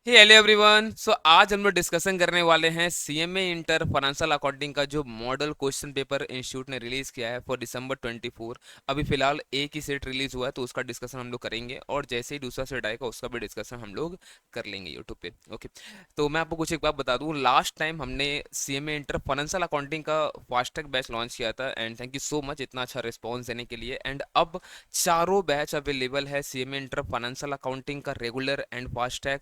Hello everyone. सो आज हम लोग डिस्कशन करने वाले हैं सीएमए इंटर फाइनेंशियल अकाउंटिंग का जो मॉडल क्वेश्चन पेपर इंस्टीट्यूट ने रिलीज किया है फॉर दिसंबर 24। अभी फिलहाल एक ही सेट रिलीज हुआ है तो उसका डिस्कशन हम लोग करेंगे और जैसे ही दूसरा सेट आएगा उसका भी डिस्कशन हम लोग कर लेंगे यूट्यूब पे। ओके, तो मैं आपको कुछ एक बात बता दूं, लास्ट टाइम हमने सीएमए इंटर फाइनेंशियल अकाउंटिंग का फास्टैग बैच लॉन्च किया था and thank you so much इतना अच्छा रिस्पॉन्स देने के लिए। एंड अब चारों बैच अवेलेबल है, सीएमए इंटर फाइनेंशियल अकाउंटिंग का regular and FASTag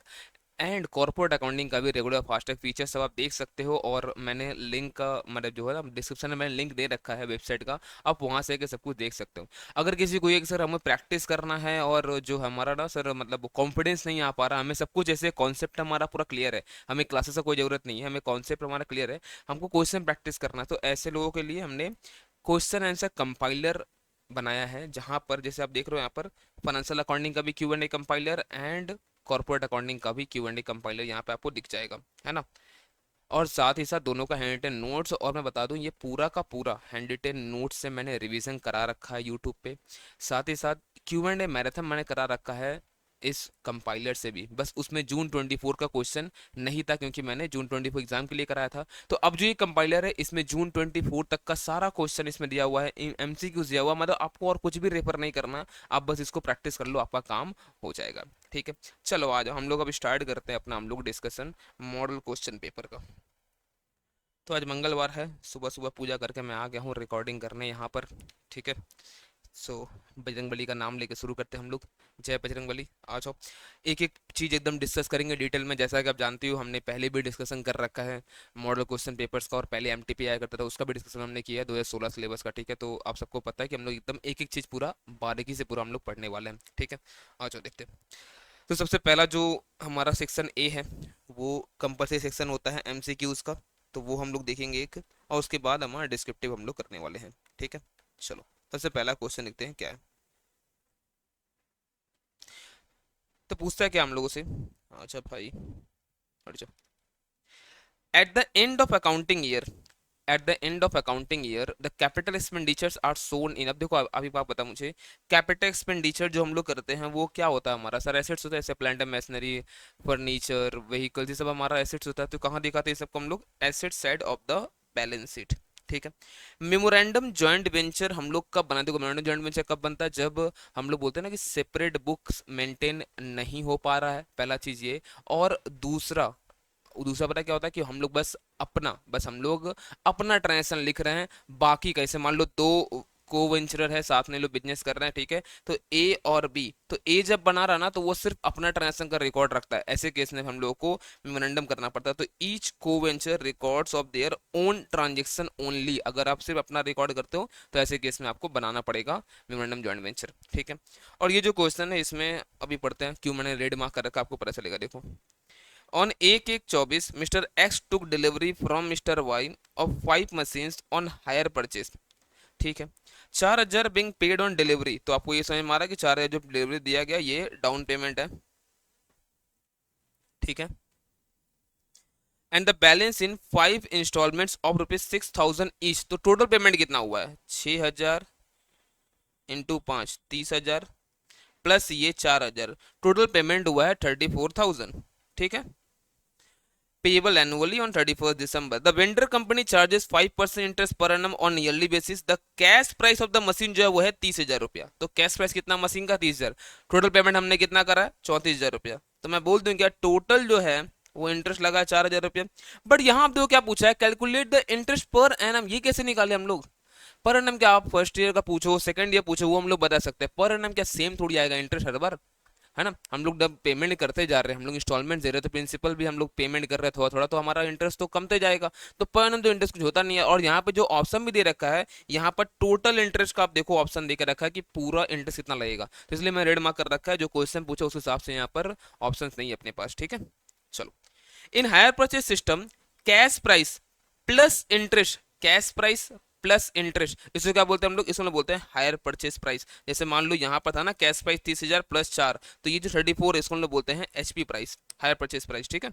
and corporate accounting का भी रेगुलर फास्टैग फीचर सब आप देख सकते हो। और मैंने लिंक का मतलब जो है ना डिस्क्रिप्शन में मैंने लिंक दे रखा है वेबसाइट का, आप वहाँ से सब कुछ देख सकते हो। अगर किसी को एक सर हमें प्रैक्टिस करना है और जो हमारा ना सर मतलब कॉन्फिडेंस नहीं आ पा रहा, हमें सब कुछ ऐसे कॉन्सेप्ट हमारा पूरा क्लियर है, हमें क्लासेस का कोई ज़रूरत नहीं है, हमें कॉन्सेप्ट हमारा क्लियर है, हमको क्वेश्चन प्रैक्टिस करना है, तो ऐसे लोगों के लिए हमने क्वेश्चन आंसर कंपाइलर बनाया है, जहां पर जैसे आप देख रहे हो यहाँ पर फाइनेंशियल अकाउंटिंग का भी Q and A compiler and corporate accounting का भी क्यू एंड ए कंपाइलर यहाँ पे आपको दिख जाएगा, है ना। और साथ ही साथ दोनों का हैंड रिटन नोट्स, और मैं बता दूं ये पूरा का पूरा हैंड रिटन नोट्स से मैंने रिवीजन करा रखा है यूट्यूब पे। साथ ही साथ क्यू एंड ए मैराथन मैंने करा रखा है इस कंपाइलर से भी, बस उसमें जून 24 का क्वेश्चन नहीं था क्योंकि मैंने जून 24 एग्जाम के लिए कराया था। तो अब जो ये कंपाइलर है इसमें जून 24 तक का सारा क्वेश्चन इसमें दिया हुआ है, एमसीक्यूज दिया हुआ, मतलब आपको और कुछ भी रेफर नहीं करना, आप बस इसको प्रैक्टिस कर लो, आपका काम हो जाएगा। ठीक है, चलो आ जाओ हम लोग अब स्टार्ट करते हैं अपना हम लोग डिस्कशन मॉडल क्वेश्चन पेपर का। तो आज मंगलवार है, सुबह सुबह पूजा करके मैं आ गया हूँ रिकॉर्डिंग करने यहाँ पर। ठीक है, सो बजरंग बली का नाम लेके शुरू करते हैं हम लोग। जय बजरंग बली। आ जाओ, एक एक चीज़ एकदम डिस्कस करेंगे डिटेल में, जैसा कि आप जानती हो हमने पहले भी डिस्कशन कर रखा है मॉडल क्वेश्चन पेपर्स का, और पहले एमटीपी आया करता था उसका भी डिस्कशन हमने किया है 2016 सिलेबस का। ठीक है, तो आप सबको पता है कि हम लोग एकदम एक एक चीज़ पूरा बारीकी से पूरा हम लोग पढ़ने वाले हैं। ठीक है, आ जाओ देखते हैं। तो सबसे पहला जो हमारा सेक्शन ए है वो कंपलसरी सेक्शन होता है एमसीक्यूज का, तो वो हम लोग देखेंगे एक, और उसके बाद हमारा डिस्क्रिप्टिव हम लोग करने वाले हैं। ठीक है, चलो सबसे पहला क्वेश्चन देखते हैं क्या है। तो पूछता है क्या हम लोगों से, अच्छा भाई हट जाओ। At the end of accounting year, at the end of accounting year the capital expenditures are shown in. अब देखो अभी बात बता मुझे, कैपिटल एक्सपेंडिचर जो हम लोग करते हैं वो क्या होता है हमारा, सर एसेट्स होता है, जैसे plant and machinery, furniture, vehicles, ये सब हमारा एसेट्स होता है। तो कहाँ दिखाते हैं ये सबको हम लोग, asset side of the balance sheet. ठीक है, मेमोरेंडम जॉइंट वेंचर हम लोग कब बनाते हैं, मेमोरेंडम जॉइंट वेंचर कब बनता है, जब हम लोग बोलते हैं ना कि सेपरेट बुक्स मेंटेन नहीं हो पा रहा है, पहला चीज ये। और दूसरा, दूसरा पता क्या होता है कि हम लोग बस हम लोग अपना ट्रांजेक्शन लिख रहे हैं, बाकी कैसे मान लो दो को वेंचरर है साथ में लोग बिजनेस कर रहे हैं। ठीक है, तो ए और बी, तो ए जब बना रहा ना तो वो सिर्फ अपना ट्रांजेक्शन का रिकॉर्ड रखता है, ऐसे केस में हम लोग को मेमोरेंडम करना पड़ता है। तो ईच को venture records of their own transaction only, अगर आप सिर्फ अपना रिकॉर्ड करते हो तो ऐसे केस में आपको बनाना पड़ेगा मेमोरेंडम जॉइंट वेंचर। ठीक है, और ये जो क्वेश्चन है इसमें अभी पढ़ते हैं, क्यों मैंने रेड मार्क कर रखा आपको पता चलेगा। देखो, On 1/1/24, Mr. X took delivery from Mr. Y of 5 machines on hire purchase। ठीक है, 4,000 being paid on डिलीवरी, तो आपको ये समझ में आ रहा है कि 4,000 जो डिलीवरी दिया गया ये डाउन पेमेंट है। ठीक है, and the balance in 5 instalments of ₹6,000 each, तो टोटल पेमेंट कितना हुआ है, 6,000 इंटू 5 30,000 प्लस ये 4,000, टोटल पेमेंट हुआ है 34,000। ठीक है, payable annually on 31st December. The vendor company charges 5% interest per annum on yearly basis. The cash price of the machine जो है वो है 30,000 रुपया। तो कैश प्राइस कितना मशीन का, 30,000। टोटल पेमेंट हमने कितना करा है, 34,000 रुपया। तो मैं बोल दूं क्या टोटल जो है वो इंटरेस्ट लगा है 4,000 रुपया। बट यहाँ आप देखो क्या पूछा है, calculate the interest per annum, ये कैसे निकाले हम लोग। पर एनम क्या आप फर्स्ट ईयर का पूछो सेकंड ईयर पूछो वो हम लोग बता सकते हैं, पर एनम क्या सेम थोड़ी आएगा इंटरेस्ट हर बार, है ना। हम लोग जब पेमेंट करते जा रहे हैं, हम लोग इंस्टॉलमेंट दे रहे हैं, तो प्रिंसिपल भी हम लोग पेमेंट कर रहे हैं थोड़ा थोड़ा, तो हमारा इंटरेस्ट तो कमते जाएगा। तो पर एनम तो इंटरेस्ट कुछ होता नहीं है। और यहाँ पे जो ऑप्शन भी दे रखा है, यहाँ पर टोटल इंटरेस्ट का आप देखो ऑप्शन दे रखा है कि पूरा इंटरेस्ट कितना लगेगा, तो इसलिए मैं रेड मार्क कर रखा है, जो क्वेश्चन पूछा उस हिसाब से यहाँ पर ऑप्शन नहीं है अपने पास। ठीक है, चलो। In hire purchase system, cash price plus interest, cash price plus interest, इसको क्या बोलते हैं हम लोग, इसको बोलते हैं हायर परचेज प्राइस। जैसे मान लो यहाँ पर था ना कैश प्राइस 30,000 प्लस 4, तो ये जो 34 है इसको हम लोग बोलते हैं HP price, hire purchase price. ठीक है,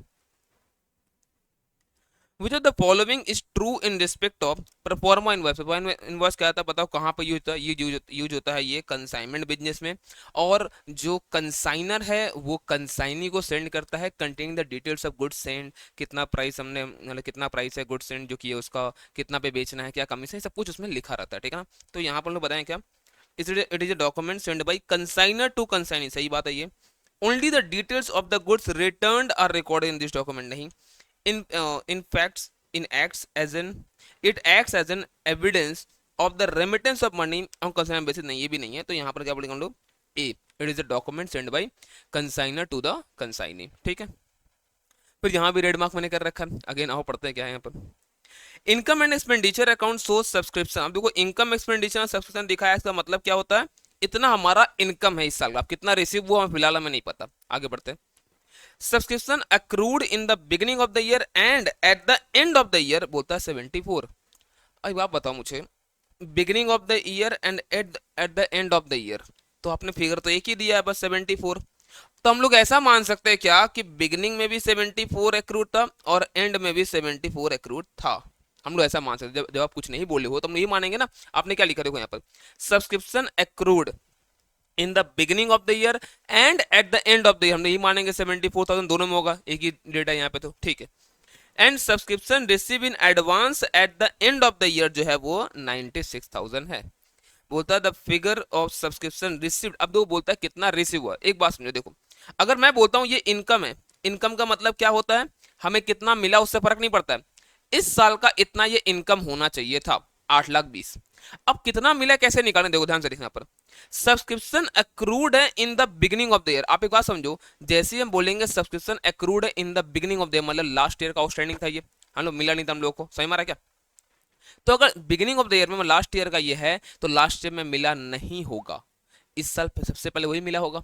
which of the following is true in respect of proforma invoice. Proforma invoice क्या था बताओ, कहाँ पर यूज होता है, ये यूज होता है ये कंसाइनमेंट बिजनेस में। और जो कंसाइनर है वो कंसाइनी को सेंड करता है containing the details of goods send, कितना प्राइस हमने मतलब कितना प्राइस है गुड्स सेंड जो कि है उसका, कितना पे बेचना है, क्या कमीशन, सब कुछ उसमें लिखा रहता है, ठीक है ना। तो यहाँ पर हम लोग बताएं क्या, it is a document send by consignor to consignee, सही बात है ये। Only the details of the goods returned are recorded in this document, नहीं। In facts in acts as an it acts as an evidence of the remittance of money on consignment basis, नहीं ये भी नहीं है। तो यहाँ पर क्या बोलेंगे हम लोग, a it is a document send by consignor to the consignee, ठीक है। फिर यहाँ भी रेड मार्क मैंने कर रखा है, अगेन आओ पढ़ते हैं क्या है यहाँ पर। Income and expenditure account show subscription. अब देखो इनकम एक्सपेंडिचर और सब्सक्रिप्शन दिखा है, इसका मतलब क्या होता है, इतना हमारा इनकम है इस साल का, अब कितना रिसीव हुआ फिलहाल हमें नहीं पता। आगे बढ़ते हैं। Subscription accrued in the beginning of the year and eight the end of the year, बोलता है 74। अब आप बताओ मुझे, beginning of the year and eight the end of the year, तो आपने फिगर तो एक ही दिया है बस 74। तो हम लोग ऐसा मान सकते हैं क्या कि बिगिनिंग में भी 74 एक्रूड था और एंड में भी 74 एक्रूड था। हम लोग ऐसा मान सकते हैं, जब आप कुछ नहीं बोले हो तो हम लोग ये मानेंगे ना। आपने क्या लिखा देखो यहाँ पर, subscription accrued in the beginning of the year and eight the end of the year, हम यही मानेंगे 74,000 दोनों में होगा, एक ही डेटा यहाँ पे, तो ठीक है। And subscription receive in advance at the end of the year जो है वो 96,000 है। बोलता है the figure of subscription received, अब वो बोलता है कितना रिसीव हुआ। एक बात समझो देखो, अगर मैं बोलता हूँ ये इनकम है, इनकम का मतलब क्या होता है, हमें कितना मिला उससे फर्क नहीं पड़ता है। इस साल का इतना ये इनकम होना चाहिए था 8,20,000। अब कितना मिला कैसे निकालें, देखो ध्यान से देखना पर, सब्सक्रिप्शन अक्रूड है in the beginning of the year. आप एक बात समझो, जैसे हम बोलेंगे सब्सक्रिप्शन अक्रूड है in the beginning of the year, मतलब लास्ट ईयर का आउटस्टैंडिंग था ये, हम लोग मिला नहीं था हम लोग को, सही मारा क्या। तो अगर बिगिनिंग ऑफ द ईयर में लास्ट ईयर का ये है तो लास्ट ईयर में मिला नहीं होगा, इस साल सबसे पहले वही मिला होगा।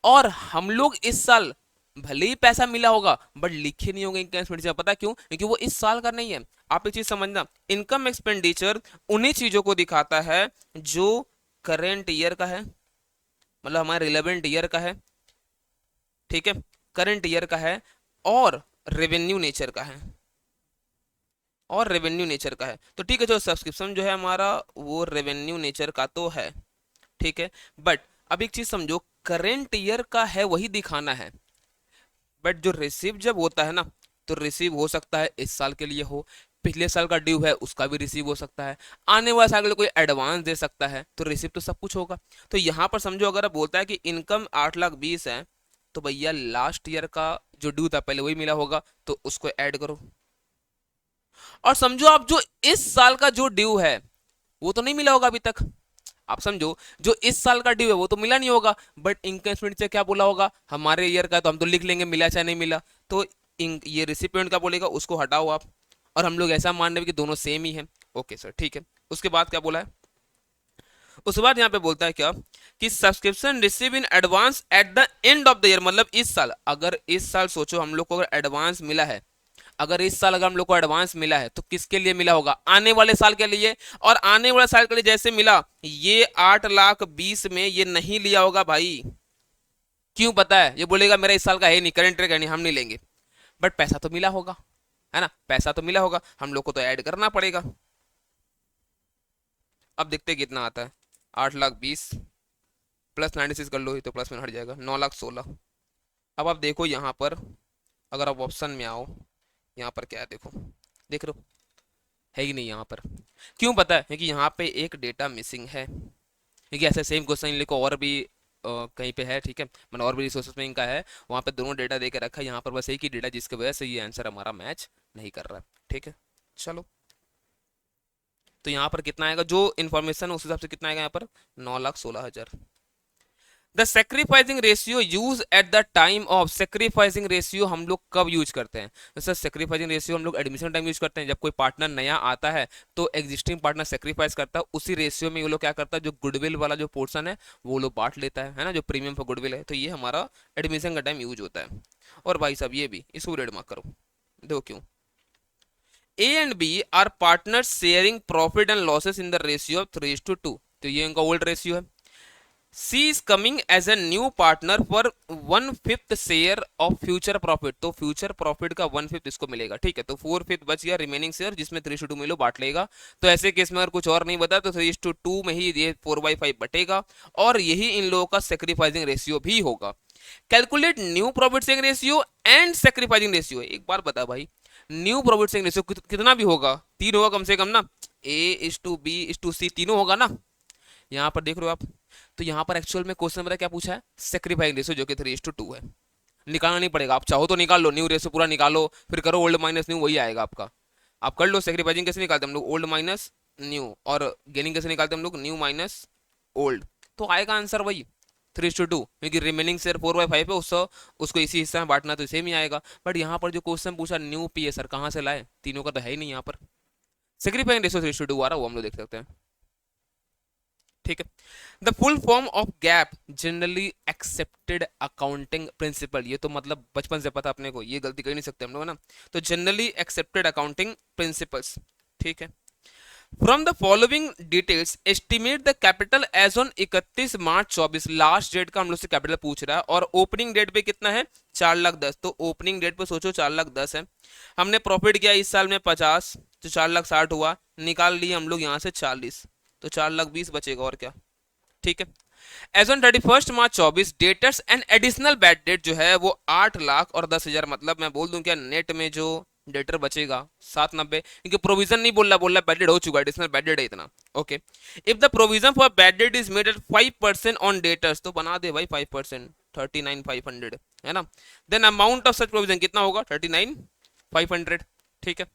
और हम लोग इस साल भले ही पैसा मिला होगा बट लिखे नहीं होंगे इनकम एक्सपेंडिचर, पता क्यों, क्योंकि वो इस साल का नहीं है। आप एक चीज समझना, इनकम एक्सपेंडिचर उन्हीं चीजों को दिखाता है जो करेंट ईयर का है, मतलब हमारे रिलेवेंट ईयर का है, ठीक है, करंट ईयर का है, और रेवेन्यू नेचर का है, और रेवेन्यू नेचर का है। तो ठीक है, जो सब्सक्रिप्शन जो है हमारा वो रेवेन्यू नेचर का तो है, ठीक है। बट अब एक चीज समझो, करेंट ईयर का है वही दिखाना है, बट जो रिसीव जब होता है ना, तो रिसीव हो सकता है इस साल के लिए हो, पिछले साल का ड्यू है उसका भी रिसीव हो सकता है, आने वाले साल के लिए कोई एडवांस दे सकता है, तो रिसीव तो सब कुछ होगा। तो यहाँ पर समझो अगर बोलता है कि इनकम 8,20,000 है, तो भैया लास्ट ईयर का जो ड्यू था पहले वही मिला होगा, तो उसको ऐड करो। और समझो आप जो इस साल का जो ड्यू है वो तो नहीं मिला होगा अभी तक, आप समझो जो इस साल का ड्यू है वो तो मिला नहीं होगा, बट इनकम स्टेटमेंट से क्या बोला होगा, हमारे ईयर का, तो हम तो लिख लेंगे मिला चाहे नहीं मिला। तो ये रिसिपिएंट का बोलेगा उसको हटाओ आप, और हम लोग ऐसा मान रहे हैं कि दोनों सेम ही है। ओके सर ठीक है। उसके बाद क्या बोला है, उसके बाद यहाँ पे बोलता है क्या कि subscription receive in advance at the end of the year, मतलब इस साल, अगर इस साल सोचो हम लोग को अगर एडवांस मिला है, अगर इस साल अगर हम लोग को एडवांस मिला है तो किसके लिए मिला होगा, आने वाले साल के लिए। और आने वाले साल के लिए जैसे मिला, ये 8,20,000 में ये नहीं लिया होगा भाई, क्यों पता है, ये बोलेगा मेरा इस साल का है नहीं, करंट का नहीं, हम नहीं लेंगे। बट पैसा तो मिला होगा, है ना, पैसा तो मिला होगा, हम लोग को तो ऐड करना पड़ेगा। अब देखते कितना आता है, 8,20,000 प्लस 96 कर लो, तो प्लस में हट जाएगा 9,16,000। अब आप देखो यहाँ पर, अगर आप ऑप्शन में आओ, यहाँ पर क्या है देखो, देख रहे हो, है ही नहीं यहाँ पर। क्यों पता है, क्योंकि यहाँ पे एक डेटा मिसिंग है, क्योंकि ऐसे सेम क्वेश्चन लिखो और भी कहीं पे है, ठीक है, मतलब और भी रिसोर्सेज में इनका है, वहाँ पे दोनों डेटा दे के रखा है, यहाँ पर बस एक ही डेटा जिसकी वजह से ये आंसर हमारा मैच नहीं कर रहा है, ठीक है। चलो, तो यहाँ पर कितना आएगा, जो इन्फॉर्मेशन है उस हिसाब से कितना आएगा यहाँ पर, 9,16,000। The sacrificing ratio use at the time of, sacrificing ratio हम लोग कब यूज करते हैं, जैसे सेक्रीफाइसिंग रेशियो हम लोग एडमिशन टाइम यूज करते हैं, जब कोई पार्टनर नया आता है तो एग्जिस्टिंग पार्टनर सेक्रीफाइस करता है, उसी रेशियो में वो लोग क्या करता है, जो गुडविल वाला जो पोर्सन है वो लोग बांट लेता है ना, जो प्रीमियम फॉर गुडविल है, तो ये हमारा एडमिशन का टाइम यूज होता है। और भाई साहब ये भी, इसको रेड मार्क करो, देखो क्यों, A and B are partner sharing profit and losses in the ratio of 3:2, तो ये इनका ओल्ड रेशियो है। C is coming as a new partner for 1/5 share of future profit. तो फ्यूचर प्रॉफिट का 1/5 इसको मिलेगा, ठीक है। तो 4/5 बच गया रिमेनिंग शेयर, जिसमें 3:2 में लो बांट लेगा। तो ऐसे केस में अगर कुछ और नहीं बता तो 3:2 में ही ये 4/5 बटेगा, और यही इन लोगों का सेक्रीफाइसिंग रेशियो भी होगा। Calculate new profit sharing ratio and sacrificing ratio. एक बार बता भाई, न्यू प्रॉफिट शेयरिंग रेशियो कितना भी होगा, 3 होगा कम से कम ना। A/B/C तीनों होगा ना, यहाँ पर देख रहे हो आप। तो यहाँ पर एक्चुअल में क्वेश्चन में क्या पूछा है, सेक्रीफाइंग रेशियो, जो कि 3:2 है। निकालना नहीं पड़ेगा, आप चाहो तो निकाल लो, न्यू रेशियो पूरा निकालो, फिर करो ओल्ड माइनस न्यू, वही आएगा आपका। आप कर लो। सेक्रीफाइजिंग कैसे निकालते हैं हम लोग, ओल्ड माइनस न्यू, और गेनिंग कैसे निकालते हैं हम लोग, न्यू माइनस ओल्ड। तो आएगा आंसर वही 3:2, क्योंकि रिमेनिंग शेयर 4/5 है, उसको इसी हिस्से में बांटना, तो सेम ही आएगा। बट यहाँ पर जो क्वेश्चन पूछा न्यू पी है सर, कहाँ से लाए, तीनों का तो है ही नहीं यहाँ पर। सेक्रीफाइंग रेशियो 3:2 आ रहा है, वो हम लोग देख सकते हैं, ठीक है। The full form of gap generally accepted accounting principle. ये तो मतलब बचपन से पता अपने को, ये गलती कर नहीं सकते हम लोग, है ना। तो जनरली एक्सेप्टेड अकाउंटिंग प्रिंसिपल्स, ठीक है। From the following details estimate the capital as on 31 March 24। Last date का हम लोग से कैपिटल पूछ रहा है, और ओपनिंग डेट पे कितना है, 4,10,000। तो ओपनिंग डेट पे सोचो 4,10,000 है। हमने प्रॉफिट किया इस साल में 50, तो 4,60,000 हुआ, निकाल लिए हम लोग यहाँ से 40, तो 4,20,000 बचेगा, और क्या, ठीक है। As on 31 March 24 debtors and additional bad debt जो है वो 8,10,000। मतलब मैं बोल दूं क्या, नेट में जो डेटर बचेगा 790, क्योंकि प्रोविजन नहीं बोल रहा बैड डेट हो चुका है, एडिशनल बैड डेट है इतना, okay. If the provision for bad debt is made at 5% on debtors, तो बना दे भाई 5%, 39,500 है ना। Then amount of such provision कितना होगा, 39,500, ठीक है।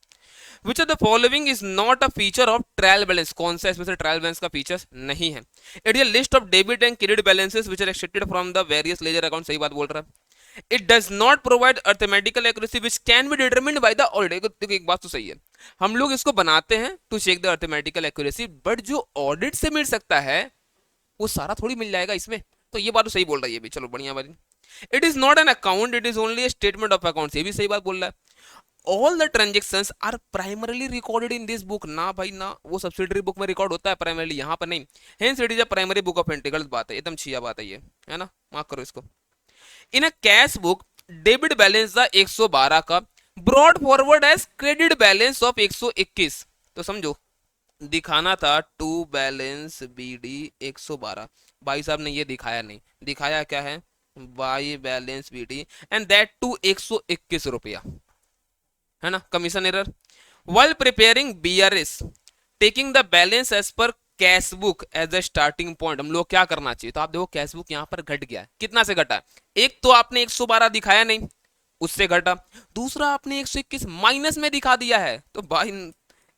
Which of the following is not a feature of trial balance. कौन सा इसमें से ट्रायल बैलेंस का फीचर नहीं है। It is a list of debit and credit balances which are extracted from the various ledger account. सही बात बोल रहा है। It does not provide arithmetical accuracy which can be determined by the audit. देखो एक बात तो सही है, हम लोग इसको बनाते हैं to check the arithmetical accuracy, but जो ऑडिट से मिल सकता है वो सारा थोड़ी मिल जाएगा इसमें। तो ये बात तो सही बोल रहा है ये भी, चलो बढ़िया बात। It is not an account, it is only a statement of account. ये भी सही बात बोल रहा है। All the transactions are primarily recorded in this book. ना भाई ना, वो सब्सिडरी बुक में रिकॉर्ड होता है प्राइमरली, यहाँ पर नहीं। Hence it is a primary book of entry. गलत बात है, एकदम छिया बात है ये, है ना, मार्क करो इसको। In a cash book debit balance था 112 का, brought forward as credit balance of 121। तो समझो दिखाना था टू बैलेंस बी डी 112, भाई साहब ने ये दिखाया नहीं, दिखाया क्या है, by balance B D, and that to 121 रुपया, है ना, commission error. While preparing BRS taking the balance as per cash book as a starting point, हम लोग क्या करना चाहिए। तो आप देखो कैश बुक यहाँ पर घट गया है, कितना से घटा, एक तो आपने 112 दिखाया नहीं, उससे घटा। दूसरा आपने 121 माइनस में दिखा दिया है, तो भाई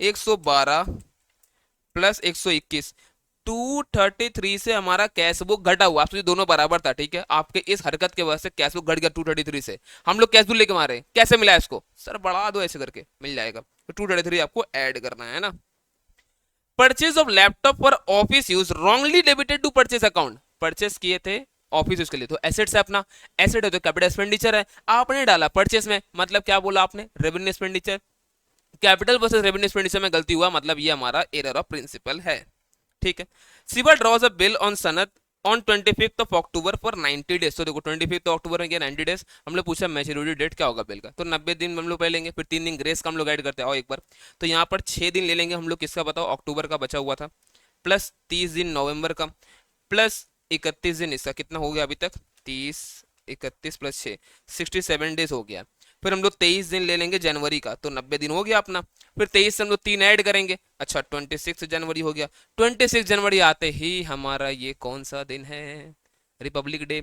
112 प्लस 121, 233 से हमारा कैश बुक घटा हुआ। आपसे दोनों बराबर था, ठीक है। आपके इस हरकत के वजह से कैश बुक घट गया 233 से। हम लोग कैश बुक लेके मारे, कैसे मिला इसको, सर बढ़ा दो ऐसे करके मिल जाएगा। तो 233 आपको ऐड करना है ना। Purchase of laptop for office use wrongly debited to purchase account. Purchase किए थे ऑफिस यूज के लिए, तो एसेट से अपना, एसेट है तो कैपिटल एक्सपेंडिचर है, आपने डाला परचेस में, मतलब क्या बोला आपने, revenue expenditure. Capital versus revenue expenditure में गलती हुआ, मतलब ये हमारा एरर ऑफ प्रिंसिपल है, ठीक है। Siva draws a bill on Sanat on 25th of October for 90 days. तो देखो 25th अक्टूबर में क्या 90 डेज, हम लोग पूछा मैच्योरिटी डेट क्या होगा बिल का, तो 90 दिन हम लोग पहले लेंगे, फिर 3 दिन ग्रेस का हम लोग ऐड करते हैं, आओ एक बार। तो यहाँ पर 6 दिन ले लेंगे हम लोग, किसका बताओ, अक्टूबर का बचा हुआ था, प्लस 30 दिन नवंबर का, प्लस 31 दिन इसका, कितना हो गया अभी तक, 30, 31 प्लस 6, 67 डेज हो गया। फिर हम लोग 23 दिन ले लेंगे जनवरी का, तो 90 दिन हो गया अपना। फिर 23 से हम लोग 3 ऐड करेंगे, अच्छा 26 जनवरी हो गया। 26 जनवरी आते ही हमारा ये कौन सा दिन है, रिपब्लिक डे,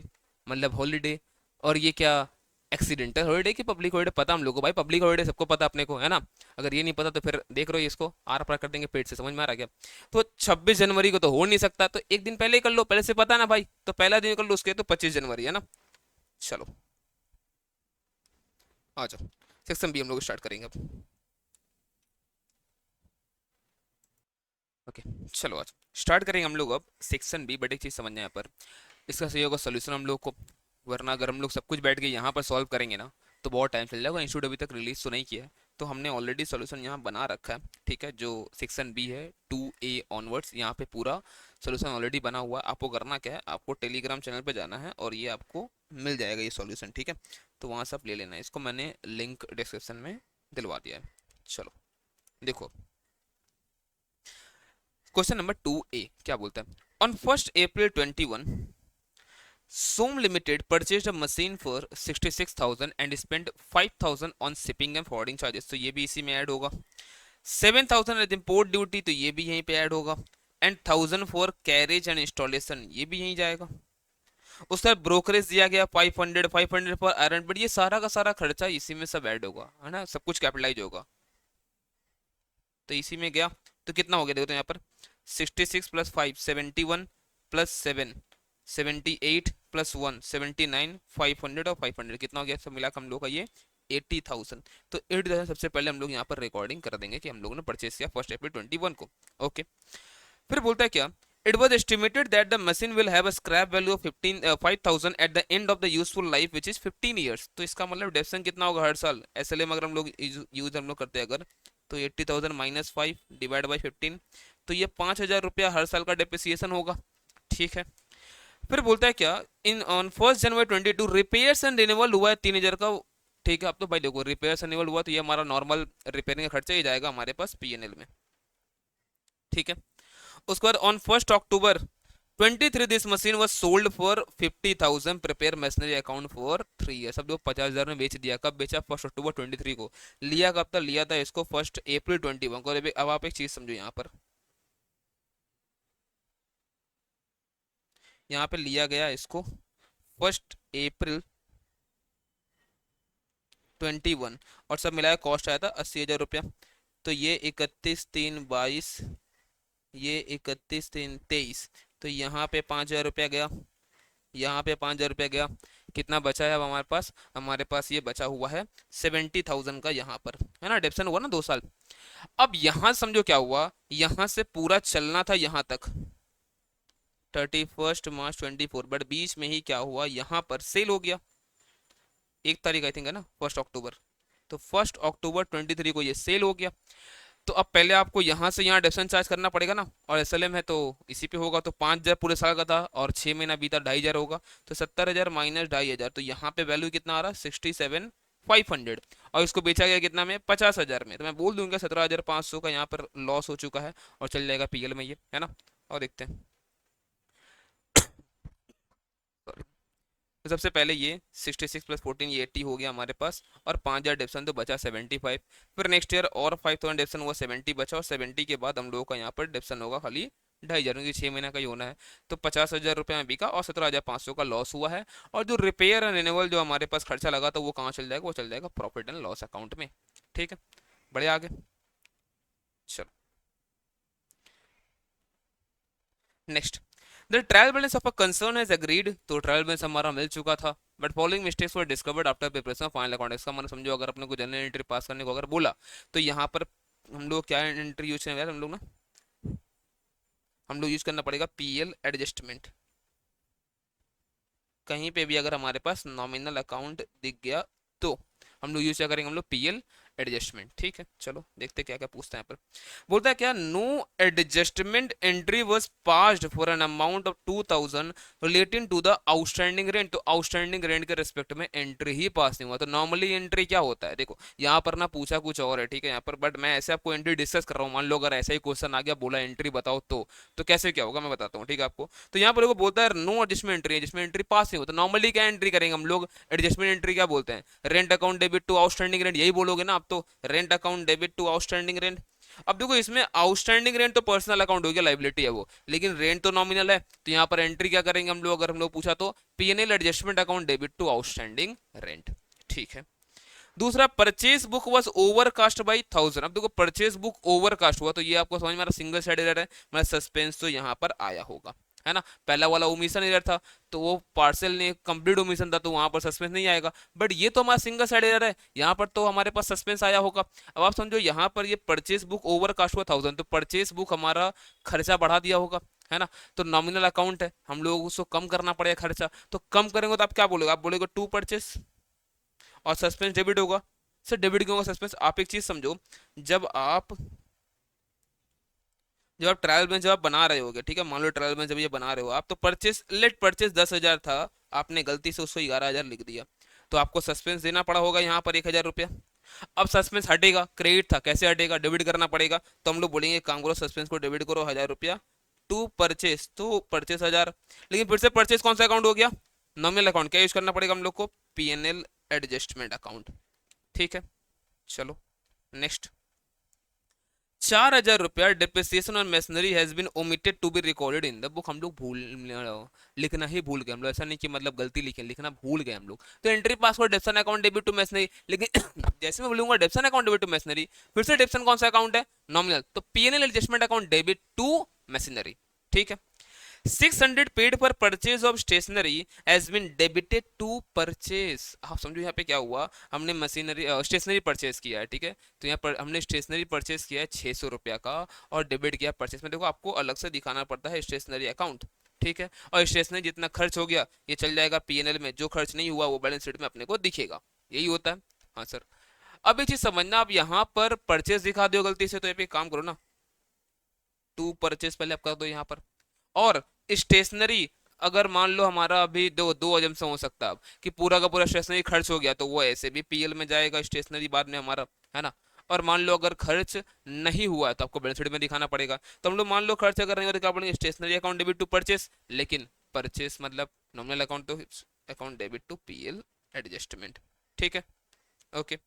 मतलब हॉलीडे। और ये क्या, एक्सीडेंटल हॉलीडे की पब्लिक हॉलीडे, पता हम लोग को भाई, पब्लिक हॉलीडे सबको पता अपने को, है ना। अगर ये नहीं पता तो फिर देख रहे हो इसको आर पार कर देंगे पेट से, समझ में आ रहा क्या। तो 26 जनवरी को तो हो नहीं सकता, तो एक दिन पहले ही कर लो, पहले से पता ना भाई, तो पहला दिन कर लो उसके, तो 25 जनवरी है ना। चलो आ जाओ, सेक्शन बी हम लोग स्टार्ट करेंगे अब, ओके। चलो आज स्टार्ट करेंगे हम लोग अब सेक्शन बी। बट एक चीज़ समझना है यहाँ पर, इसका सही होगा सोल्यूशन हम लोग को, वरना अगर हम लोग सब कुछ बैठ के यहाँ पर सॉल्व करेंगे ना तो बहुत टाइम चल जाएगा। इंस्टीट्यूट अभी तक रिलीज तो नहीं किया है, तो हमने ऑलरेडी सोल्यूशन यहाँ बना रखा है, ठीक है। जो सेक्शन बी है 2A ऑनवर्ड्स, यहाँ पे पूरा सोल्यूशन ऑलरेडी बना हुआ है। आपको करना क्या है, आपको टेलीग्राम चैनल पे जाना है और ये आपको मिल जाएगा ये सॉल्यूशन, ठीक है। तो वहाँ से आप ले लेना है इसको, मैंने लिंक डिस्क्रिप्शन में दिलवा दिया है। चलो देखो, क्वेश्चन नंबर 2A क्या बोलता है, on 1 April 2021 Som Limited purchased a machine for 66,000 and spent 5,000 on shipping and forwarding charges, तो ये भी इसी में ऐड होगा। 7,000 एज इम्पोर्ट ड्यूटी, तो ये भी यहीं पे ऐड होगा। And 1,000 for carriage and installation, ये भी यहीं जाएगा। उसका ब्रोकरेज दिया गया 500 फॉर आयरन, बट ये सारा का सारा खर्चा इसी में सब ऐड होगा, है ना, सब कुछ कैपिटलाइज होगा, तो इसी में गया। तो कितना हो गया देखो, तो यहाँ पर 66 प्लस 5 71 प्लस 7 78 प्लस 1 79 500 और 500 कितना हो गया, सब मिला हम लोग का ये 80,000। तो 80,000 सबसे पहले हम लोग यहाँ पर रिकॉर्डिंग कर देंगे कि हम लोगों ने परचेस किया 1 April 2021 को। ओके, फिर बोलता है क्या, it was estimated that the machine will have a scrap value of 5,000 eight the end of the useful life which is 15 years. तो इसका मतलब डेप्सन कितना होगा हर साल, एसएलएम अगर हम लोग यूज हम लोग करते हैं अगर, तो 80,000 माइनस 5 डिवाइड बाई 15, तो ये 5,000 रुपया हर साल का डेप्रिसिएशन होगा, ठीक है। फिर बोलता है क्या, in on 1 January 2022 repairs and renewal हुआ है 3,000 का, ठीक है। अब तो भाई देखो रिपेयर्स एंड रिन्यूअल हुआ तो ये हमारा नॉर्मल रिपेयरिंग का खर्चा ही जाएगा हमारे पास पीएनएल में, ठीक है। उसके बाद on 1 October 2023 this machine was sold for 50,000 prepare machinery account for 3 year, सब लोग 50,000 में बेच दिया। कब बेचा, 1 October 2023 को। लिया कब तक, लिया था इसको 1 April 2021 को। अब आप एक चीज समझो, यहाँ पे लिया गया इसको 1 April 2021 और सब मिलाया कॉस्ट आया था 80,000 रुपया। तो ये 31/3/22, ये 31/3/23, तो यहाँ पे 5,000 रुपया गया, यहाँ पे 5,000 रुपया गया। कितना बचा है अब हमारे पास ये बचा हुआ है 70,000 का यहाँ पर, है ना, डेप्सन हुआ ना 2 साल। अब यहाँ समझो क्या हुआ, यहाँ से पूरा चलना था यहाँ तक 31 March 2024, बट बीच में ही क्या हुआ, यहाँ पर सेल हो गया 1 तारीख आई थिंक, है ना, 1 अक्टूबर। तो 1 October 2023 को ये सेल हो गया। तो अब पहले आपको यहाँ से यहाँ डेप्सन चार्ज करना पड़ेगा ना, और एसएलएम है तो इसी पे होगा। तो 5,000 पूरे साल का था और 6 महीना बीता 2,500 होगा, तो 70,000 माइनस 2,500, तो यहाँ पे वैल्यू कितना आ रहा है 67,500। और इसको बेचा गया कितना में, 50,000 में। तो मैं बोल दूंगा 17,500 का यहाँ पर लॉस हो चुका है और चल जाएगा पीएल में ये, है ना। और देखते हैं, Sorry। तो सबसे पहले ये 66 प्लस 14 ये 80 हो गया हमारे पास, और 5,000 डेप्सन तो बचा 75। फिर नेक्स्ट ईयर और 5,000 डेप्सन हुआ 70 बचा, और 70 के बाद हम लोगों का यहाँ पर डेप्सन होगा खाली 2,500, क्योंकि 6 महीना का ही होना है। तो 50,000 रुपये में बिका और 17,500 का लॉस हुआ है। और जो रिपेयर एंड रिन्यूअल जो हमारे पास खर्चा लगा था वो कहाँ चल जाएगा, वो चल जाएगा प्रॉफिट एंड लॉस अकाउंट में, ठीक है। बढ़िया, आगे चलो। Next, the trial balance of a concern has agreed, तो ट्रायल बैलेंस हमारा मिल चुका था, but following mistakes were discovered after preparation of final account. इसका मतलब समझो अगर अपने को जनरल एंट्री पास करने को अगर बोला, तो यहाँ पर हम लोग क्या एंट्री यूज करेंगे, हम लोग यूज करना पड़ेगा पीएल एडजस्टमेंट। कहीं पे भी अगर हमारे पास नॉमिनल अकाउंट दिख गया तो हम लोग यूज क्या करेंगे, हम लोग पीएल एडजस्टमेंट, ठीक है। चलो देखते क्या क्या पूछता है यहाँ पर। बोलता है क्या, no adjustment entry was passed for an amount of 2,000 relating to the outstanding rent. तो आउटस्टैंडिंग रेंट के रिस्पेक्ट में एंट्री ही पास नहीं हुआ। तो नॉर्मली एंट्री क्या होता है, देखो यहाँ पर ना पूछा कुछ और है, ठीक है, यहाँ पर, बट मैं ऐसे आपको एंट्री डिस्कस कर रहा हूँ। मान लो अगर ऐसा ही क्वेश्चन आ गया, बोला एंट्री बताओ, तो कैसे क्या होगा मैं बताता हूँ, ठीक है आपको। तो यहाँ पर देखो बोलता है नो एडजस्टमेंट एंट्री, जिसमें एंट्री पास नहीं होता। नॉर्मली क्या एंट्री करेंगे हम लोग, एडजस्टमेंट एंट्री क्या बोलते हैं, rent account debit to outstanding rent, यही बोलोगे ना आप तो, rent account debit to outstanding rent. अब देखो इसमें आउटस्टैंडिंग रेंट तो पर्सनल अकाउंट हो गया, लाइबिलिटी है वो, लेकिन रेंट तो नॉमिनल है। तो यहाँ पर एंट्री क्या करेंगे हम लोग, अगर हम लोग पूछा तो PNL adjustment account debit to outstanding rent, ठीक है। दूसरा, purchase book was overcast by 1,000। अब देखो परचेज बुक ओवरकास्ट हुआ, तो ये आपको समझ में आ रहा, सिंगल साइड एरर है, मतलब सस्पेंस तो यहाँ पर आया होगा, है ना। पहला वाला ओमिशन एरर था, तो वो पार्सल ने कंप्लीट ओमिशन था, तो वहां पर सस्पेंस नहीं आएगा। बट ये तो हमारा सिंगल साइड एरर है, यहाँ पर तो हमारे पास सस्पेंस आया होगा। अब आप समझो यहाँ पर ये परचेज बुक ओवरकास्ट हुआ 1,000, तो परचेज बुक हमारा खर्चा बढ़ा दिया होगा, है ना। तो नॉमिनल अकाउंट है, हम लोग उसको कम करना पड़ेगा खर्चा, तो कम करेंगे तो आप क्या बोलोगे, आप बोलोगे टू परचेस और सस्पेंस डेबिट होगा। सर डेबिट क्यों होगा सस्पेंस, आप एक चीज समझो, जब आप जब आप ट्रायल में जब आप बना रहे होगे, ठीक है, मान लो ट्रायल में जब ये बना रहे हो आप, तो परचेस 10,000 था, आपने गलती से उसको 11,000 लिख दिया, तो आपको सस्पेंस देना पड़ा होगा यहाँ पर 1,000 रुपया। अब सस्पेंस हटेगा, क्रेडिट था, कैसे हटेगा, डेबिट करना पड़ेगा, तो हम लोग बोलेंगे काम करो, सस्पेंस को डेबिट करो 1,000 रुपया टू परचेस, तो परचेस 1,000। लेकिन फिर से परचेस कौन सा अकाउंट हो गया, नॉमिनल अकाउंट, क्या यूज करना पड़ेगा हम लोग को, पीएनएल एडजस्टमेंट अकाउंट। ठीक है, चलो नेक्स्ट। 4,000 रुपया डिप्रिसिएशन और machinery has been omitted to be recorded in the book. हम लोग लिखना ही भूल गए हम लोग, ऐसा नहीं कि मतलब गलती लिखे, लिखना भूल गए हम लोग। तो entry pass for depreciation account debit to machinery, लेकिन जैसे मैं बोलूंगा depreciation account debit to machinery, फिर से डेप्सन कौन सा अकाउंट है, नॉमिनल, तो PNL adjustment account debit to machinery. ठीक है, 600 पेड पर purchase of stationery has been debited to purchase. आप समझो यहाँ पे क्या हुआ, हमने मशीनरी स्टेशनरी परचेज किया है, ठीक है, तो यहाँ पर हमने स्टेशनरी परचेज किया है 600 रुपया का, और डेबिट किया परचेज में, देखो आपको अलग से दिखाना पड़ता है स्टेशनरी अकाउंट। ठीक है, और स्टेशनरी जितना खर्च हो गया ये चल जाएगा पीएनएल में, जो खर्च नहीं हुआ वो बैलेंस शीट में अपने को दिखेगा, यही होता है। हाँ सर, अब एक चीज समझना, आप यहाँ पर परचेज दिखा दो गलती से, तो ये पे काम करो ना, टू परचेज पहले आप कर दो यहाँ पर। और स्टेशनरी, अगर मान लो हमारा अभी दो दो वजह से हो सकता है अब कि पूरा का पूरा स्टेशनरी खर्च हो गया, तो वो ऐसे भी पीएल में जाएगा स्टेशनरी बाद में हमारा, है ना। और मान लो अगर खर्च नहीं हुआ है तो आपको बैलेंस शीट में दिखाना पड़ेगा, तो हम लोग मान लो खर्च अगर नहीं हो तो क्या पड़ेगा, stationery account debit to purchase, लेकिन परचेस मतलब नॉमिनल अकाउंट, तो account debit to PL adjustment. ठीक है, okay.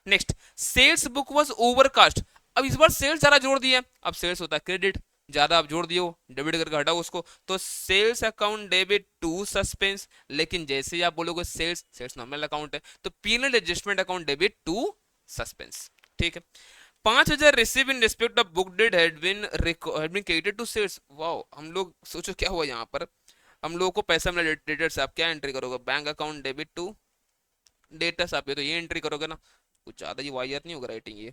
Next, sales book was overcast. अब इस बार सेल्स ज्यादा जोड़ दिया, अब सेल्स होता है क्रेडिट, ज्यादा आप जोड़ दियो, डेबिट करके हटाओ उसको, तो sales account debit to suspense. लेकिन जैसे ही आप बोलोगे सेल्स, सेल्स नॉमिनल अकाउंट है, तो PNL adjustment account debit to suspense. ठीक है, 5,000 receive in respect of book debt had been credited to sales. Wow, हम लोग सोचो क्या हुआ यहाँ पर, हम लोगों को पैसा मिला डेटर्स, आप क्या एंट्री करोगे, bank account debit to debtors, आप ये तो ये एंट्री करोगे ना, कुछ ज्यादा ही वाहियात नहीं होगा राइटिंग ये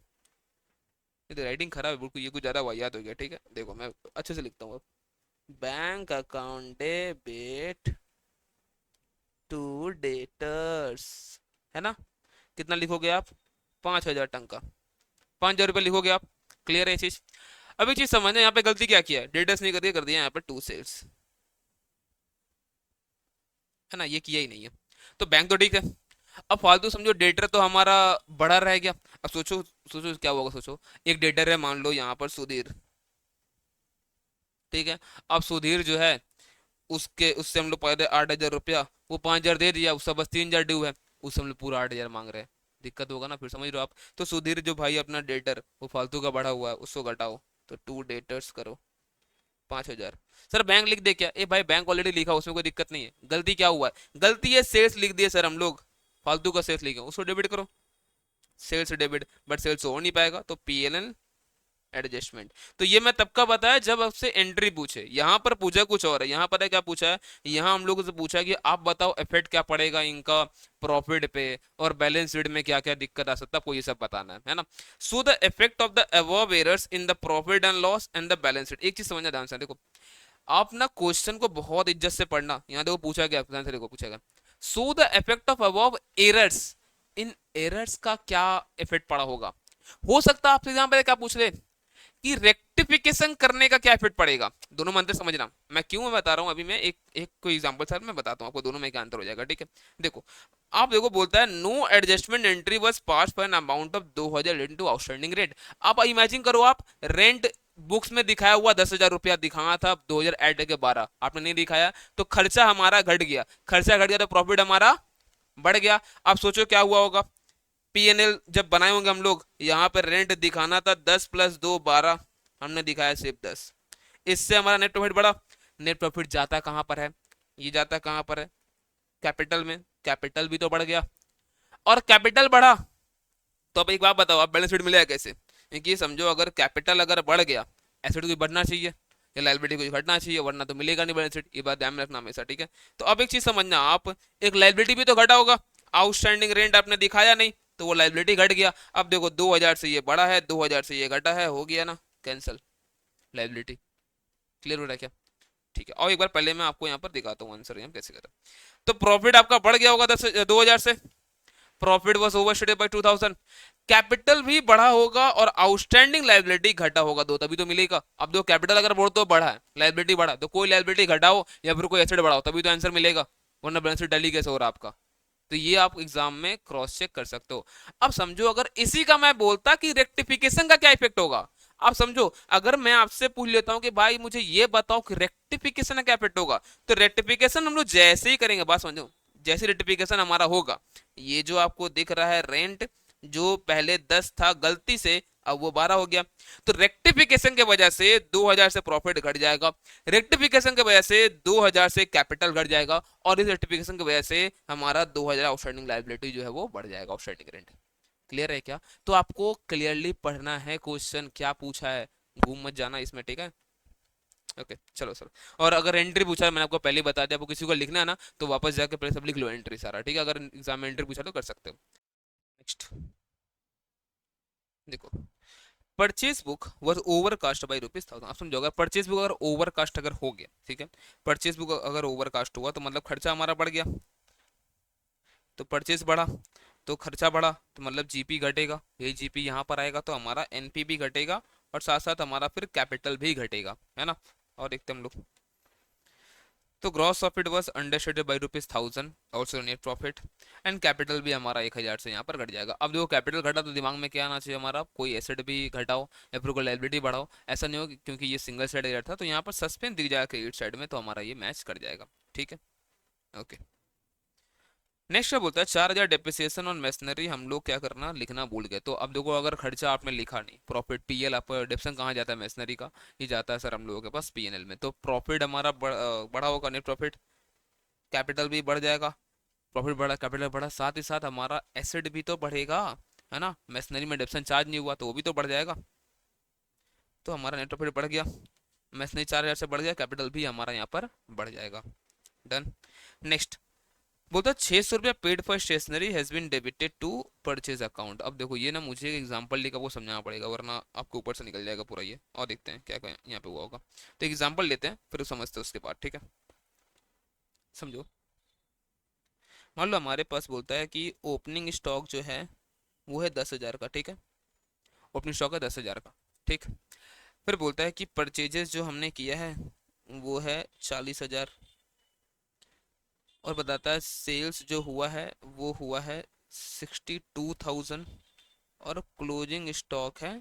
तो राइटिंग खराब है बिल्कुल, ये कुछ ज्यादा वाहियात हो गया। ठीक है, देखो मैं अच्छे से लिखता हूँ अब, bank account debit to debtors, है ना, कितना लिखोगे आप, 5,000 टंग का, 5,000 रुपये लिखोगे आप, क्लियर है ये चीज। अब एक चीज समझना, यहाँ पे गलती क्या किया है, डेटर्स नहीं कर दिया यहाँ पे टू सेल्स, है ना, ये किया ही नहीं है, तो बैंक तो ठीक है। अब फालतू समझो डेटर तो हमारा बड़ा रह गया। अब सोचो, सोचो क्या होगा, सोचो एक डेटर है मान लो यहाँ पर सुधीर, ठीक है, अब सुधीर जो है उसके उससे हम लोग पहले 8,000 रुपया, वो 5,000 दे दिया, उसका बस 3,000 ड्यू है, उससे हम लोग पूरा 8,000 मांग रहे हैं, दिक्कत होगा ना, फिर समझ रहे हो आप। तो सुधीर जो भाई अपना डेटर वो फालतू का बढ़ा हुआ है उसको घटाओ, तो टू डेटर्स करो 5,000। सर बैंक लिख दे क्या, ए भाई बैंक ऑलरेडी लिखा, उसमें कोई दिक्कत नहीं है, गलती क्या हुआ है, गलती है सेल्स लिख दिए सर हम लोग, फालतू का सेल्स लिखे, उसको डेबिट करो, सेल्स डेबिट, बट सेल्स हो नहीं पाएगा, तो पीएनएल एडजस्टमेंट। तो ये मैं तब का बताया जब आपसे एंट्री पूछे, यहाँ पर पूछा कुछ और है, यहाँ पता है क्या पूछा है, यहाँ हम लोगों से पूछा कि आप बताओ इफेक्ट क्या पड़ेगा इनका प्रॉफिट पे, और बैलेंस शीट में क्या क्या दिक्कत आ सकता है, आपको ये सब बताना है ना। So the effect of the above errors in the profit and loss and the balance sheet. एक चीज समझना ध्यान से, देखो आप ना क्वेश्चन को बहुत इज्जत से पढ़ना, यहाँ देखो पूछा गया, ध्यान से देखो पूछा गया, so the effect of above errors, in errors का क्या इफेक्ट पड़ा होगा। हो सकता है आपसे एग्जाम पे क्या पूछ ले कि रेक्टिफिकेशन करने का क्या इफेक्ट पड़ेगा, दोनों में अंतर समझना, मैं क्यों बता रहा हूं, अभी मैं एक एक कोई एग्जांपल सर मैं बताता हूं आपको, दोनों में क्या अंतर हो जाएगा। ठीक है, देखो आप देखो बोलता है no adjustment entry was pass for an amount of 2,000 into outstanding rent. आप इमेजिन करो, आप रेंट बुक्स में दिखाया हुआ 10,000 रुपया दिखाना था, 2,000 ऐड के 12 आपने नहीं दिखाया, तो खर्चा हमारा घट गया, खर्चा घट गया तो प्रॉफिट हमारा बढ़ गया। आप सोचो क्या हुआ होगा, पीएनएल जब बनाए होंगे हम लोग, यहाँ पर रेंट दिखाना था 10 प्लस 2 12, हमने दिखाया सिर्फ 10, इससे हमारा नेट प्रॉफिट बढ़ा। नेट प्रॉफिट जाता कहाँ पर है, ये जाता कहाँ पर है, कैपिटल में, कैपिटल भी तो बढ़ गया, और कैपिटल बढ़ा तो अब एक बात बताओ, आप बैलेंस शीट मिलेगा कैसे, क्योंकि समझो अगर कैपिटल अगर बढ़ गया, एसेट को बढ़ना चाहिए या लाइबिलिटी को घटना चाहिए, वरना तो मिलेगा नहीं बैलेंस शीट, ये बात ध्यान में रखना हमेशा। ठीक है, तो अब एक चीज समझना, आप एक लाइबिलिटी भी तो घटा होगा, आउटस्टैंडिंग रेंट आपने दिखाया नहीं तो वो लाइबिलिटी घट गया। अब देखो 2,000 से ये बढ़ा है, 2,000 से ये घटा है, हो गया ना कैंसल लाइबिलिटी। क्लियर हो रहा है क्या, ठीक है, और एक बार पहले मैं आपको यहाँ पर दिखाता हूँ आंसर यहाँ कैसे करा। तो प्रॉफिट आपका बढ़ गया होगा 2,000 से, प्रॉफिट वॉज ओवरशूटेड बाय 2000, कैपिटल भी बढ़ा होगा और आउटस्टैंडिंग लाइबिलिटी घटा होगा, दो तभी तो मिलेगा। अब दो कैपिटल अगर बढ़ो तो बढ़ा है, लाइबिलिटी बढ़ा, तो कोई लाइबिलिटी घटाओ या फिर कोई एसेट बढ़ाओ तभी तो आंसर मिलेगा, वरना बैलेंस शीट टैली कैसे हो रहा आपका। तो ये आप एग्जाम में क्रॉस चेक कर सकते हो। अब समझो अगर इसी का मैं बोलता कि रेक्टिफिकेशन का क्या इफेक्ट होगा, आप समझो अगर मैं आपसे पूछ लेता हूं कि भाई मुझे ये बताओ कि रेक्टिफिकेशन का क्या इफेक्ट होगा, तो रेक्टिफिकेशन हम लोग जैसे ही करेंगे, बात समझो, जैसे रेक्टिफिकेशन हमारा होगा, ये जो आपको दिख रहा है रेंट, जो पहले 10 था गलती से अब वो 12 हो गया, तो रेक्टिफिकेशन के वजह से 2000 से प्रॉफिट घट जाएगा, रेक्टिफिकेशन की वजह से 2000 से कैपिटल घट जाएगा, और इस रेक्टिफिकेशन की वजह से हमारा 2000 आउटस्टैंडिंग लायबिलिटी जो है वो बढ़ जाएगा, आउटस्टैंडिंग रेंट। क्लियर है क्या? तो आपको क्लियरली पढ़ना है क्वेश्चन क्या पूछा है, घूम मत जाना इसमें, ठीक है? ओके चलो सर। और अगर एंट्री पूछा है, मैंने आपको पहले ही बता दिया, आपको किसी को लिखना है ना तो वापस जाकर पहले सब लिख लो एंट्री सारा, ठीक है? अगर एग्जाम में एंट्री पूछा तो कर सकते हो। नेक्स्ट देखो, purchase book was overcast by ₹1000। आप समझो अगर परचेज बुक अगर ओवर कास्ट अगर हो गया, ठीक है, परचेज बुक अगर ओवर कास्ट हुआ तो मतलब खर्चा हमारा बढ़ गया, तो परचेज बढ़ा तो खर्चा बढ़ा, तो मतलब जीपी घटेगा, ये जीपी यहाँ पर आएगा तो हमारा एनपी भी घटेगा, और साथ साथ हमारा फिर कैपिटल भी घटेगा, है ना? और देखते हम लोग, तो gross profit was understated by ₹1000, also net profit, and capital भी हमारा 1000 से यहाँ पर घट जाएगा। अब देखो कैपिटल घटा तो दिमाग में क्या आना चाहिए हमारा, कोई एसेट भी घटाओ या फिर कोई लायबिलिटी बढ़ाओ, ऐसा नहीं हो क्योंकि ये सिंगल साइड एरर था तो यहाँ पर सस्पेंस दिख जाएगा क्रेडिट साइड में, तो हमारा ये मैच कर जाएगा, ठीक है? ओके, नेक्स्ट क्या बोलता है, 4000 डेप्रिसिएशन और मशीनरी हम लोग क्या करना, लिखना भूल गए। तो अब देखो अगर खर्चा आपने लिखा नहीं, प्रॉफिट पीएल, आप डिप्सन कहाँ जाता है मशीनरी का, ये जाता है सर हम लोगों के पास पीएनएल में, तो प्रॉफिट हमारा बढ़ा होगा, नेट प्रॉफिट, कैपिटल भी बढ़ जाएगा, प्रॉफिट बढ़ा कैपिटल बढ़ा, साथ ही साथ हमारा एसेट भी तो बढ़ेगा, है ना? मशीनरी में डिप्सन चार्ज नहीं हुआ तो वो भी तो बढ़ जाएगा, तो हमारा नेट प्रॉफिट बढ़ गया, मशीनरी 4000 से बढ़ गया, कैपिटल भी हमारा यहाँ पर बढ़ जाएगा। डन। नेक्स्ट बोलता है ₹600 paid for stationery has been debited to purchase account. अब देखो ये ना मुझे एग्जांपल लेकर वो समझाना पड़ेगा, वरना आपको ऊपर से निकल जाएगा पूरा ये, और देखते हैं क्या क्या यहाँ पे हुआ होगा। तो एग्जांपल लेते हैं फिर समझते हैं उसके बाद, ठीक है? समझो, मान लो हमारे पास बोलता है कि ओपनिंग स्टॉक जो है वो है 10,000 का, ठीक है? ओपनिंग स्टॉक है 10,000 का, ठीक। फिर बोलता है कि परचेजेस जो हमने किया है वो है 40,000, और बताता है सेल्स जो हुआ है वो हुआ है 62,000, और क्लोजिंग स्टॉक है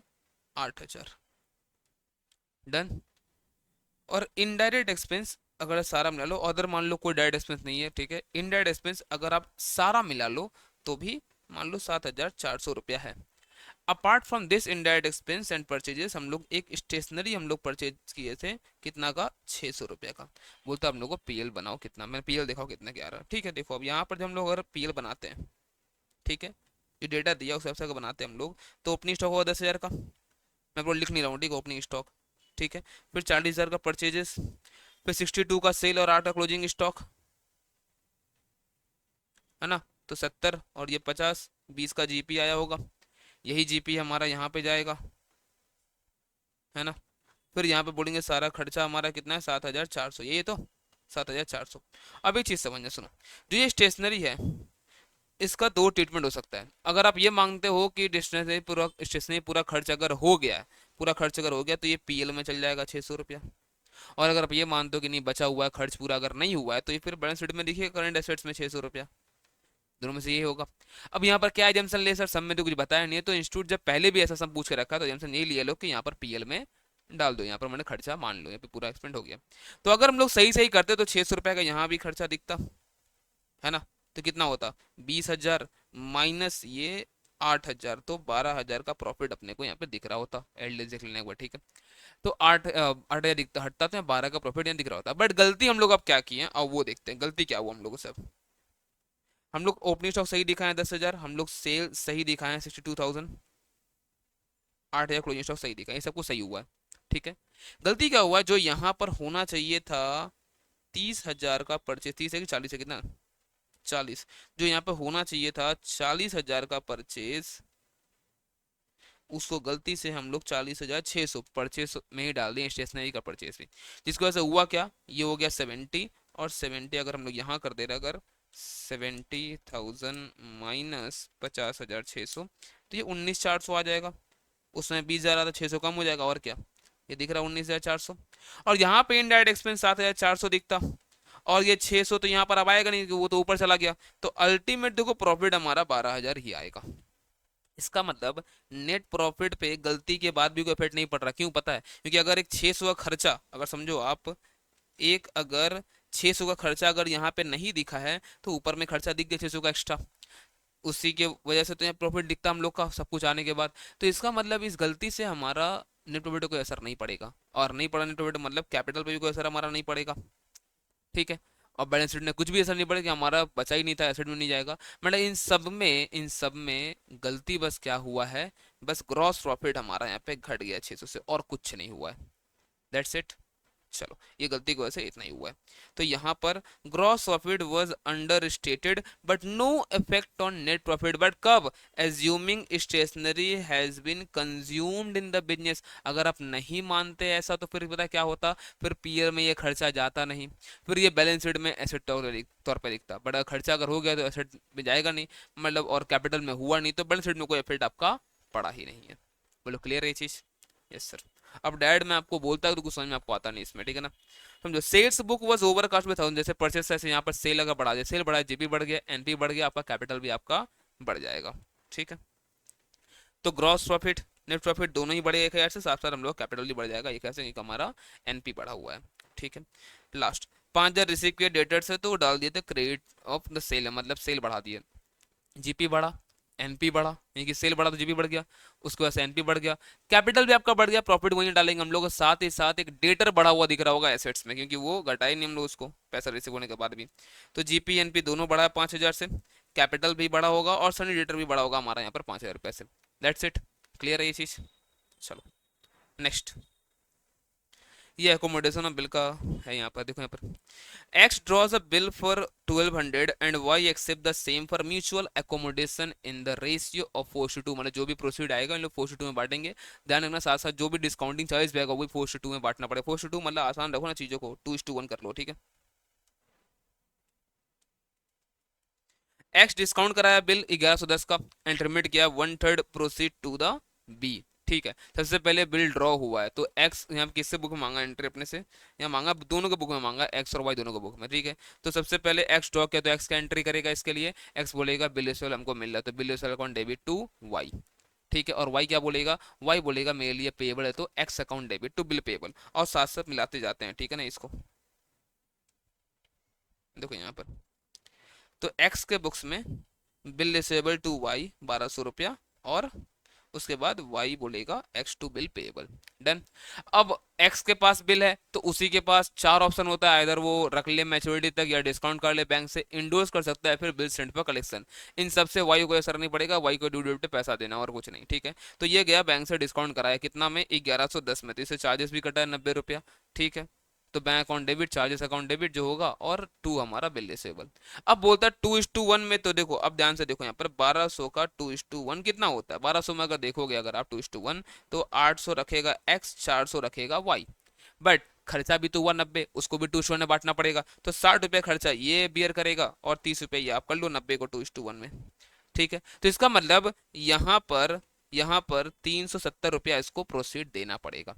8,000। डन। और इनडायरेक्ट एक्सपेंस अगर सारा मिला लो, अदर मान लो कोई डायरेक्ट एक्सपेंस नहीं है, ठीक है, इनडायरेक्ट एक्सपेंस अगर आप सारा मिला लो तो भी मान लो ₹7,400 है। Apart from this indirect expense and purchases, हम लोग एक स्टेशनरी हम लोग परचेज किए थे, कितना का, ₹600 का। बोलते हम लोग को पीएल बनाओ, कितना, मैंने पीएल देखा कितना क्या आ रहा है, ठीक है? देखो अब यहाँ पर जब हम लोग अगर पीएल बनाते हैं, ठीक है, जो डेटा दिया उस हिसाब से बनाते हैं हम लोग, तो ओपनिंग स्टॉक होगा 10,000 का, मैं आपको लिख नहीं रहा हूँ, ठीक है, ओपनिंग स्टॉक, ठीक है, फिर 40,000 का परचेजेस, फिर 62 का सेल और 8 का क्लोजिंग स्टॉक, है ना? तो 70 और ये 50, 20 का जीपी आया होगा, यही जीपी हमारा यहाँ पे जाएगा, है ना? फिर यहाँ पे बोलेंगे सारा खर्चा हमारा कितना है, 7,400, ये तो 7,400। अब एक चीज़ समझना, सुनो, जो ये स्टेशनरी है इसका दो ट्रीटमेंट हो सकता है। अगर आप ये मांगते हो कि स्टेशनरी पूरा खर्च अगर हो गया है, पूरा खर्च अगर हो गया तो ये पीएल में चल जाएगा ₹600, और अगर आप ये मानते हो कि नहीं बचा हुआ है खर्च पूरा अगर नहीं हुआ है तो ये फिर बैलेंस शीट में देखिए करंट एसेट्स में ₹600, दोनों में से ये होगा। अब यहाँ पर क्या एजम्पशन ले सर, सब में तो कुछ बताया नहीं है, तो इंस्टीट्यूट जब पहले भी ऐसा सब पूछ के रखा तो एजम्पशन ये लिया लो कि यहाँ पर पीएल में डाल दो, यहाँ पर मैंने खर्चा मान लो, यहाँ पे पूरा एक्सपेंड हो गया। तो अगर हम लोग सही सही करते तो ₹600 का यहाँ भी खर्चा दिखता, है ना? तो कितना होता, 20,000 माइनस ये 8,000, तो 12,000 का प्रॉफिट अपने को यहाँ पे दिख रहा होता, एलडीएस देख लेने एक बार, ठीक है? तो 8,000 दिखता हटता तो 12 का प्रॉफिट यहाँ दिख रहा होता, बट गलती हम लोग अब क्या किए हैं अब वो देखते हैं, गलती क्या हुआ हम लोगों से। अब हम लोग ओपनिंग स्टॉक सही दिखाए हैं 10,000, हम लोग सेल सही दिखाए हैं 62,000, 8,000 क्लोजिंग स्टॉक सही दिखाए, ये सब कुछ सही हुआ है, ठीक है? गलती क्या हुआ, जो यहाँ पर होना चाहिए था 30,000 का परचेज, 30 है कि 40 है, कितना, 40, जो यहाँ पे होना चाहिए था 40,000 का परचेज, उसको गलती से हम लोग 40,600 परचेज में ही डाल दिए, स्टेशनरी का परचेज भी, जिसकी वजह से हुआ क्या, ये हो गया 70, और 70 अगर हम लोग यहाँ कर दे रहे, अगर 70,000 माइनस 50,600, तो ये 19,400 आ जाएगा। उसमें 20,000 आता, 600 कम हो जाएगा और क्या, ये दिख रहा है 19,400। और यहाँ पे इनडायरेक्ट एक्सपेंस 7,400 दिखता, और ये 600 तो यहाँ पर अब आएगा नहीं, वो तो ऊपर चला गया। तो अल्टीमेट देखो प्रॉफिट हमारा 12,000 ही आएगा। इसका मतलब नेट प्रॉफिट पे गलती के बाद भी कोई इफेक्ट नहीं पड़ रहा। क्यों पता है? क्योंकि अगर एक 600 का खर्चा, अगर समझो आप एक अगर 600 का खर्चा अगर यहाँ पे नहीं दिखा है, तो ऊपर में खर्चा दिख गया 600 का एक्स्ट्रा, उसी के वजह से तो यहाँ प्रॉफिट दिखता हम लोग का सब कुछ आने के बाद। तो इसका मतलब इस गलती से हमारा नेट प्रॉफिट को कोई असर नहीं पड़ेगा, और नहीं पड़ा नेट प्रॉफिट मतलब कैपिटल पे भी कोई असर हमारा नहीं पड़ेगा। ठीक है, और बैलेंस शीट में कुछ भी असर नहीं पड़ेगा, हमारा बचा ही नहीं था, एसेट में नहीं जाएगा। मतलब इन सब में गलती बस क्या हुआ है, बस ग्रॉस प्रॉफिट हमारा यहाँ पे घट गया 600 से, और कुछ नहीं हुआ है। That's it. चलो, ये गलती की वजह से इतना ही हुआ है। तो यहाँ पर gross profit was under stated but no effect on net profit, but कब? Assuming stationery has been consumed in the business. अगर आप नहीं मानते ऐसा, तो फिर पता क्या होता, फिर पीयर में ये खर्चा जाता नहीं, फिर ये बैलेंस शीट में एसेट तौर पर दिखता। बट अगर खर्चा अगर हो गया तो एसेट में जाएगा नहीं, मतलब और कैपिटल में हुआ नहीं, तो बैलेंस शीट में कोई इफेक्ट आपका पड़ा ही नहीं है। बोलो क्लियर है ये चीज? Yes sir. अब डैड मैं आपको बोलता हूँ तो कुछ समझ में आपको आता नहीं इसमें, ठीक है ना? समझो, सेल्स बुक वाज ओवरकास्ट में 1000, जैसे परचेस से यहाँ पर सेल अगर बढ़ा दिया, सेल बढ़ा, जीपी बढ़ गया, एनपी बढ़ गया, आपका कैपिटल भी आपका बढ़ जाएगा। ठीक है, तो ग्रॉस प्रॉफिट नेट प्रॉफिट दोनों ही बढ़े 1,000 से, साथ साथ हम लोग कैपिटल भी बढ़ जाएगा 1,000 से, क्योंकि हमारा एनपी बढ़ा हुआ है। ठीक है, लास्ट 5,000 रिसीव किए डेटर से, तो डाल दिए थे क्रेडिट ऑफ द सेल, मतलब सेल बढ़ा दिए, जीपी बढ़ा, एनपी बढ़ा, यानी कि सेल बढ़ा तो जीपी बढ़ गया, उसके बाद से एनपी बढ़ गया, कैपिटल भी आपका बढ़ गया, प्रॉफिट वहीं डालेंगे हम लोग। साथ ही साथ एक डेटर बढ़ा हुआ दिख रहा होगा एसेट्स में, क्योंकि वो घटाए नहीं हम लोग उसको पैसा रिसीव होने के बाद भी। तो जीपी एनपी दोनों बढ़ा है 5,000 से, कैपिटल भी बढ़ा होगा, और सनी डेटर भी बढ़ा होगा हमारा यहाँ पर 5,000 रुपये से। That's it. क्लियर है ये चीज़? चलो नेक्स्ट, ये एकोमोडेशन ऑफ बिल का है यहाँ पर, देखो यहाँ पर X draws a bill for 1200 and Y accept the same for mutual accommodation in the ratio of 4:2, मतलब जो भी प्रोसीड आएगा इन लोग 4:2 में बांटेंगे। ध्यान रखना, साथ साथ जो भी डिस्काउंटिंग चार्ज भी आएगा वही 4:2 में बांटना पड़ेगा। 4:2 मतलब आसान रखो ना चीजों को, 2:1 कर लो, ठीक है। एक्स डिस्काउंट कराया बिल 1110 का, एंड रिमिट किया 1/3 प्रोसीड टू द बी। ठीक है, सबसे पहले बिल ड्रॉ हुआ है, तो एक्स यहाँ किससे बुक में मांगा एंट्री अपने से, यहाँ मांगा दोनों के बुक में मांगा, एक्स और वाई दोनों के बुक में। ठीक है, तो सबसे पहले एक्स ड्रॉ किया, तो एक्स का एंट्री करेगा इसके लिए, एक्स बोलेगा बिल रिसीवेबल हमको मिल रहा है, तो bill receivable account debit to Y. ठीक है, और वाई क्या बोलेगा, वाई बोलेगा मेरे लिए पेएबल है, तो X account debit to bill payable, और साथ साथ मिलाते जाते हैं। ठीक है ना, इसको देखो यहाँ पर, तो एक्स के बुक्स में बिल रिसीवेबल टू वाई 1,200 रुपया, और उसके बाद वाई बोलेगा X to bill payable. Done. अब एक्स के पास बिल है, तो उसी के पास चार ऑप्शन होता है, इधर वो रख ले मैच्योरिटी तक, या डिस्काउंट कर ले बैंक से, इंडोर्स कर सकता है, फिर बिल सेंड पर कलेक्शन। इन सब से वाई को असर नहीं पड़ेगा, वाई को ड्यू डेट पे पैसा देना और कुछ नहीं। ठीक है, तो ये गया बैंक से डिस्काउंट कराया कितना में, 1110 में, तो इसे चार्जेस भी कटा है 90 रुपया। ठीक है, तो bank account debit, charges account debit जो होगा, और टू हमारा बिल रिसीवेबल। अब बोलता है 2:1 में, तो देखो अब ध्यान से देखो यहाँ पर 1,200 का 2:1 कितना होता है, 1,200 में अगर देखोगे अगर आप 2:1, तो 800 रखेगा एक्स, 400 रखेगा वाई। बट खर्चा भी तो हुआ 90, उसको भी 2:1 में बांटना पड़ेगा, तो 60 रुपये खर्चा ये बियर करेगा, और 30 रुपये ये आप कर लो 90 को 2:1 में। ठीक है, तो इसका मतलब यहाँ पर 370 रुपया इसको प्रोसीड देना पड़ेगा।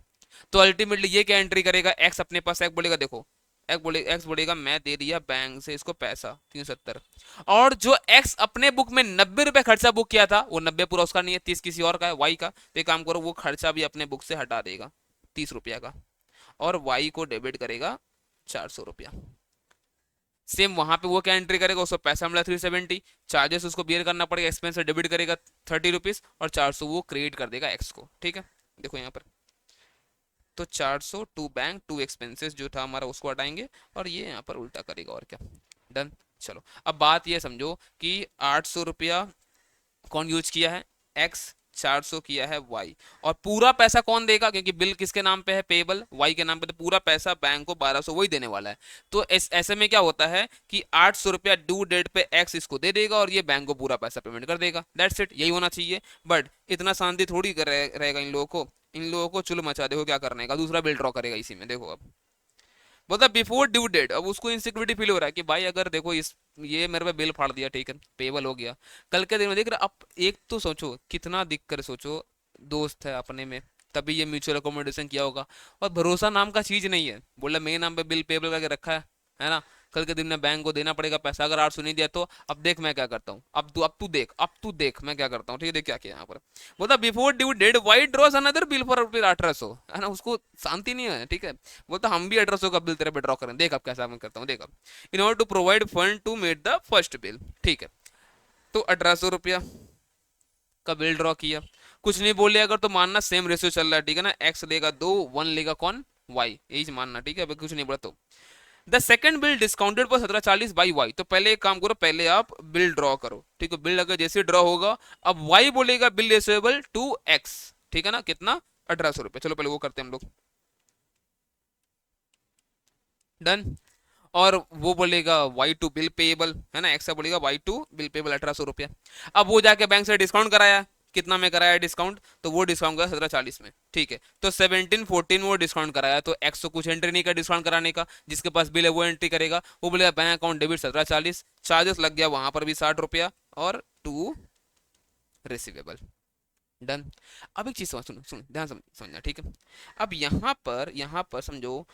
तो अल्टीमेटली ये क्या एंट्री करेगा, एक्स अपने पास, एक्स बोलेगा देखो, एक्स बोलेगा मैं दे दिया बैंक से इसको पैसा 370, और जो एक्स अपने बुक में 90 रुपए खर्चा बुक किया था, वो 90 पूरा उसका नहीं है, 30 किसी और का है, वाई का। तो एक काम करो, वो खर्चा भी अपने बुक से हटा देगा 30 रुपया का, और वाई को डेबिट करेगा 400 रुपया। सेम वहां पे वो क्या एंट्री करेगा, उसको पैसा मिला 370, चार्जेस उसको बियर करना पड़ेगा, एक्सपेंस डेबिट करेगा 30 रुपीज, और 400 वो क्रेडिट कर देगा एक्स को। ठीक है, देखो यहाँ पर, तो 400 टू बैंक टू एक्सपेंसेस जो था हमारा उसको हटाएंगे, और ये यहाँ पर उल्टा करेगा, और क्या। डन। चलो, अब बात ये समझो कि 800 रुपया कौन यूज किया है, एक्स, 400 किया है वाई, और पूरा पैसा कौन देगा, क्योंकि बिल किसके नाम पे है, पेबल वाई के नाम पे, तो पूरा पैसा बैंक को 1,200 वही देने वाला है। तो ऐसे में क्या होता है कि 800 रुपया ड्यू डेट पे एक्स इसको दे देगा, और ये बैंक को पूरा पैसा पेमेंट कर देगा। दैट्स इट, यही होना चाहिए। बट इतना शांति थोड़ी रहेगा इन लोगों को, इन लोगों को चुल मचा, देखो क्या करने का, दूसरा बिल ड्रॉ करेगा इसी में, देखो अब बोलता बिफोर ड्यू डेट। अब उसको इनसिक्योरिटी फील हो रहा है कि भाई अगर देखो इस ये मेरे पे बिल फाड़ दिया, ठीक है, पेबल हो गया, कल के दिन में देख रहे अब एक तो सोचो कितना दिख कर सोचो, दोस्त है अपने में, तभी ये म्यूचुअल अकोमोडेशन किया होगा। और भरोसा नाम का चीज नहीं है, बोला मेरे नाम पे बिल पेबल करके रखा है ना, कल के दिन में बैंक को देना पड़ेगा पैसा, अगर 800 नहीं दिया तो अब देख मैं क्या करता हूँ, अब तू देख मैं क्या करता हूँ, ठीक है, देख क्या किया यहाँ पर। बोलता before due date Y draws another bill for rupees 1800, है ना, उसको शांति नहीं है, ठीक है। बोलता हम भी 1800 का बिल तेरे पे ड्रॉ करें, देख अब कैसा मैं करता हूँ, देख अब, in order to provide fund to meet the first bill, ठीक है। तो 1800 रुपया का बिल ड्रॉ किया, कुछ नहीं बोले अगर तो मानना सेम रेशियो चल रहा है, ठीक है ना, एक्स लेगा 2, 1 लेगा कौन, वाई, यही मानना, ठीक है, अभी कुछ नहीं बोला तो। द सेकंड बिल डिस्काउंटेड पर 1740 बाई वाई, तो पहले एक काम करो, पहले आप बिल ड्रॉ करो, ठीक है, बिल अगर जैसे ड्रॉ होगा, अब वाई बोलेगा बिल रेसेबल टू एक्स, ठीक है ना, कितना, 1800 रुपये, चलो पहले वो करते हैं हम लोग, डन। और वो बोलेगा वाई टू बिल पेएबल, है ना, एक्स बोलेगा वाई टू बिल पेएबल 1800 रुपया। अब वो जाके बैंक से डिस्काउंट कराया, कितना में कराया डिस्काउंट, तो वो डिस्काउंट कराया 1740 में, ठीक है, तो 1714 वो डिस्काउंट कराया, तो एक्स तो कुछ एंट्री नहीं कर डिस्काउंट कराने का, जिसके पास बिल है वो एंट्री करेगा, वो बोलेगा बैंक अकाउंट डेबिट 1740, चार्जेस लग गया वहां पर भी 60 रुपया, और टू रिसीवेबल, डन। अब एक चीज समझ, सुनो सुनो ध्यान समझना, ठीक है। अब यहाँ पर समझो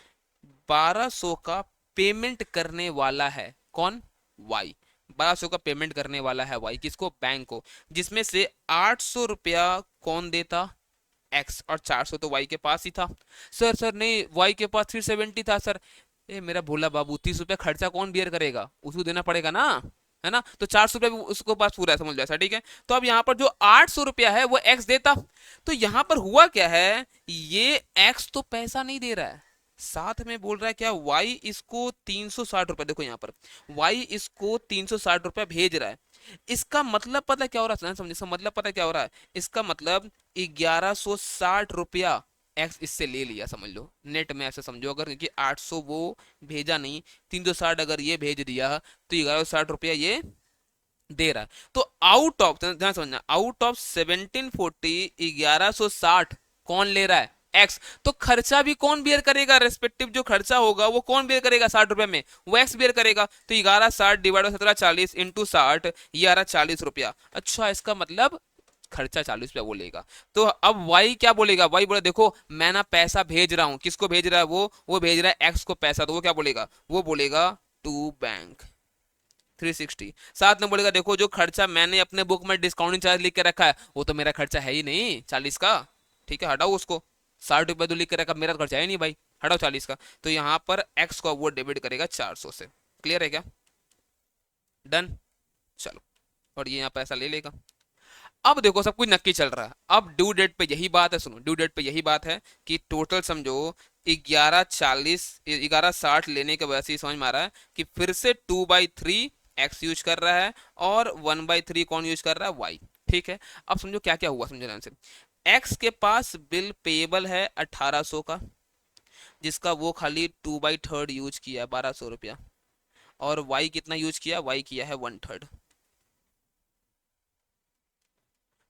1200 का पेमेंट करने वाला है कौन, वाई, 1200 का पेमेंट करने वाला है वाई, किसको, बैंक को, जिसमें से 800 रुपया कौन देता, एक्स, और 400 तो वाई के पास ही था। सर नहीं, वाई के पास 370 था सर। ए मेरा भोला बाबू, 30 रुपया खर्चा कौन बियर करेगा, उसको देना पड़ेगा ना, है ना, तो 400 रुपया भी उसको पास पूरा है, समझ लो ऐसा, ठीक है। तो अब यहाँ पर जो 800 रुपया है वो एक्स देता, तो यहाँ पर हुआ क्या है, ये एक्स तो पैसा नहीं दे रहा है, साथ में बोल रहा है क्या, वाई इसको 360 रुपया, देखो यहाँ पर वाई इसको 360 रुपया भेज रहा है, इसका मतलब पता है क्या हो रहा है, समझे, इसका मतलब पता है क्या हो रहा है, इसका मतलब 1160 रुपया एक्स इससे ले लिया, समझ लो नेट में ऐसे समझो, अगर क्योंकि 800 वो भेजा नहीं, 360 अगर ये भेज दिया, तो 1160 रुपया ये दे रहा है। तो आउट ऑफ, ध्यान समझना, आउट ऑफ 1740 1160 कौन ले रहा है, एक्स, तो खर्चा भी कौन बियर करेगा, रेस्पेक्टिव जो खर्चा होगा वो कौन बियर करेगा 60 रुपए में, वो एक्स बियर करेगा, तो 1160 डिवाइड 1740 इंटू 60, ये आ रहा 40 रुपया। अच्छा, इसका मतलब खर्चा 40 रुपया वो लेगा। तो अब वाई क्या बोलेगा, वाई बोले देखो मैं ना पैसा भेज रहा हूं, किसको भेज रहा है वो भेज रहा है एक्स को पैसा, तो वो क्या बोलेगा, वो बोलेगा टू बैंक 360, साथ में बोलेगा देखो जो खर्चा मैंने अपने बुक में डिस्काउंटिंग चार्ज लिख के रखा है वो तो मेरा खर्चा है ही नहीं 40 का, ठीक है, हटाओ उसको, 60 रुपये तो लिख के रखा, मेरा तो खर्चा है ही नहीं भाई, हटाओ 40 का, तो यहाँ पर एक्स को वो डेबिट करेगा 400 से, क्लियर है क्या, डन, चलो, और ये यहाँ पैसा ले लेगा। अब देखो सब कुछ नक्की चल रहा है, अब ड्यू डेट पे यही बात है, सुनो ड्यू डेट पे यही बात है कि टोटल समझो 1160 लेने के वजह से समझ में आ रहा है कि फिर से 2/3 एक्स यूज कर रहा है, और 1/3 कौन यूज कर रहा है, वाई, ठीक है। अब समझो क्या क्या हुआ, समझो ध्यान से, एक्स के पास बिल पेएबल है 1800 का, जिसका वो खाली 2/3 यूज किया 1200 रुपया, और वाई कितना यूज किया, वाई किया है 1/3।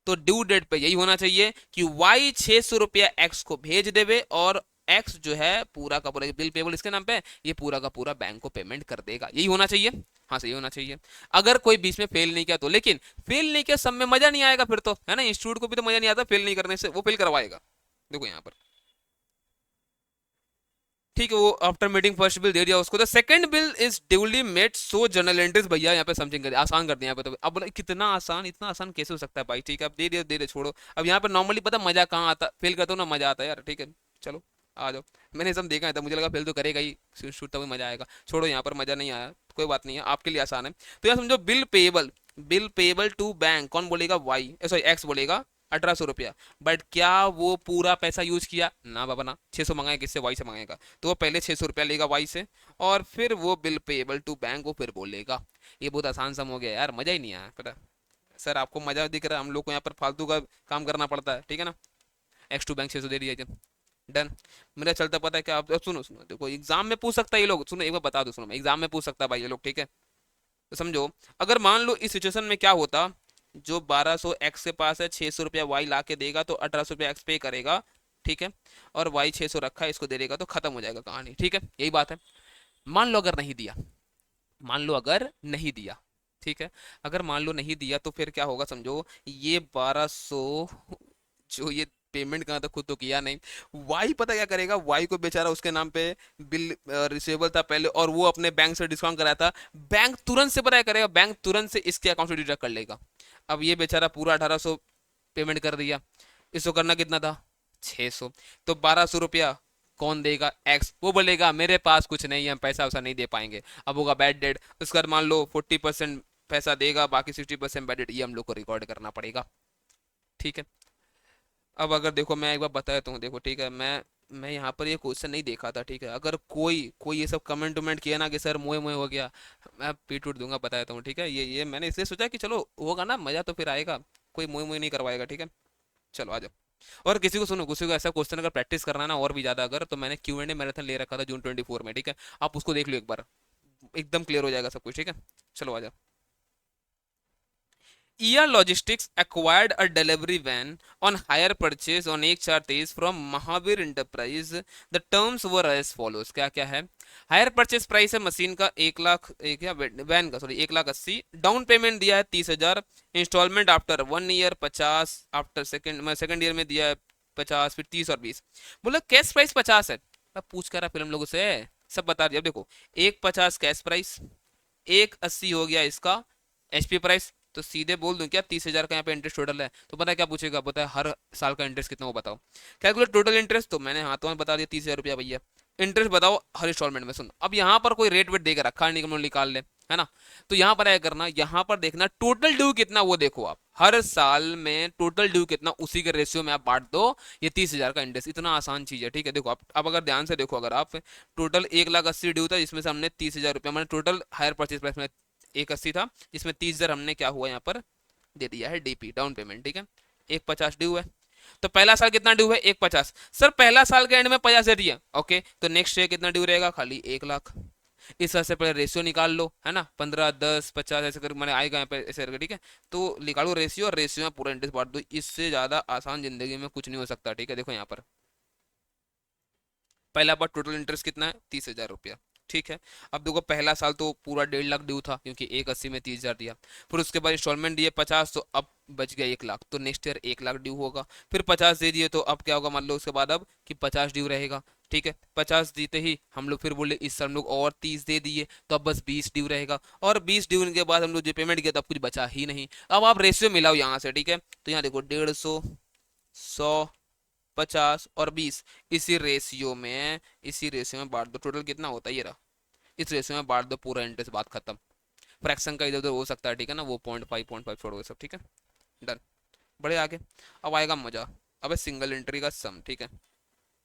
तो ड्यू डेट पे यही होना चाहिए कि वाई 600 रुपया एक्स को भेज देवे, और एक्स जो है पूरा का पूरा बिल पेबल इसके नाम पे, ये पूरा का पूरा बैंक को पेमेंट कर देगा, यही होना चाहिए, हाँ सही होना चाहिए। अगर कोई बीच में फेल नहीं किया तो, लेकिन फेल नहीं किया सब में मजा नहीं आएगा फिर तो, है ना, इंस्टीट्यूट को भी तो मजा नहीं आता फेल नहीं करने से, वो फेल करवाएगा, देखो यहाँ पर, ठीक है, वो आफ्टर मीटिंग फर्स्ट बिल दे दिया उसको, the second bill is duly met so journal entries, भैया यहाँ पे समथिंग कर दिया, आसान कर दिया यहाँ पे, तो अब बोला कितना आसान, इतना आसान कैसे हो सकता है भाई, ठीक है, अब दे दे छोड़ो। अब यहाँ पे नॉर्मली पता मजा कहाँ आता, फेल करते हो ना मजा आता है यार, ठीक है, चलो आ जाओ, मैंने सब देखा है था, मुझे लगा फेल तो करेगा ही, शूट तभी मजा आएगा, छोड़ो यहाँ पर मजा नहीं आया, कोई बात नहीं है, आपके लिए आसान है। तो यार समझो बिल पेएबल टू बैंक कौन बोलेगा, वाई, सॉरी एक्स बोलेगा 1800 रुपया, बट क्या वो पूरा पैसा यूज किया ना बाबा ना, 600 मंगाए किससे, वाई से मंगाएगा, तो वो पहले 600 रुपया लेगा वाई से, और फिर वो बिल पेएबल टू बैंक वो फिर बोलेगा। ये बहुत आसान सम हो गया यार, मजा ही नहीं आया पता, सर आपको मजा दिख रहा है, हम लोग को यहाँ पर फालतू का काम करना पड़ता है, ठीक है ना, एक्स टू बैंक 600 दे दिया, डन। मेरा चलता पता है क्या, आप सुनो सुनो, देखो एग्जाम में पूछ सकता है ये लोग, सुनो एक बार बता दो, सुनो एग्जाम में पूछ सकता है भाई ये लोग, ठीक है, तो समझो अगर मान लो इस सिचुएशन में क्या होता, जो 1200 एक्स के पास है, 600 रुपया वाई ला के देगा, तो 1800 रुपया एक्स पे करेगा, ठीक है, और वाई 600 रखा है इसको दे देगा, तो खत्म हो जाएगा कहानी, ठीक है, यही बात है। मान लो अगर नहीं दिया, मान लो अगर नहीं दिया, ठीक है, अगर मान लो नहीं दिया तो फिर क्या होगा समझो, ये 1200 जो ये पेमेंट कहा था खुद तो किया नहीं, वाई पता क्या करेगा, वाई को बेचारा उसके नाम पे बिल रिसीवेबल था पहले और वो अपने बैंक से डिस्काउंट कराया था, बैंक तुरंत से पता क्या करेगा, बैंक तुरंत से इसके अकाउंट से डिडक्ट कर लेगा। अब ये बेचारा पूरा 1800 पेमेंट कर दिया, इसको करना कितना था 600, तो 1200 रुपया कौन देगा, एक्स, वो बोलेगा मेरे पास कुछ नहीं है, हम पैसा वैसा नहीं दे पाएंगे, अब होगा बैड डेट, उसके बाद मान लो 40% पैसा देगा, बाकी 60% बैड डेट, ये हम लोग को रिकॉर्ड करना पड़ेगा, ठीक है। अब अगर देखो मैं एक बार बता देता हूँ, देखो ठीक है, मैं यहाँ पर ये क्वेश्चन नहीं देखा था, ठीक है, अगर कोई कोई ये सब कमेंट वमेंट किया ना कि सर मोए मोए हो गया, मैं पीट उठ दूंगा, बता देता हूँ, ठीक है, ये मैंने इसलिए सोचा कि चलो होगा ना मजा तो फिर आएगा, कोई मोए मोए नहीं करवाएगा, ठीक है। चलो आ जाओ। और किसी को सुनो, किसी को ऐसा क्वेश्चन अगर प्रैक्टिस करना है ना और भी ज्यादा, अगर तो मैंने Q&A मैराथन ले रखा था जून 24 में, ठीक है, आप उसको देख लो एक बार, एकदम क्लियर हो जाएगा सब कुछ, ठीक है। चलो आ जाओ। ER Logistics acquired a delivery van on hire purchase on 1/4/23 from Mahavir Enterprise. The terms were as follows. क्या क्या है, हायर परचेज प्राइस है मशीन का 1 लाख, एक या वैन का सॉरी 1,80,000, डाउन पेमेंट दिया है 30,000, instalment after 1 year 50, after second year में दिया है 50, फिर 30 और 20, बोला कैश प्राइस 50 है। अब पूछ कर रहा फिल्म लोगों से, सब बता दिया। अब देखो 1,50 कैश प्राइस, 1,80 हो गया इसका HP प्राइस, तो सीधे बोल दूं क्या 30,000 का यहाँ पे इंटरेस्ट टोटल है, तो पता है क्या पूछेगा, पता है हर साल का इंटरेस्ट कितना, वो बताओ, कैलकुलेट टोटल इंटरेस्ट, तो मैंने हाथों में बता दिया 30,000 रुपया भैया, इंटरेस्ट बताओ हर इंस्टॉलमेंट में। सुन अब यहाँ पर कोई रेट वेट देकर रखा नहीं, निकाल ले, है ना, तो यहाँ पर क्या करना, यहाँ पर देखना टोटल ड्यू कितना, वो देखो आप हर साल में टोटल ड्यू कितना, उसी के रेशियो में आप बांट दो, ये 30,000 का इंटरेस्ट, इतना आसान चीज है, ठीक है। देखो आप अब अगर ध्यान से देखो, अगर आप टोटल 1,80,000 ड्यू था, जिसमें से हमने 30,000 रुपया, मैंने टोटल हायर परचेज प्राइस में 1,80 था, जिसमें 30,000 हमने क्या हुआ यहाँ पर दे दिया है DP डाउन पेमेंट, ठीक है। 1,50 ड्यू है, तो पहला साल कितना ड्यू है 1,50, सर पहला साल के एंड में 50 दे दिया, ओके, तो नेक्स्ट ईयर कितना ड्यू रहेगा, खाली 1 लाख। इस तरह से पहले रेशियो निकाल लो, है ना, 15 10 50 ऐसे करके मैंने आएगा यहाँ पे ऐसे करके, ठीक है, तो निकालो रेशियो और रेशियो में पूरा इंटरेस्ट बांट दो, इससे ज्यादा आसान जिंदगी में कुछ नहीं हो सकता, ठीक है। देखो यहाँ पर पहला बार टोटल इंटरेस्ट कितना है 30,000 रुपया, ठीक है। अब देखो पहला साल तो पूरा 1.5 लाख ड्यू था, क्योंकि 1,80 में 30,000 दिया, फिर उसके बाद इंस्टॉलमेंट दिए 50, तो अब बच गया 1 लाख, तो नेक्स्ट ईयर 1 लाख ड्यू होगा, फिर 50 दे दिए, तो अब क्या होगा मान लो उसके बाद अब कि 50 ड्यू रहेगा, ठीक है। 50 देते ही हम लोग फिर बोले इस साल हम लोग और 30 दे दिए, तो अब बस 20 ड्यू रहेगा, और 20 ड्यू के बाद हम लोग जो पेमेंट किया तब कुछ बचा ही नहीं। अब आप रेशियो मिलाओ यहाँ से, ठीक है, तो यहाँ देखो 150, 100, 50 और 20, इसी रेशियो में बांट दो, टोटल कितना होता है ये रहा, इस रेशियो में बांट दो, पूरा इंटरेस्ट, बात खत्म। फ्रैक्शन का इधर उधर हो सकता है, ठीक है ना, वो 0.5 छोड़ो सब, ठीक है, डन। बड़े आगे, अब आएगा मजा, अब सिंगल एंट्री का सम, ठीक है।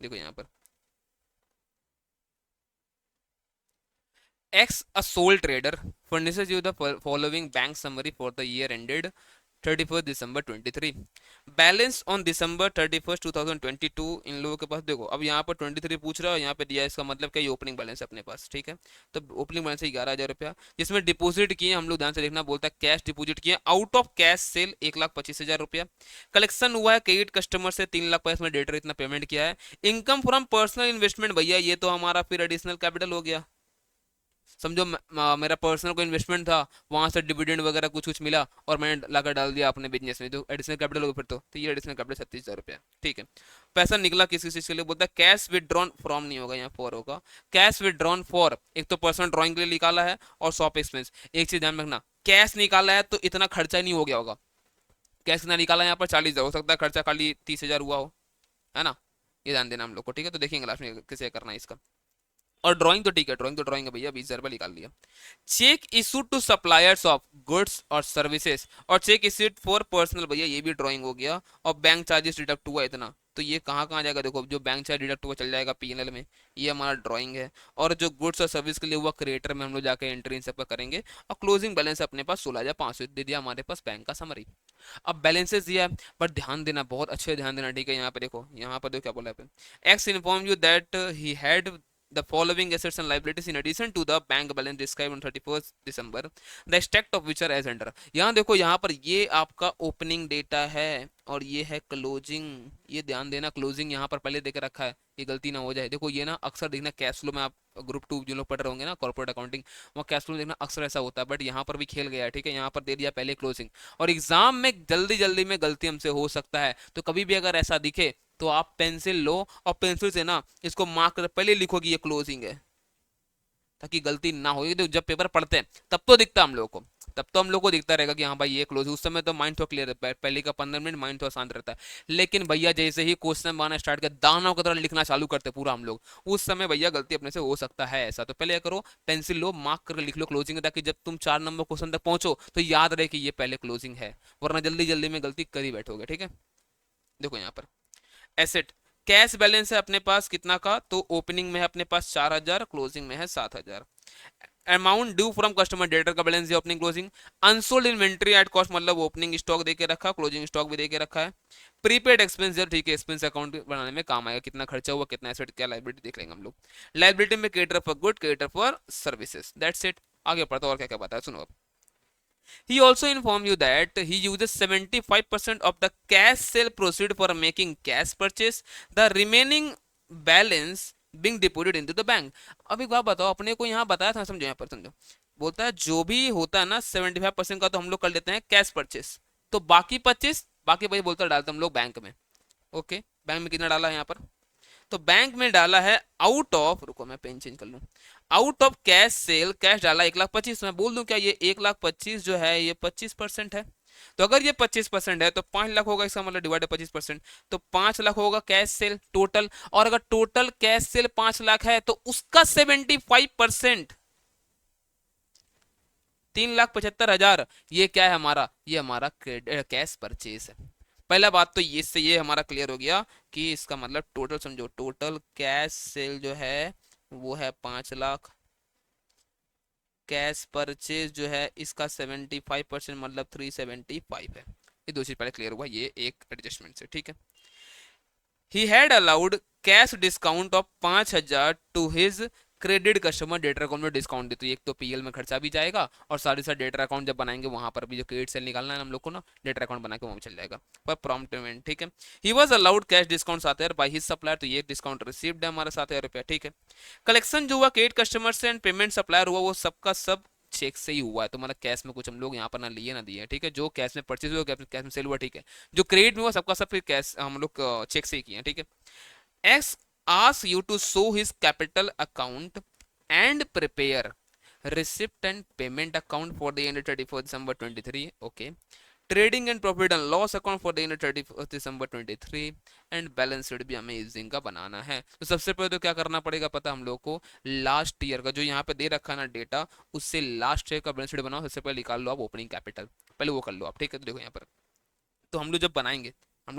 देखो यहाँ पर X, a sole trader, furnishes you the following bank summary for the year ended 31st December 23, balance on December 31st 2022 इन लोगों के पास। देखो अब यहाँ पर 23 पूछ रहा है, यहाँ पे दिया है, इसका मतलब क्या, ये ओपनिंग बैलेंस है अपने पास, ठीक है। तो ओपनिंग बैलेंस है 11,000 रुपया, जिसमें डिपॉजिट किए हम लोग, ध्यान से देखना, बोलता है कैश डिपॉजिट किए आउट ऑफ कैश सेल 1,25,000 रुपया, कलेक्शन हुआ है क्रेडिट कस्टमर से 3,05,000 में डेटर इतना पेमेंट किया है, इनकम फ्रॉम पर्सनल इन्वेस्टमेंट, भैया ये तो हमारा फिर एडिशनल कैपिटल हो गया, समझो मेरा पर्सनल कोई इन्वेस्टमेंट था, वहां से डिविडेंड वगैरह कुछ कुछ मिला और मैंने लाकर डाल दिया अपने बिजनेस में, तो एडिशनल कैपिटल होगा फिर तो ये एडिशनल कैपिटल 36,000 रुपया, ठीक है। पैसा निकला किस किस चीज के लिए, बोलता है कैश विदड्रॉन फ्रॉम नहीं होगा, यहाँ फॉर होगा, कैश विदड्रॉन फॉर, एक तो पर्सनल ड्राइंग के लिए निकाला है और शॉप एक्सपेंस। एक चीज ध्यान रखना, कैश निकाला है तो इतना खर्चा नहीं हो गया होगा, कैश कितना निकाला है यहाँ पर 40,000, हो सकता है खर्चा खाली 30,000 हुआ हो, है ना, ये ध्यान देना हम लोग को, ठीक है। तो देखेंगे लास्ट में कैसे करना है इसका। और ड्राइंग तो ठीक है, ड्राइंग तो ड्राइंग है भैया, 20,000 रुपये निकाल लिया। Cheque issue to suppliers of goods और सर्विसेज, और चेक इशूड फॉर पर्सनल, भैया ये भी ड्राइंग हो गया, और बैंक चार्जेस डिडक्ट हुआ इतना, तो ये कहाँ कहाँ जाएगा, देखो जो बैंक चार्ज डिडक्ट हुआ चल जाएगा P&L में, ये हमारा ड्राइंग है। और जो गुड्स और सर्विस के लिए हुआ क्रिएटर में हम लोग जाकर एंट्री इन सब का करेंगे, और क्लोजिंग बैलेंस अपने पास 16,500 दे दिया हमारे पास बैंक का समरी। अब बैलेंसेस दिया है, पर ध्यान देना, बहुत अच्छे ध्यान देना, ठीक है। यहाँ पे देखो, यहाँ पर देखो क्या बोला है, x inform you that he had the following assets and liabilities in addition to the bank balance described on 31st December, the stack of which are as under। यहाँ देखो, यहाँ पर ये आपका ओपनिंग डेटा है और ये है क्लोजिंग। ये ध्यान देना, क्लोजिंग यहाँ पर पहले देकर रखा है, ये गलती ना हो जाए। देखो ये ना अक्सर देखना कैश फ्लो में, आप ग्रुप 2 जो लोग पढ़ रहे होंगे ना कॉर्पोरेट अकाउंटिंग, वहाँ कैश फ्लो में देखना अक्सर ऐसा होता है, बट यहाँ पर भी खेल गया है। ठीक है, यहाँ पर दे दिया पहले क्लोजिंग, और एग्जाम में जल्दी जल्दी में गलती हमसे हो सकता है, तो कभी भी अगर ऐसा दिखे तो आप पेंसिल लो और पेंसिल से ना इसको मार्क कर पहले लिखो कि ये क्लोजिंग है, ताकि गलती ना हो। तो जब पेपर पढ़ते हैं तब तो दिखता हम लोग को, तब तो हम लोग को दिखता रहेगा कि हाँ भाई ये क्लोज, उस समय तो माइंड तो क्लियर रहता है, पहले का 15 मिनट माइंड तो शांत रहता है। लेकिन भैया जैसे ही क्वेश्चन बनाना स्टार्ट कर, दानों की तरह लिखना चालू करते पूरा हम लोग, उस समय भैया गलती अपने से हो सकता है ऐसा। तो पहले करो, पेंसिल लो, मार्क करके लिख लो क्लोजिंग, ताकि जब तुम 4 नंबर क्वेश्चन तक पहुंचो तो याद रहे कि ये पहले क्लोजिंग है, वरना जल्दी जल्दी में गलती कर ही बैठोगे। ठीक है, देखो यहाँ पर एसेट, कैश बैलेंस है अपने पास कितना का, तो ओपनिंग में है अपने पास 4,000, क्लोजिंग में है 7,000। Amount due from customer, debtor का बैलेंस है opening closing. Unsold inventory at cost, मतलब ओपनिंग स्टॉक देके रखा, क्लोजिंग स्टॉक भी देके रखा है। प्रीपेड एक्सपेंस, ठीक है, एक्सपेंस अकाउंट बनाने में काम आएगा, कितना खर्चा हुआ, कितना एसेट, क्या लाइबिलिटी देख लेंगे हम लोग। लाइबिलिटी में creditor for good, creditor for services, that's it. आगे पढ़ता और क्या क्या बताया सुनो अब। He also informed you that he uses 75% of the cash sale proceed for making cash purchase, the remaining balance being deposited into the bank। अब एक बात बताओ, अपने को यहाँ बताया था, समझो यहाँ पर समझो, बोलता है जो भी होता है ना 75% का तो हम लोग कर लेते हैं कैश परचेस, तो बाकी 25, बाकी भाई बोलता है डालते हम लोग बैंक में। ओके, बैंक में कितना डाला है यहाँ पर, तो बैंक में डाला है आउट ऑफ, रुको मैं पेन चेंज कर लूँ, out of cash cell, cash डाला 1,25,000। मैं बोल दूं क्या, ये 1,25,000 जो है ये 25% है, तो अगर ये 25% है तो 5 लाख होगा, इसका मतलब डिवाइड 25%, तो 5 लाख होगा कैश सेल टोटल। और अगर टोटल कैश सेल 5 लाख है तो उसका 75%, 3,75,000, ये क्या है हमारा, ये हमारा कैश परचेस है। पहला बात तो ये से ये हमारा क्लियर हो गया कि इसका मतलब टोटल समझो, टोटल कैश सेल जो है वो है 5 लाख, कैश परचेज जो है इसका 75% मतलब 375 है। ये दो चीज पहले क्लियर हुआ, ये एक एडजस्टमेंट से। ठीक है, he had allowed cash discount of 5,000 to his credit customer, debtor account में डिस्काउंट दे, तो एक तो पीएल में खर्चा भी जाएगा और साथ ही साथ डेटर अकाउंट जब बनाएंगे वहां पर भी जो क्रेडिट सेल निकालना है हम लोग को ना, डेटर अकाउंट बना के वहां चल जाएगा पर प्रॉम्प्ट पेमेंट। ठीक है, he was allowed cash discount 7,000 by his supplier, तो ये डिस्काउंट रिसीव्ड है हमारा 7,000 रुपया। ठीक है, कलेक्शन जो हुआ क्रेडिट कस्टमर से एंड पेमेंट सप्लायर हुआ वो सबका सब चेक से ही हुआ है, तो मतलब कैश में कुछ हम लोग यहाँ पर ना लिए ना दिए। ठीक है, जो कैश में परचेज हुआ कैश में सेल हुआ। ठीक है, जो क्रेडिट में हुआ सबका सब फिर कैश हम लोग चेक से ही किए। ठीक है, X asks you to show his capital account and prepare receipt and payment account for the end of 31st December 23. Okay. Trading and profit and loss account for the end of 31st December 23 and balance sheet भी हमें easing का बनाना है। तो सबसे पहले तो क्या करना पड़ेगा पता हम लोग को, लास्ट ईयर का जो यहाँ पे दे रखा है ना डेटा, उससे लास्ट ईयर का बैलेंस शीट बनाओ। सबसे पहले निकाल लो आप ओपनिंग कैपिटल, पहले वो कर लो आप। ठीक है, तो देखो यहाँ पर, तो हम लोग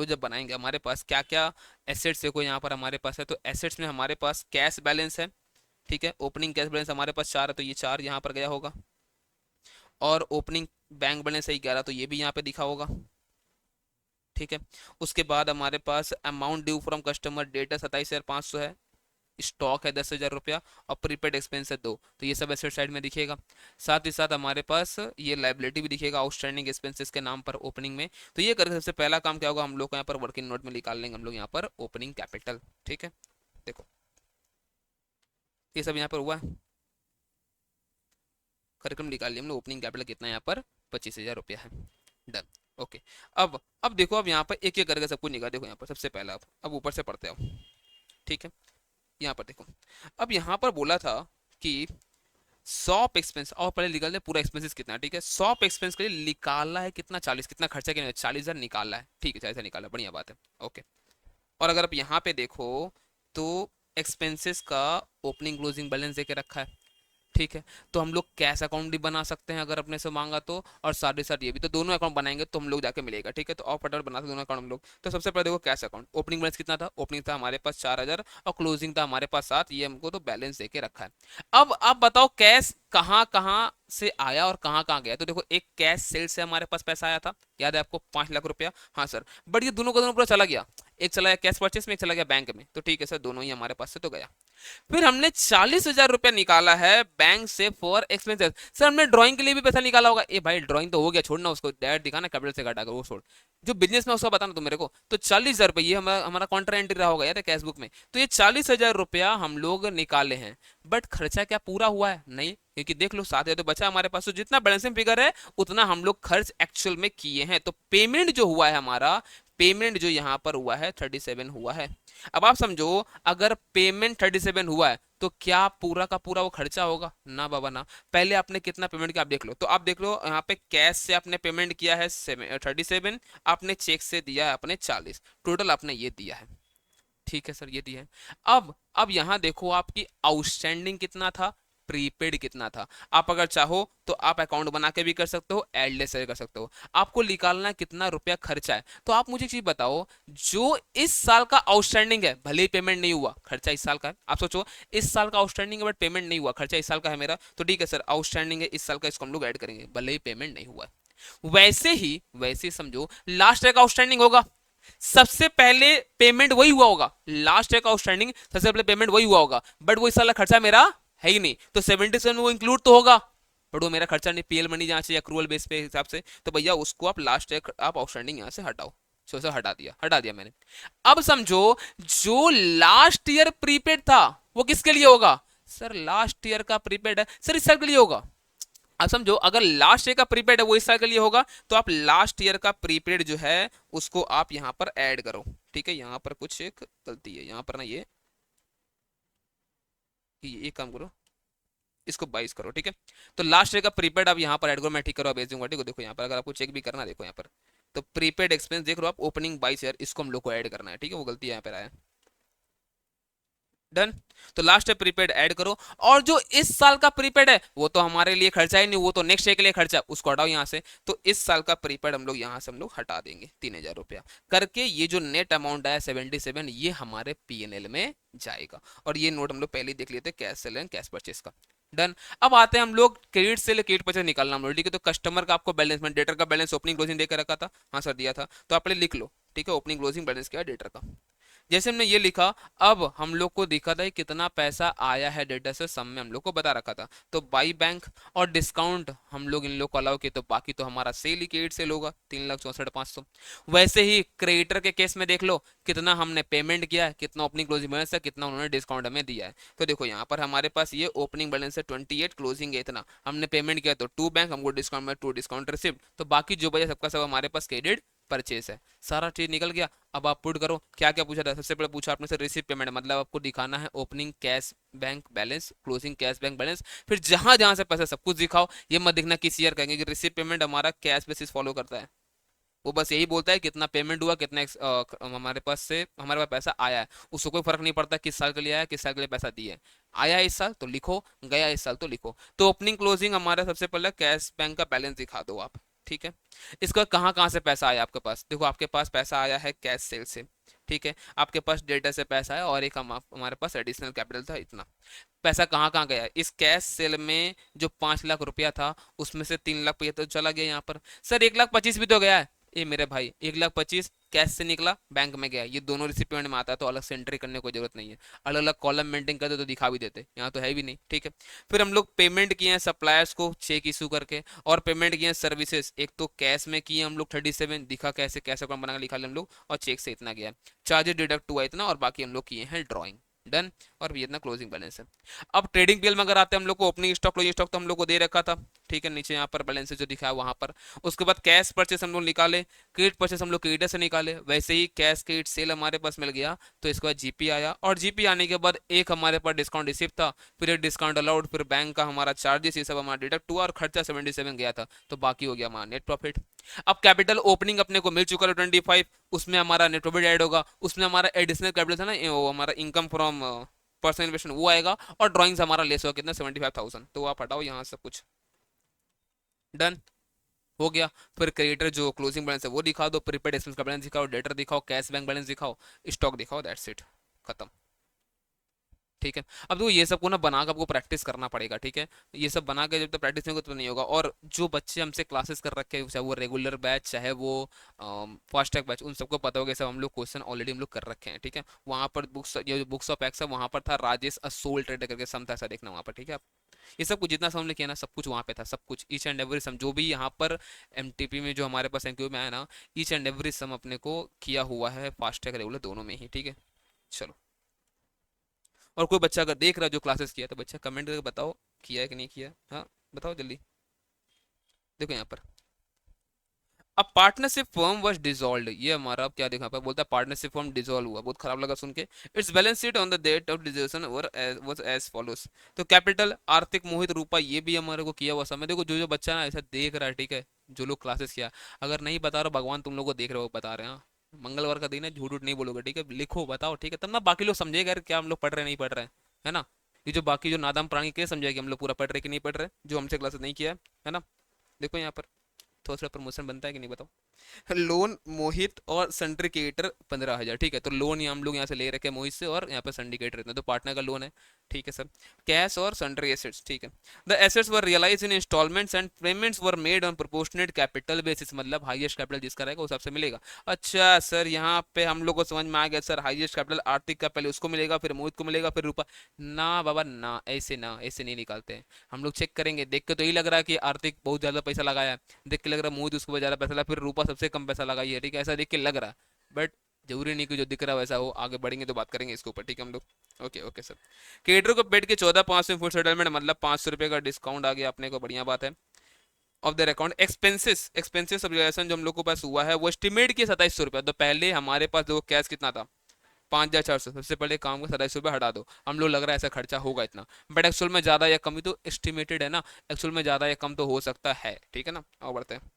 जब बनाएंगे हमारे पास क्या क्या एसेट्स देखो यहाँ पर हमारे पास है, तो एसेट्स में हमारे पास कैश बैलेंस है। ठीक है, ओपनिंग कैश बैलेंस हमारे पास 4 है, तो ये 4 यहाँ पर गया होगा, और ओपनिंग बैंक बैलेंस है 11, तो ये भी यहाँ पे दिखा होगा। ठीक है, उसके बाद हमारे पास amount due from customer data 27,500 है, स्टॉक है 10,000 रुपया, और प्रीपेड एक्सपेंस है 2, तो ये सब एसेट साइड में दिखेगा। साथ ही साथ हमारे पास ये लाइबिलिटी भी दिखेगा आउटस्टैंडिंग एक्सपेंसेस के नाम पर ओपनिंग में। तो ये करके सबसे पहला काम क्या होगा, हम लोग को यहाँ पर वर्किंग नोट में निकाल लेंगे हम लोग यहाँ पर ओपनिंग कैपिटल। ठीक है, देखो ये सब यहाँ पर हुआ है, कार्यक्रम निकाल लिया हम लोग, ओपनिंग कैपिटल कितना है यहाँ पर 25,000 रुपया है। Done, okay. अब देखो, अब यहाँ पर एक एक करके सब कुछ निकाल, देखो यहाँ पर सबसे पहला, अब ऊपर से पढ़ते हो। ठीक है, यहाँ पर देखो, अब यहाँ पर बोला था कि शॉप एक्सपेंस, और पहले निकाल दे पूरा एक्सपेंसेस कितना है। ठीक है, शॉप एक्सपेंस के लिए निकालना है कितना, 40, कितना खर्चा कितना, 40,000 निकालना है। ठीक है, 40,000 निकाला, बढ़िया बात है। ओके, और अगर आप यहाँ पे देखो तो एक्सपेंसेस का ओपनिंग क्लोजिंग बैलेंस देके रखा है। ठीक है, तो हम लोग कैश अकाउंट भी बना सकते हैं अगर अपने से मांगा तो, और साथ ही साथ ये भी, तो दोनों अकाउंट बनाएंगे तो हम लोग जाके मिलेगा। ठीक है, तो और फटाफट बना सकते दोनों अकाउंट हम लोग। तो सबसे पहले देखो कैश अकाउंट, ओपनिंग बैलेंस कितना था, ओपनिंग था हमारे पास 4,000 और क्लोजिंग था हमारे पास 7, ये हमको तो बैलेंस देके रखा है। अब आप बताओ कैश कहाँ कहाँ से आया और कहाँ कहाँ गया। तो देखो, एक कैश सेल से हमारे पास पैसा आया था, याद है आपको, 5 लाख रुपया। हाँ सर, बट ये दोनों का दोनों पूरा चला गया, एक चला गया कैश परचेस में, एक चला गया बैंक में, तो ठीक है सर, दोनों ही हमारे पास से तो गया। फिर हमने 40,000 रुपया निकाला है बैंक से फॉर एक्सपेंसेस। सर हमने ड्राइंग के लिए भी पैसा निकाला होगा। ए भाई ड्राइंग तो हो गया, छोड़ना उसको, डायरेक्ट दिखाना कैपिटल से घटा कर, वो छोड़। जो बिजनेस में उसका बताना तो मेरे को। तो 40,000 रुपये ये हमारा हमारा कॉन्ट्रा एंट्री रहा होगा यार कैश बुक में। तो ये 40,000 रुपया हम लोग निकाले हैं, बट खर्चा क्या पूरा हुआ है? नहीं, क्योंकि देख लो 7,000 तो बचा हमारे पास। तो जितना बैलेंसिंग फिगर है उतना हम लोग खर्च एक्चुअल में किए हैं। तो पेमेंट जो हुआ है हमारा, पेमेंट जो यहाँ पर हुआ है 37 हुआ है। अब आप समझो, अगर पेमेंट 37 हुआ है तो क्या पूरा का पूरा वो खर्चा होगा? ना बाबा ना। पहले आपने कितना पेमेंट किया आप देख लो। तो आप देख लो यहाँ पे कैश से आपने पेमेंट किया है 37, आपने चेक से दिया है आपने 40, टोटल आपने ये दिया है। ठीक है सर, ये दिया है। अब यहां देखो आपकी आउटस्टैंडिंग कितना था, प्रीपेड कितना था। आप अगर चाहो तो आप अकाउंट बना के भी कर सकते हो, एडलेस कर सकते हो। आपको निकालना है कितना रुपया खर्चा है। तो आप मुझे एक चीज बताओ, जो इस साल का आउटस्टैंडिंग है, भले ही पेमेंट नहीं हुआ, खर्चा इस साल का है। आप सोचो इस साल का आउटस्टैंडिंग है बट पेमेंट नहीं हुआ, खर्चा इस साल का है मेरा, तो ठीक है सर आउटस्टैंडिंग है इस साल का, इसको हम लोग ऐड करेंगे भले ही पेमेंट नहीं हुआ है। वैसे ही समझो लास्ट ईयर का आउटस्टैंडिंग होगा, सबसे पहले पेमेंट वही हुआ होगा। लास्ट ईयर का आउटस्टैंडिंग सबसे पहले पेमेंट वही हुआ होगा, बट वो इस साल का खर्चा मेरा है ही नहीं, तो 77 वो इंक्लूड तो होगा, बट वो मेरा खर्चा नहीं। पीएल मनी जहां से अक्रूवल बेस पे हिसाब से, तो भैया उसको आप लास्ट ईयर आप आउटस्टैंडिंग यहां से हटाओ। सो सर हटा दिया मैंने। अब समझो जो लास्ट ईयर प्रीपेड था वो किसके लिए होगा? सर लास्ट ईयर का प्रीपेड है सर इस साल के लिए होगा। अब समझो अगर लास्ट ईयर का प्रीपेड है वो इस साल के लिए होगा, तो आप लास्ट ईयर का प्रीपेड जो है उसको आप यहां पर ऐड करो। ठीक है, यहां पर कुछ एक गलती है, यहां पर ना ये काम करो, इसको 22 करो। ठीक है, तो लास्ट ईयर का प्रीपेड आप यहाँ पर ऐड करो, मैं ठीक करो, भेज दूंगा। ठीक है, देखो यहाँ पर अगर आपको चेक भी करना, देखो यहाँ पर तो प्रीपेड एक्सपेंस देख रहे हो आप, ओपनिंग 22 ईयर, इसको हम लोग को ऐड करना है। ठीक है, वो गलती यहाँ पर आया। डन। तो लास्ट है प्रीपेड ऐड करो, और जो इस साल का प्रीपेड है वो तो हमारे लिए खर्चा ही नहीं, वो तो नेक्स्ट ईयर के लिए खर्चा, उसको हटाओ यहाँ से। तो इस साल का प्रीपेड हम लोग यहाँ से हम लोग हटा देंगे 3,000 रुपया करके। ये जो नेट अमाउंट आया 77, ये हमारे पीएनएल में जाएगा। और ये नोट हम लोग पहले ही देख लेते cash cell and cash purchase का। डन। अब आते हैं हम लोग क्रेडिट सेल क्रेडिट परचेस निकालना हम लोग। ठीक है, तो कस्टमर का आपको बैलेंस में डेटर का बैलेंस ओपनिंग क्लोजिंग देकर रखा था, हाँ सर दिया था, तो आप पहले लिख लो। ठीक है, ओपनिंग क्लोजिंग बैलेंस क्या है डेटर का। जैसे हमने ये लिखा, अब हम लोग को दिखा था कितना पैसा आया है डेटा से, सम में हम लोग को बता रखा था। तो बाई बैंक और डिस्काउंट हम लोग इन लोग को अलाउ किए, तो बाकी तो हमारा सेल ही क्रेडिट सेल होगा 3,64,500। वैसे ही क्रेडिटर के केस में देख लो कितना हमने पेमेंट किया है, कितना ओपनिंग क्लोजिंग बैलेंस है, कितना उन्होंने डिस्काउंट हमें दिया है। तो देखो यहाँ पर हमारे पास ये ओपनिंग बैलेंस है 28, क्लोजिंग है इतना, हमने पेमेंट किया तो 2 बैंक, हमको डिस्काउंट में 2 डिस्काउंट रिसिप्ट, तो बाकी जो बचा सबका सब हमारे पास क्रेडिट परचेस है। सारा चीज निकल गया। अब आप पुट करो क्या क्या पूछा था। सबसे पहले पूछा आपने से रिसिप्ट पेमेंट, मतलब आपको दिखाना है opening cash bank balance, closing cash bank balance, फिर जहां जहां से पैसा सब कुछ दिखाओ। ये मत दिखना किस ईयर कहेंगे कि रिसिप्ट पेमेंट हमारा कैश बेसिस फॉलो करता है, वो बस यही बोलता है कितना पेमेंट हुआ, कितना हमारे पास पैसा आया है। उसको कोई फर्क नहीं पड़ता किस साल के लिए आया, किस साल के लिए पैसा दिए। आया इस साल तो लिखो, गया इस साल तो लिखो। तो ओपनिंग क्लोजिंग हमारा सबसे पहले कैश बैंक का बैलेंस दिखा दो आप। ठीक है, इसका कहाँ कहाँ से पैसा आया आपके पास, देखो आपके पास पैसा आया है कैश सेल से। ठीक है, आपके पास डेटा से पैसा है, और एक हमारे पास एडिशनल कैपिटल था इतना। पैसा कहाँ कहाँ गया? इस कैश सेल में जो 5 लाख रुपया था उसमें से 3 लाख रुपया तो चला गया यहाँ पर। सर 1,25,000 भी तो गया है। ये मेरे भाई 1,25,000 कैश से निकला बैंक में गया, ये दोनों रिसिप्ट में आता है, तो अलग से एंट्री करने की कोई जरूरत नहीं है। अलग अलग कॉलम मेंटेन करते तो दिखा भी देते, यहाँ तो है भी नहीं। ठीक है, फिर हम लोग पेमेंट किए हैं सप्लायर्स को चेक इशू करके, और पेमेंट किए हैं सर्विसेज। एक तो कैश में किए हम लोग 37 दिखा, कैसे कैसे अकाउंट बना के लिखा हम लोग, और चेक से इतना गया। चार्जेस डिडक्ट हुआ इतना, और बाकी हम लोग किए हैं ड्रॉइंग। डन। और ये इतना क्लोजिंग बैलेंस है। अब ट्रेडिंग पीएल में अगर आते हैं हम लोग को, ओपनिंग स्टॉक क्लोजिंग स्टॉक तो हम लोग को दे रखा था। ठीक है, नीचे यहाँ पर बैलेंस जो दिखा है वहां पर। उसके बाद कैश परचेस हम लोग निकाले, क्रेडिट परचेस हम लोग क्रेडिटर से निकाले, वैसे ही कैश क्रेडिट सेल हमारे पास मिल गया। तो इसके बाद जीपी आया, और जीपी आने के बाद एक हमारे पास डिस्काउंट रिसिप्ट था, फिर एक डिस्काउंट अलाउड, फिर बैंक का हमारा चार्जेस, ये सब हमारा डिडक्ट हुआ, और खर्चा 77 गया था, तो बाकी हो गया हमारा नेट प्रॉफिट। अब कैपिटल ओपनिंग अपने को मिल चुका है 25, उसमें हमारा नेट प्रॉफिट ऐड होगा, उसमें हमारा एडिशनल कैपिटल था ना, वो हमारा इनकम फ्रॉम पर्सनल इन्वेस्टमेंट वो आएगा, और ड्राइंग्स हमारा लेस होगा कितना 75,000, तो आप हटाओ यहाँ सब कुछ। डन हो गया। फिर क्रेडिटर जो क्लोजिंग बैलेंस है वो दिखा दो, प्रीपेड एक्सपेंस का बैलेंस दिखाओ, डेटर दिखाओ, कैश बैंक बैलेंस दिखाओ, स्टॉक दिखाओ, दैट्स इट, खत्म। ठीक है। अब देखो ये सबको ना बना के आपको प्रैक्टिस करना पड़ेगा, ठीक है। ये सब बना के जब तक प्रैक्टिस नहीं होगा तो नहीं होगा। और जो बच्चे हमसे क्लासेस कर रखे हैं, चाहे वो रेगुलर बैच चाहे वो फास्ट ट्रैक बैच, उन सबको पता होगा सब हम लोग क्वेश्चन ऑलरेडी हम लोग कर रखे हैं, ठीक है। वहाँ पर बुक्स, ये जो बुक्स ऑफ एक्स है वहाँ पर था राजेश अ सोल ट्रेडर करके सम था, ऐसा देखना वहाँ पर, ठीक है। आप ये सब कुछ जितना सम हमने किया ना, सब कुछ वहाँ पे था, सब कुछ ईच एंड एवरी सम जो भी यहाँ पर एमटीपी में जो हमारे पास एमक्यू में आया ना, ईच एंड एवरी सम अपने को किया हुआ है फास्ट ट्रैक रेगुलर दोनों में ही, ठीक है। चलो, और कोई बच्चा अगर देख रहा है जो क्लासेस किया तो बच्चा कमेंट करके बताओ किया है कि नहीं किया। हाँ बताओ जल्दी। देखो यहाँ पर, अब पार्टनरशिप फर्म वाज डिसॉल्व्ड, ये हमारा अब क्या देखा पर बोलता है पार्टनरशिप फर्म डिसॉल्व हुआ, बहुत खराब लगा सुन के। Its balance sheet on the date of dissolution was as follows. तो कैपिटल आर्थिक मोहित रूपा ये भी हमारे को किया हुआ समय। देखो जो जो बच्चा ना ऐसा देख रहा है, ठीक है, जो लोग क्लासेस किया, अगर नहीं बता रहा भगवान तुम लोग को देख रहे हो बता रहे हैं, हाँ। मंगलवार का दिन है, झूठ झूठ नहीं बोलोगे, ठीक है, लिखो बताओ, ठीक है, तब ना बाकी लोग समझेगा यार क्या हम लोग पढ़ रहे हैं नहीं पढ़ रहे हैं, है ना। ये जो बाकी जो नादाम प्राणी के समझेगा हम लोग पूरा पढ़ रहे कि नहीं पढ़ रहे, जो हमसे क्लासेस नहीं किया है ना। देखो यहाँ पर थोड़ा सा प्रमोशन बनता है कि नहीं बताओ। लोन मोहित और सिंडिकेटर 15,000, ठीक है। तो लोन हम लोग यहाँ से ले रखे हैं मोहित से, और यहाँ पे सिंडिकेटर इतना, तो पार्टनर का लोन है, ठीक है सर। कैश और सन्ड्री एसेट्स, ठीक है। The assets were realise in instalments and payments were made on proportionate capital basis, मतलब हाईएस्ट कैपिटल जिसका रहेगा उस हिसाब से मिलेगा। अच्छा सर यहाँ पे हम लोग को समझ में आ गया सर, हाईएस्ट कैपिटल आर्थिक का पहले उसको मिलेगा फिर मोहित को मिलेगा फिर रूपा। ना बाबा ना, ऐसे ना, ऐसे नहीं निकालते हैं हम लोग। चेक करेंगे, देख के तो यही लग रहा है कि आर्थिक बहुत ज्यादा पैसा लगाया है, देख के लग रहा है मोहित उसको ज्यादा पैसा लगा, फिर रूपा सबसे कम पैसा लगाई है, ठीक है, ऐसा देख के लग रहा है। बट जरूरी नहीं कि जो दिख रहा है वैसा हो, आगे बढ़ेंगे तो बात करेंगे इसके ऊपर, ठीक है हम लोग। Okay okay sir. केटर को पेड के 14,500 फुल सेटलमेंट, मतलब 500 रुपये का डिस्काउंट आ गया अपने को, बढ़िया बात है। Of the account expenses, expenses of relation जो हम लोग को पास हुआ है वो एस्टिमेट किया 2700 रुपये। तो पहले हमारे पास देखो कैश कितना था, 5,400। सबसे पहले काम का 2700 रुपये हटा दो, हम लोग लग रहा है ऐसा खर्चा होगा इतना, बट एक्चुअल में ज्यादा या कमी तो एस्टिमेटेड है ना, एक्चुअल में ज्यादा या कम तो हो सकता है, ठीक है ना। और बढ़ते हैं।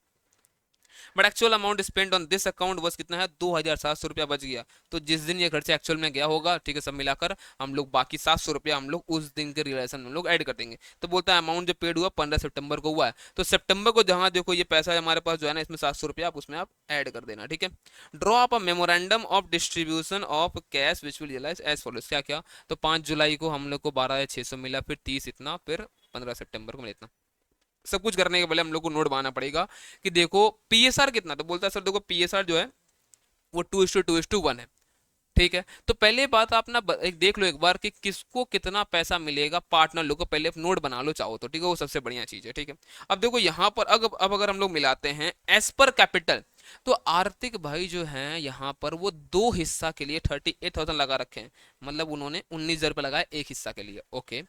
But actual amount spend on this account बस कितना है, 2,700 रुपया बच गया। तो जिस दिन ये खर्चा एक्चुअल में गया होगा, ठीक है, सब मिलाकर हम लोग बाकी 700 रुपया हम लोग उस दिन के रिलेशन में लोग ऐड कर देंगे। तो बोलता है अमाउंट जो पेड हुआ 15 सितंबर को हुआ है, तो सितंबर को जहां देखो ये पैसा हमारे पास जो है ना, इसमें 700 रुपया आप उसमें आप ऐड कर देना, ठीक है। Draw up a memorandum of distribution of cash which will realise as follows, क्या क्या। तो 5 जुलाई को हम लोग को 12,600 मिला, फिर 30 इतना, फिर 15 सितंबर को मिला इतना। सब कुछ करने के पहले हम लोग को नोट बनाना पड़ेगा कि देखो पीएसआर कितना। तो बोलता है सर देखो पीएसआर जो है वो 2:2:1 है, ठीक है। तो पहले बात आप ना एक देख लो एक बार कि किसको कितना पैसा मिलेगा, पार्टनर लोग को पहले नोट बना लो चाहो तो, ठीक है, वो सबसे बढ़िया चीज है, ठीक है। अब देखो यहाँ पर अब अगर हम लोग मिलाते हैं एज पर कैपिटल, तो आर्थिक भाई जो है यहाँ पर वो दो हिस्सा के लिए 38,000 लगा रखे हैं, मतलब उन्होंने 19,000 रुपये लगाए एक हिस्सा के लिए, ओके।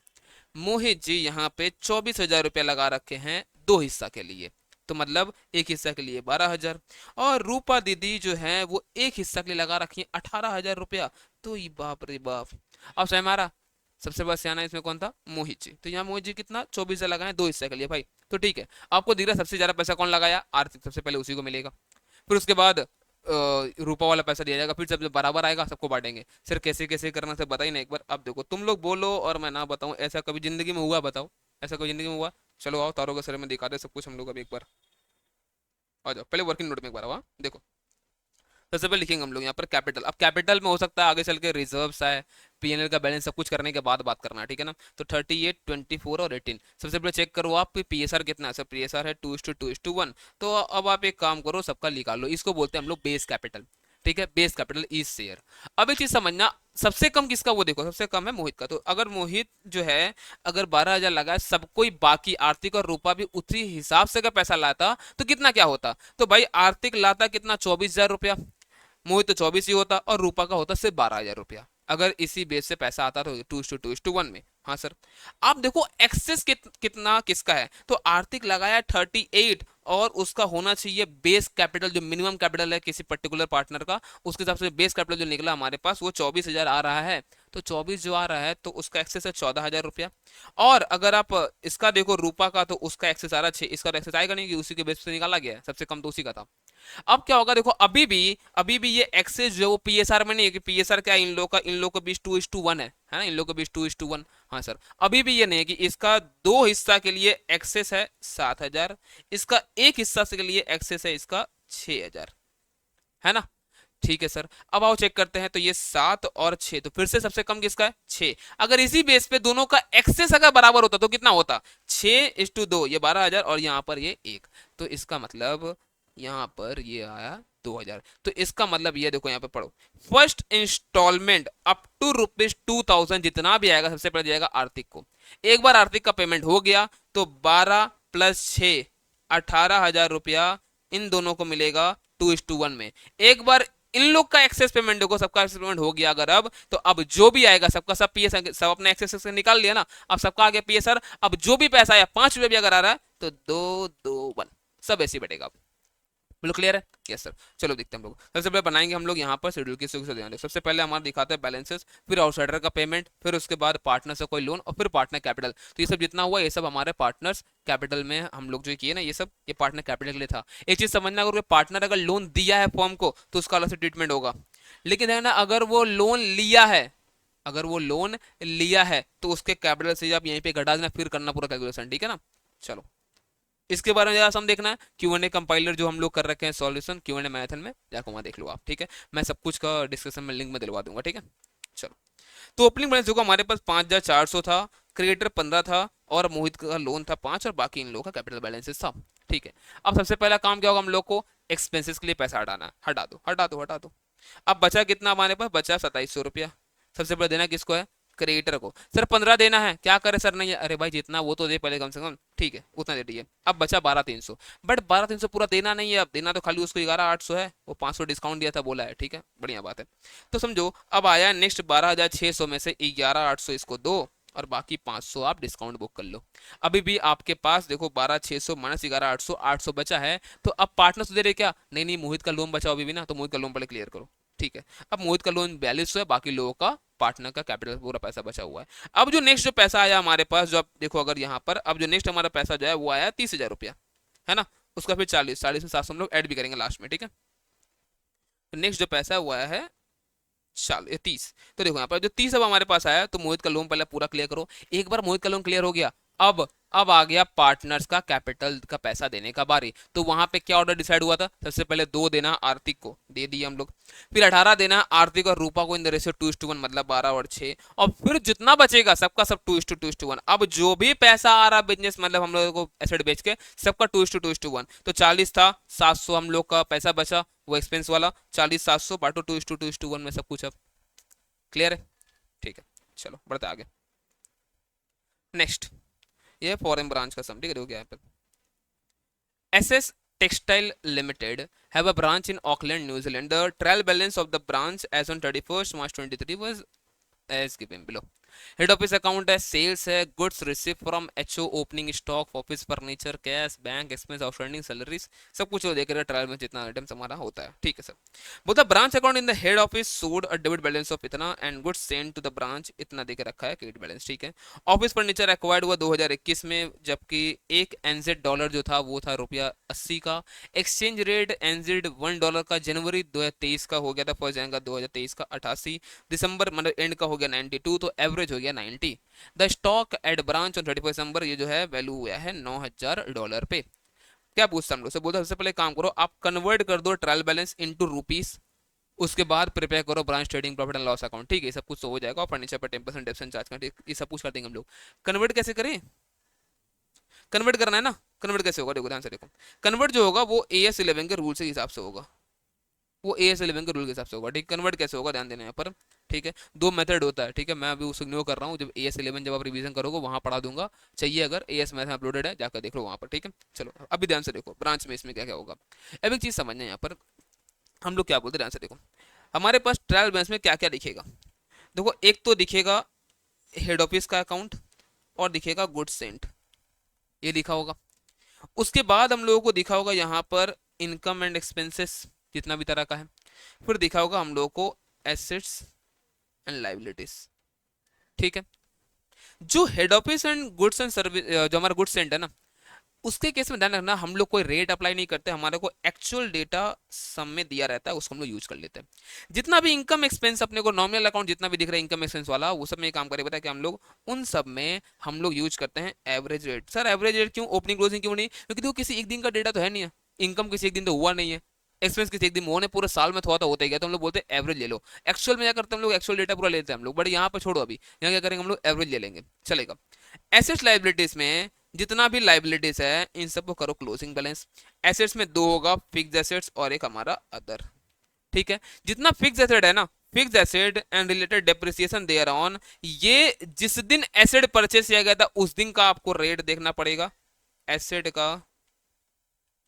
मोहित जी यहाँ पे 24,000 रुपया लगा रखे हैं दो हिस्सा के लिए, तो मतलब एक हिस्सा के लिए 12,000। और रूपा दीदी जो है वो एक हिस्सा के लिए लगा रखी है 18,000 रुपया। तो ये बाप रे बाप। अब समय हमारा सबसे बड़ा सियाना इसमें कौन था, मोहित जी। तो यहाँ मोहित जी कितना 24,000 लगाए दो हिस्से के लिए भाई। तो ठीक है, आपको दिख रहा सबसे ज्यादा पैसा कौन लगाया, आर्थिक, सबसे पहले उसी को मिलेगा। फिर उसके बाद रूपा वाला पैसा दिया जाएगा, फिर जब बराबर आएगा सबको बांटेंगे। सर कैसे कैसे करना सर बताइए ना एक बार। अब देखो तुम लोग बोलो और मैं ना बताऊं, ऐसा कभी जिंदगी में हुआ, बताओ ऐसा कोई जिंदगी में हुआ। चलो आओ तारों के सर में दिखा दे सब कुछ हम लोग अभी एक बार। आ जाओ पहले वर्किंग नोट में एक बार आओ, हाँ, देखो सबसे पहले लिखेंगे हम लोग यहाँ पर कैपिटल। अब कैपिटल में हो सकता है आगे चल के रिजर्व्स आए, पीएनएल का बैलेंस, सब कुछ करने के बाद बात करना है, ठीक है ना। तो 38, 24 और 18 सबसे पहले चेक करो आप पीएसआर कितना है। सर पीएसआर है 2:2:1। तो अब आप एक काम करो सबका निकालो, इसको बोलते हैं हम लोग बेस कैपिटल, ठीक है। Base capital is share. अब एक चीज समझना, सबसे कम किसका, वो देखो सबसे कम है मोहित का। तो अगर मोहित जो है अगर 12,000 लगाए, सब कोई बाकी आर्थिक और रूपा भी उसी हिसाब से अगर पैसा लाता तो कितना क्या होता। तो भाई आर्थिक लाता कितना 24,000 रुपया, मोहित तो 24 ही होता, और रूपा का होता सिर्फ 12,000 रुपया, अगर इसी बेस से पैसा आता तो 2:2:1 में। हाँ सर। आप देखो एक्सेस कितना किसका है। तो आर्थिक लगाया 38, और उसका होना चाहिए बेस कैपिटल जो मिनिमम कैपिटल है किसी पर्टिकुलर पार्टनर का, उसके हिसाब से बेस कैपिटल जो निकला हमारे पास वो 24,000 आ रहा है। तो 24 जो आ रहा है तो उसका एक्सेस है 14,000 रुपया। और अगर आप इसका देखो रूपा का, तो उसका एक्सेस आ रहा है 6, इसका एक्सेस आएगा नहीं कि उसी के बेस से निकाला गया है, सबसे कम तो उसी का था। अब क्या होगा देखो, अभी भी ये एक्सेस जो पीएसआर में नहीं है, कि पीएसआर क्या इन लोग के बीच 2:1 है ना, इन लोग के बीच 2:1। हाँ सर। अभी भी ये नहीं है कि इसका दो हिस्सा के लिए एक्सेस है 7,000, इसका एक हिस्सा से के लिए एक्सेस है इसका 6,000, है ना। ठीक है सर। अब आओ चेक करते हैं, तो ये 7 और 6, तो फिर से सबसे कम किसका है? 6। अगर इसी बेस पे दोनों का एक्सेस अगर बराबर होता तो कितना होता? 6:2, ये 12,000 और यहाँ पर ये 1। तो इसका मतलब यहाँ पर ये आया 2,000। तो इसका मतलब ये देखो, यहाँ पे पढ़ो, फर्स्ट इंस्टॉलमेंट अप टू ₹2,000 जितना भी आएगा सबसे पहले जाएगा आर्थिक को। एक बार आर्थिक का पेमेंट हो गया तो 12 + 6 18,000 रुपया इन दोनों को मिलेगा 2:1 में। एक बार इन लोग का एक्सेस पेमेंट, देखो सबका एक्सेस पेमेंट हो गया अगर, अब जो भी आएगा सबका सब पीएस, सब अपने एक्सेस से निकाल लिया ना, अब सबका आ गया पीएस सर। अब जो भी पैसा आया, 5 रुपये भी अगर आ रहा है तो 221 सब ऐसे ही बैठेगा। बिल्कुल क्लियर है? Yes sir. चलो देखते हैं हम लोग। सबसे पहले बनाएंगे हम लोग यहाँ पर शेड्यूल की ध्यान। सबसे पहले हमारा दिखाता है बैलेंसेस, फिर आउटसाइडर का पेमेंट, फिर उसके बाद पार्टनर से कोई लोन, और फिर पार्टनर कैपिटल। तो ये सब जितना हुआ ये सब हमारे पार्टनर्स कैपिटल में हम लोग जो किए ना, ये सब ये पार्टनर कैपिटल के लिए था। एक चीज समझना, अगर पार्टनर अगर लोन दिया है फॉर्म को तो उसका अलग से ट्रीटमेंट होगा। लेकिन है ना, अगर वो लोन लिया है, अगर वो लोन लिया है तो उसके कैपिटल से आप यहीं पे घटा देना, फिर करना पूरा कैलकुलेशन। ठीक है ना? चलो इसके बारे में जरा हम देखना है, Q&A कंपाइलर जो हम लोग कर रखे हैं सॉल्यूशन Q&A मैथन में, जाकर वहां देख लो आप। ठीक है, मैं सब कुछ का डिस्क्रिप्शन में लिंक में दिलवा दूंगा। ठीक है, चलो। तो ओपनिंग बैलेंस देखो हमारे पास 5,400 था, क्रिएटर 15 था, और मोहित का लोन था 5, और बाकी इन लोगों का कैपिटल बैलेंसेस था। ठीक है, अब सबसे पहला काम क्या होगा, हम लोग को एक्सपेंसेस के लिए पैसा हटाना है। हटा दो हटा दो हटा दो। अब बचा कितना हमारे पास? बचा 2,700 रुपया। सबसे पहले देना किसको है? क्रिएटर को। सर 15 देना है, क्या करे सर? नहीं है, अरे भाई जितना वो तो दे पहले कम से कम। ठीक है, उतना दे दिए। अब बचा 12,300, बट 12,300 पूरा देना नहीं है, अब देना तो खाली उसको 11,800 है, वो 500 डिस्काउंट दिया था बोला है। ठीक है, बढ़िया बात है। तो समझो अब आया नेक्स्ट 12,600 में से 11,800 इसको दो, और बाकी 500 आप डिस्काउंट बुक कर लो। अभी भी आपके पास देखो 12,600 माइनस 11,800, 800 बचा है। तो अब पार्टनर से दे रहे क्या? नहीं नहीं, मोहित का लोन बचा अभी भी ना, तो मोहित का लोन पहले क्लियर करो। ठीक है, अब मोहित का लोन 4200 है, बाकी लोगों का पार्टनर का कैपिटल पूरा पैसा बचा हुआ है। अब जो नेक्स्ट जो पैसा आया हमारे पास, जो आप देखो अगर यहाँ पर, अब जो नेक्स्ट हमारा पैसा जो है वो आया 30,000 रुपया, है ना? उसका फिर 40 में 700 हम लोग ऐड भी करेंगे लास्ट में। ठीक है, तो नेक्स्ट जो पैसा हुआ है 30। तो देखो यहाँ पर जो 30 अब हमारे पास आया, तो मोहित का लोन पहले पूरा क्लियर करो। एक बार मोहित का लोन क्लियर हो गया, अब आ गया पार्टनर्स का कैपिटल का पैसा देने का बारी। तो वहां पे क्या ऑर्डर डिसाइड हुआ था? सबसे पहले 2 देना आर्थिक को, दे दिए हम लोग। फिर 18 देना आर्थिक और रूपा को इन द रेशियो 2:1, मतलब 12 और 6। और फिर जितना बचेगा सबका सब 2:2:1। अब जो भी पैसा आ रहा बिजनेस, मतलब हम लोगों को एसेट बेच के, सबका 2:2:1। तो 40 था, 700 हम लोग का पैसा बचा, वो एक्सपेंस वाला। 40 700 बांटो 2:2:1 में सब कुछ। अब क्लियर है? ठीक है, चलो बढ़ते आगे। नेक्स्ट ये फॉरेन ब्रांच का सम। ठीक है, देखो क्या है। SS Textile Limited have a branch in Auckland, New Zealand. The trial balance of the branch as on 31st March 2023 was as given below. Head office account है, सेल्स है, goods receive from HO, opening stock, office furniture, cash, bank expense, outstanding salaries, सब कुछ वो देख रहे हैं trial में जितना आइटम्स हमारा होता है। ठीक है सर। बोलता branch account in the head office showed a debit balance of इतना and goods sent to the branch इतना देकर रखा है, क्रेडिट बैलेंस। ठीक है, ऑफिस फर्नीचर एक्वायर्ड हुआ 2021 में, जबकि एक NZ डॉलर जो था वो था ₹80 का। एक्सचेंज रेट NZ $1 का जनवरी 2023 का हो गया था, 1 जनवरी 2023 का 88, दिसंबर मतलब एंड का हो गया 92, तो एवरेज हो गया 90। The stock at branch on 31 दिसंबर, ये जो है वैल्यू हुआ है $9,000 पे। क्या पूछता हम लोग से? बोलता सबसे पहले काम करो, आप कन्वर्ट कर दो ट्रायल बैलेंस इनटू रुपीस, उसके बाद प्रिपेयर करो branch trading profit and loss account. ठीक है, सब कुछ तो हो जाएगा, और फर्नीचर पर 10% डेप्सन चार्ज का, ये सब कुछ कर देंगे हम लोग। कन्वर्ट कैसे करें? कन्वर्ट करना है ना, कन्वर्ट कैसे होगा? देखो ध्यान से देखो, कन्वर्ट जो होगा वो AS11 के रूल के हिसाब से होगा, वो AS11 के रूल के हिसाब से होगा। ठीक, कन्वर्ट कैसे होगा ध्यान देना यहाँ पर। ठीक है, 2 मेथड होता है। ठीक है, मैं अभी उसे इग्नोर कर रहा हूँ, जब AS11 जब आप रिवीजन करोगे वहाँ पढ़ा दूंगा, चाहिए अगर AS मैथ में अपलोडेड है जाकर देख लो वहाँ पर। ठीक है, चलो अभी ध्यान से देखो ब्रांच में इसमें क्या क्या होगा। अब एक चीज़ समझना है यहाँ पर, हम लोग क्या बोलते हैं, ध्यान से देखो। हमारे पास ट्रायल बैलेंस में क्या क्या दिखेगा? देखो एक तो दिखेगा हेड ऑफिस का अकाउंट, और दिखेगा गुड सेंट, ये लिखा होगा। उसके बाद हम लोगों को दिखा होगा यहाँ पर इनकम एंड एक्सपेंसेस जितना भी तरह का है। फिर दिखा होगा हम लोगों को एसेट्स एंड लाइबिलिटीज। ठीक है, जो head office and goods and service, जो हमारा गुड्स एंड है ना, उसके केस में ध्यान रखना, हम लोग कोई रेट अप्लाई नहीं करते, हमारे को एक्चुअल डेटा सम में दिया रहता है, उसको हम लोग यूज कर लेते हैं। जितना भी इनकम एक्सपेंस अपने को नॉमिनल अकाउंट जितना भी दिख रहा है इनकम एक्सपेंस वाला, वो सब में काम करें पता है कि हम लोग उन सब में हम लोग यूज करते हैं average rate. Sir average rate क्यों? ओपनिंग क्लोजिंग क्यों नहीं? क्योंकि देखो किसी एक दिन का डेटा तो है नहीं है, इनकम किसी एक दिन तो हुआ नहीं है, एक्सपेंस किसी एक दिन में होने, पूरे साल में थोड़ा तो होता ही गया, तो हम लोग बोलते हैं एवरेज ले लो। एक्चुअल में क्या करते हैं हम लोग, एक्चुअल डेटा पूरा लेते हैं हम लोग, बट यहाँ पर छोड़ो, अभी यहाँ क्या करेंगे हम लोग, एवरेज ले लेंगे, चलेगा। एसेट्स लाइबिलिटीज में जितना भी लाइबिलिटीज है इन सबको करो क्लोजिंग बैलेंस। एसेट्स में दो होगा, फिक्स एसेट्स और एक हमारा अदर, ठीक है। जितना फिक्स एसेट है ना, fix asset and related depreciation thereon, ये जिस दिन एसेट परचेस किया गया था उस दिन का आपको रेट देखना पड़ेगा, एसेट का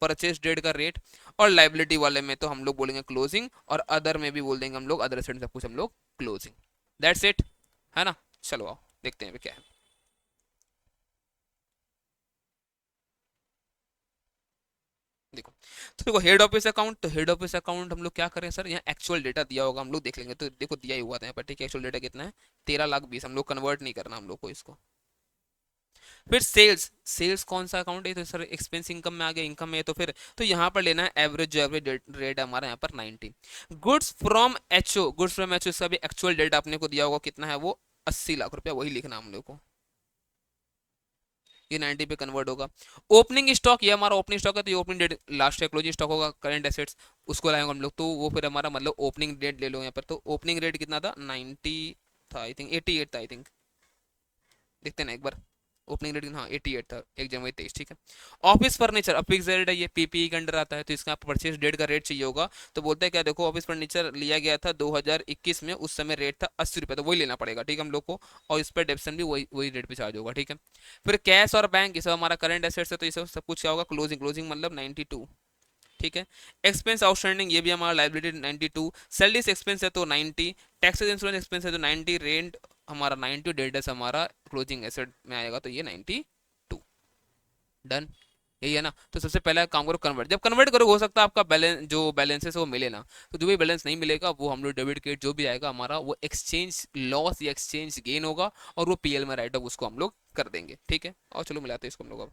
परचेस डेट का रेट। और लाइबिलिटी वाले में तो हम लोग बोलेंगे क्लोजिंग, और अदर में भी बोल देंगे हम लोग, अदर एसेट सब कुछ हम लोग क्लोजिंग। दैट्स इट, है ना। चलो आओ देखते हैं क्या है। देखो, तो देखो हेड ऑफिस अकाउंट, तो हेड ऑफिस अकाउंट हम लोग क्या करें सर, यहाँ एक्चुअल डेटा दिया होगा, हम लोग देख लेंगे, तो देखो दिया ही हुआ था यहाँ पर, ठीक है। एक्चुअल डेटा कितना है, 13,20,000, हम लोग कन्वर्ट नहीं करना हम लोग को इसको। फिर सेल्स, सेल्स कौन सा अकाउंट है, तो सर एक्सपेंस इनकम में आ गया, इनकम में, तो फिर तो यहाँ पर लेना है एवरेज, जो एवरेज रेट हमारा यहाँ पर 90। Goods from HO, goods from HO इसका भी एक्चुअल डेट अपने को दिया होगा, कितना है वो, 80 लाख रुपया, वही लिखना हम लोग को, ये 90 पे कन्वर्ट होगा। ओपनिंग स्टॉक, ये हमारा ओपनिंग स्टॉक है, तो ये ओपनिंग डेट लास्ट है, क्लोजिंग स्टॉक होगा करंट एसेट्स, उसको लाएंगे हम लोग, तो वो फिर हमारा मतलब ओपनिंग डेट ले लो यहाँ पर, तो ओपनिंग रेट कितना था, 90 था आई थिंक, 88 था आई थिंक, देखते ना एक बार, ओपनिंग रेट हाँ 88 था, 1 जनवरी 23, ठीक है। ऑफिस फर्नीचर, अब फिक्स रेट है, ये पीपीई के अंडर आता है, तो इसका परचेज डेट का रेट चाहिए होगा, तो बोलते हैं क्या, देखो ऑफिस फर्नीचर लिया गया था 2021 में, उस समय रेट था 80 रुपये, तो वही लेना पड़ेगा, ठीक है हम लोग को, और इस पर डेप्सन भी वही वही रेट पे चार्ज होगा, ठीक है। फिर कैश और बैंक, ये सब हमारा करंट एसेट्स है, तो ये सब कुछ क्या होगा, क्लोजिंग, क्लोजिंग मतलब 92, ठीक है। एक्सपेंस आउटस्टैंडिंग, ये भी हमारा लाइबिलिटी 92, सैलरीज एक्सपेंस है तो 90, टैक्सेस इंश्योरेंस एक्सपेंस है तो 90, रेंट हमारा 90, डेटर्स हमारा क्लोजिंग एसेट में आएगा, तो ये 92, डन, यही है ना। तो सबसे पहला काम करो कन्वर्ट, जब कन्वर्ट करो हो सकता है आपका बैलेंस, जो बैलेंसेस है वो मिले ना, तो जो भी बैलेंस नहीं मिलेगा वो हम लोग डेबिट क्रेडिट जो भी आएगा हमारा, वो एक्सचेंज लॉस या एक्सचेंज गेन होगा, और वो पीएल में राइट ऑफ उसको हम लोग कर देंगे, ठीक है। और चलो मिलाते हैं इसको हम लोग अब,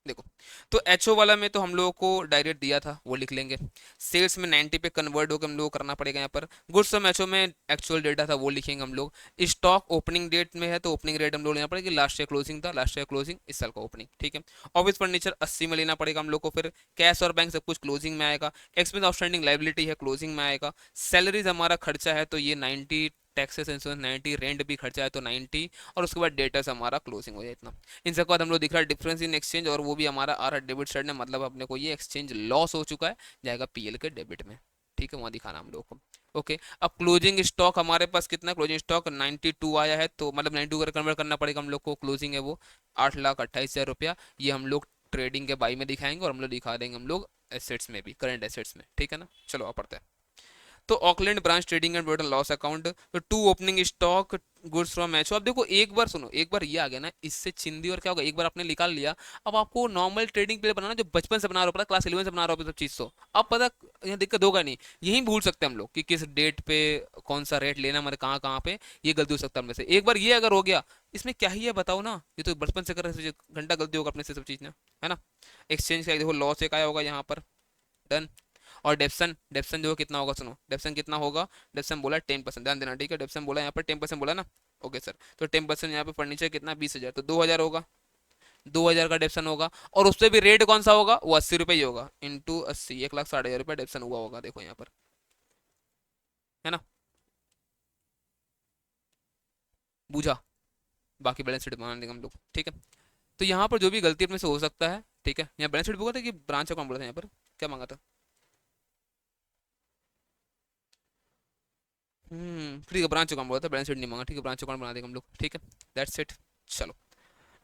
देखो, तो एचओ वाला में तो हम लोगों को डायरेक्ट दिया था, वो लिख लेंगे। सेल्स में 90 पे कन्वर्ट होकर हम लोग को करना पड़ेगा यहाँ पर। गुड्स और एचओ में एक्चुअल डेटा था, वो लिखेंगे हम लोग। स्टॉक ओपनिंग डेट में है, तो ओपनिंग रेट हम लोग लेना पड़ेगा, लास्ट ईयर क्लोजिंग था, लास्ट ईयर क्लोजिंग इस साल का ओपनिंग, ठीक है। ऑफिस फर्नीचर 80 में लेना पड़ेगा हम लोग को। फिर कैश और बैंक सब कुछ क्लोजिंग में आएगा। एक्सपेंस आउटस्टैंडिंग लाइबिलिटी है, क्लोजिंग में आएगा। सैलरीज हमारा खर्चा है, तो ये 90, टैक्सेस इंश्योरेंस 90, रेंट भी खर्चा है तो 90, और उसके बाद डेटर्स हमारा क्लोजिंग हो जाए इतना। इन सबके बाद हम लोग दिख रहा है डिफरेंस इन एक्सचेंज, और वो भी हमारा आ रहा है डेबिट साइड में, मतलब अपने को ये एक्सचेंज लॉस हो चुका है, जाएगा पीएल के डेबिट में, ठीक है, वहाँ दिखाना हम लोग को। ओके, अब क्लोजिंग स्टॉक हमारे पास कितना, क्लोजिंग स्टॉक 92 आया है, तो मतलब 92 कर कन्वर्ट करना पड़ेगा हम लोग को, क्लोजिंग है वो 8,28,000 रुपया, ये हम लोग ट्रेडिंग के बाई में दिखाएंगे, और हम लोग दिखा देंगे हम लोग एसेट्स में भी, करंट एसेट्स में, ठीक है ना। चलो आप पढ़ते हैं। तो Auckland branch trading and total loss account, तो to opening stock goods from मैचो। अब देखो एक बार सुनो, एक बार ये आ गया ना, इससे चिंदी और क्या होगा, एक बार आपने निकाल लिया, अब आपको नॉर्मल ट्रेडिंग प्ले बनाना जो बचपन से बना रहा हो, पता क्लास 11 से बना रहा हो सब चीज, तो अब पता यहाँ दिक्कत होगा नहीं, यही भूल सकते हैं हम लोग कि किस डेट पे कौन सा रेट लेना, मतलब कहाँ कहाँ पे, ये गलती हो सकता है हम में से। एक बार ये अगर हो गया, इसमें क्या ही है बताओ ना, ये तो बचपन से कर रहे, घंटा गलती होगा अपने से सब चीज ना, है ना। एक्सचेंज का देखो लॉस एक आया होगा यहाँ पर, डन। और डेप्सन, डेप्सन जो कितना होगा सुनो, डेप्सन कितना होगा, डेप्सन बोला 10%, ध्यान देना, ठीक है। डेप्सन बोला यहाँ पर 10% बोला ना, ओके सर, तो 10% यहाँ पे फर्नीचर कितना, 20,000, तो 2,000 होगा, 2,000 का डेप्सन होगा, और उससे भी रेट कौन सा होगा, वो 80 रुपये ही होगा, इंटू 80, 1,60,000 रुपये डेप्सन हुआ होगा, देखो यहाँ पर, है ना, बूझा। बाकी बैलेंस शीट बना देंगे हम लोग, ठीक है। तो यहाँ पर जो भी गलती अपने से हो सकता है, ठीक है, यहाँ बैलेंस शीट बोला था कि ब्रांच अकाउंट बोला था, यहाँ पर क्या मांगा था, ठीक है, ब्रांच अकाउंट बोला था, बैलेंस शीट नहीं मांगा, ठीक है, ब्रांच अकाउंट बना देंगे हम लोग, ठीक है। That's it. चलो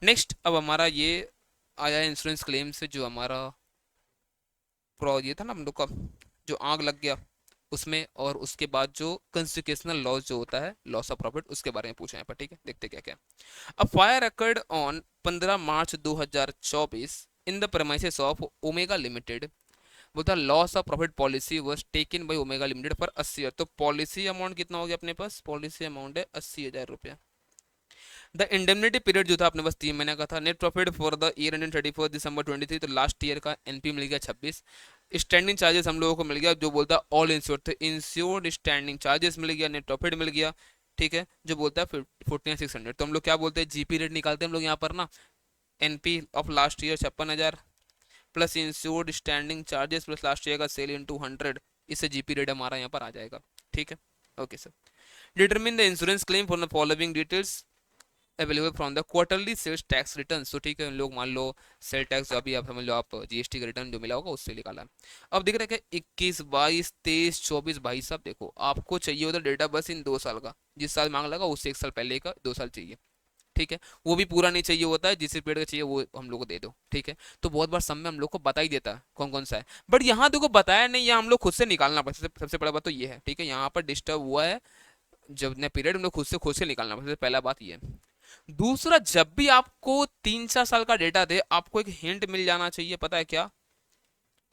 नेक्स्ट, अब हमारा ये आया है इंश्योरेंस क्लेम से, जो हमारा ये था ना हम लोग का, जो आग लग गया उसमें, और उसके बाद जो कंसिक्वेशनल लॉस जो होता है, लॉस ऑफ प्रॉफिट, उसके बारे में पूछा है पर, ठीक है, देखते क्या क्या। अब fire occurred on 15 March 2024 in the premises of omega limited, वो था loss of profit policy was taken by omega limited पर 80 ईयर, तो पॉलिसी अमाउंट कितना हो गया अपने पास, पॉलिसी अमाउंट है 80,000 रुपया। द इंडेमनिटी पीरियड जो था अपने पास 3 महीने का था। Net profit for the year ended 31 दिसंबर 23, तो लास्ट ईयर का एनपी मिल गया 26। स्टैंडिंग चार्जेस हम लोगों को मिल गया, जो बोलता है ऑल इंश्योर्ड, तो इंश्योर्ड स्टैंडिंग चार्जेस मिल गया, नेट प्रॉफिट मिल गया, ठीक है, जो बोलता है 14,600। तो हम लोग क्या बोलते हैं, जीपी रेट निकालते हैं हम लोग यहाँ पर ना, NP of last year 56,000, plus insured standing charges plus last year का सेल इनटू 100, इससे जीपी रेट हमारा यहाँ पर आ जाएगा। ठीक है, okay sir. Determine the insurance claim for the following details available from the quarterly sales tax return. तो ठीक है, लोग मान लो सेल टैक्स अभी आप समझ लो, आप जीएसटी का रिटर्न जो मिला होगा उससे निकाला है। अब देख रहे हैं कि 21, 22, 23, 24, भाई साहब देखो आपको चाहिए होता डेटा बस इन 2 साल का, जिस साल मांग लगा उससे 1 साल पहले का 2 साल चाहिए। ठीक है, वो भी पूरा नहीं चाहिए होता है, जिस पीरियड का चाहिए वो हम लोग को दे दो। ठीक है, तो बहुत बार सब में हम लोग को बता ही देता है कौन कौन सा है, बट यहाँ देखो बताया नहीं, यहाँ हम लोग खुद से निकालना पड़ता है। सबसे बड़ा बात तो ये है। ठीक है, यहाँ पर डिस्टर्ब हुआ है जब ने पीरियड हम लोग खुद से निकालना पड़ता है, पहला बात ये है। दूसरा, जब भी आपको 3-4 साल का डेटा दे, आपको एक हिंट मिल जाना चाहिए, पता है क्या,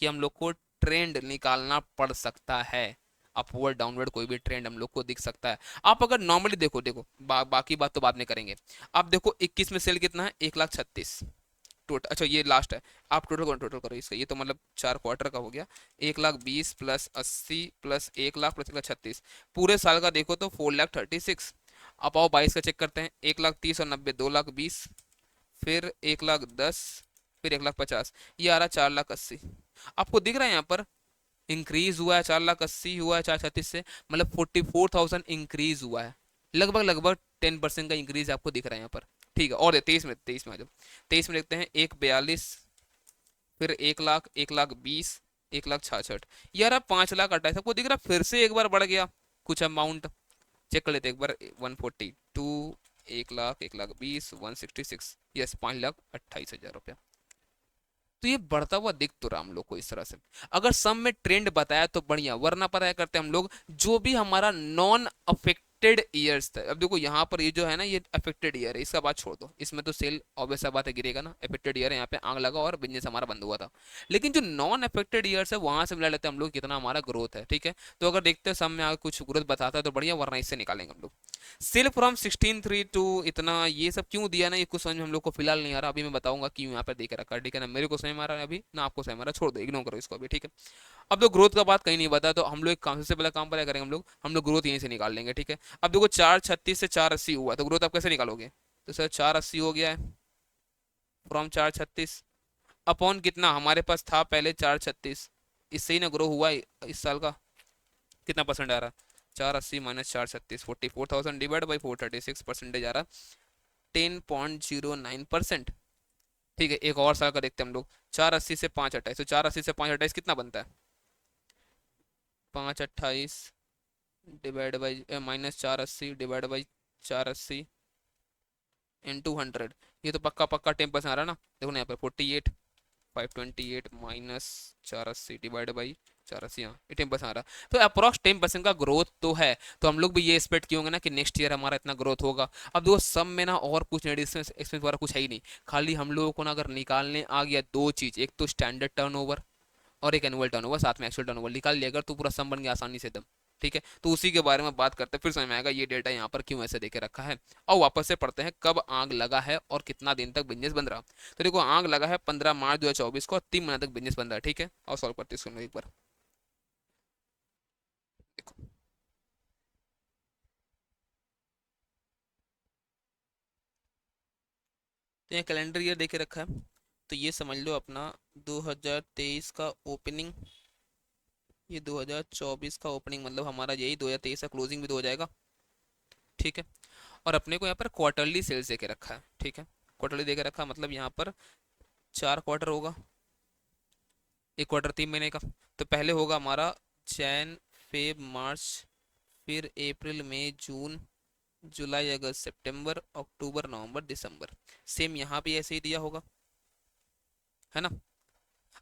कि हम लोग को ट्रेंड निकालना पड़ सकता है। अपवर्ड डाउनवर्ड कोई भी ट्रेंड हम लोग को दिख सकता है। आप अगर नॉर्मली देखो देखो बाकी बात तो बाद में करेंगे। आप देखो 21 में सेल कितना है, 1,36,000 टोटल। अच्छा ये लास्ट है, आप टोटल करो इसका, ये तो मतलब 4 क्वार्टर का हो गया। 1,20,000 प्लस 80 प्लस 1,00,000 प्लस 1,36,000, पूरे साल का देखो तो 4,36,000। अब आओ 22 का चेक करते हैं, 1,30,000 और 90, 2,20,000, फिर 1,10,000, फिर 1,50,000, ये आ रहा 4,80,000। आपको दिख रहा है यहाँ पर इंक्रीज हुआ है, 4,80,000 हुआ है 4,36 से, मतलब 44,000 इंक्रीज हुआ है। लगभग लगभग 10% का इंक्रीज आपको दिख रहा है यहाँ पर। ठीक है, और 23 में आ जाओ। 23 में देखते हैं 1,42, फिर 1,00,000, 1,20,000, 1,66,000, यार अब 5,28,000 आपको दिख रहा है, फिर से एक बार बढ़ गया कुछ अमाउंट। चेक कर लेते हैं एक बार, 142, 1,00,000, 1,20,000, 166, यस 5,28,000 रुपया। तो ये बढ़ता हुआ दिख तो रहा हम लोग को इस तरह से। अगर सम में ट्रेंड बताया तो बढ़िया, वरना पता है करते हम लोग जो भी हमारा नॉन अफेक्टेड ईयर्स था। अब देखो यहाँ पर ये जो है ना, ये अफेक्टेड ईयर है, इसका बात छोड़ दो, इसमें तो सेल ऑब्वियस बात है गिरेगा ना, अफेक्टेड ईयर है, यहाँ पे आग लगा और बिजनेस हमारा बंद हुआ था। लेकिन जो नॉन अफेक्टेड ईयर्स है वहां से मिला लेते हैं हम लोग कितना हमारा ग्रोथ है। ठीक है, तो अगर देखते हैं सम में आगे कुछ ग्रोथ बताता है तो बढ़िया, वरना इससे निकालेंगे हम लोग। सेल फ्रॉम 16,3 टू इतना, ये सब क्यों दिया ना, ये कुछ समझ में हम लोग को फिलहाल नहीं आ रहा। अभी मैं बताऊंगा क्यों यहाँ पर दे के रखा है। ठीक है ना, मेरे को समझ में आ रहा है अभी ना, आपको समझ में आ रहा है, छोड़ दो, इग्नोर करो इसको अभी। ठीक है, अब तो ग्रोथ का बात कहीं नहीं बता, तो हम लोग एक काम, सबसे पहला काम पता करेंगे हम लोग ग्रोथ यहीं से निकाल लेंगे। ठीक है, अब देखो 4,36 से 4,80 हुआ, तो ग्रोथ आप कैसे निकालोगे, तो सर 4,80 हो गया है फ्रॉम 4,36 अपॉन कितना हमारे पास था पहले 4,36, इससे ही ना ग्रो हुआ है इस साल का। कितना परसेंट आ रहा, 4,80 माइनस 4,36, 44,000 डिवाइड बाई 436, परसेंटेज आ रहा 10.09%। ठीक है, एक और साल का देखते हैं हम लोग, 4,80 से 5,28, तो 4,80 से 5,28 कितना बनता है, 5,28 divide by minus 4,80 divide by 4,80 into 100, ये तो पक्का पक्का 10% आ रहा है ना। देखो ना यहाँ पर 48, 528 माइनस 4,80 डिवाइड बाई 4,80, हाँ ये 10% आ रहा है, तो अप्रॉक्स 10% का ग्रोथ तो है। तो हम लोग भी ये एक्सपेक्ट किए होंगे ना कि नेक्स्ट ईयर हमारा इतना ग्रोथ होगा। अब देखो सब में ना और कुछ एडिशनल एक्सपेंस वगैरह कुछ है ही नहीं, खाली हम लोगों को ना अगर निकालने आ गया दो चीज, एक तो स्टैंडर्ड टर्नओवर और एक एनुअल टर्नओवर, साथ में एक्चुअल टर्नओवर निकाल लिया अगर, तो पूरा सम बन गया आसानी से एकदम। ठीक है, तो उसी के बारे में बात करते हैं, फिर समझ में आएगा ये डेटा यहाँ पर क्यों ऐसे देके रखा है। और वापस से पढ़ते हैं कब आग लगा है और कितना दिन तक बिजनेस बंद रहा। तो देखो आग लगा है 15 मार्च 2024 को, और 3 महीने तक बिजनेस बंद रहा है। ठीक है, और सॉल्व करते हैं इसको एक बार। देखो तो यहाँ कैलेंडर ईयर देके रखा है, तो ये समझ लो अपना 2023 का ओपनिंग, ये 2024 का ओपनिंग, मतलब हमारा यही 2023 का क्लोजिंग भी तो हो जाएगा। ठीक है, और अपने को यहाँ पर क्वार्टरली सेल्स देके रखा है। ठीक है, क्वार्टरली देके रखा मतलब यहाँ पर 4 क्वार्टर होगा, एक क्वार्टर 3 महीने का। तो पहले होगा हमारा जैन फेब मार्च, फिर अप्रैल मई जून जुलाई अगस्त सितंबर अक्टूबर नवंबर दिसंबर। सेम यहाँ भी ऐसे ही दिया होगा, है ना।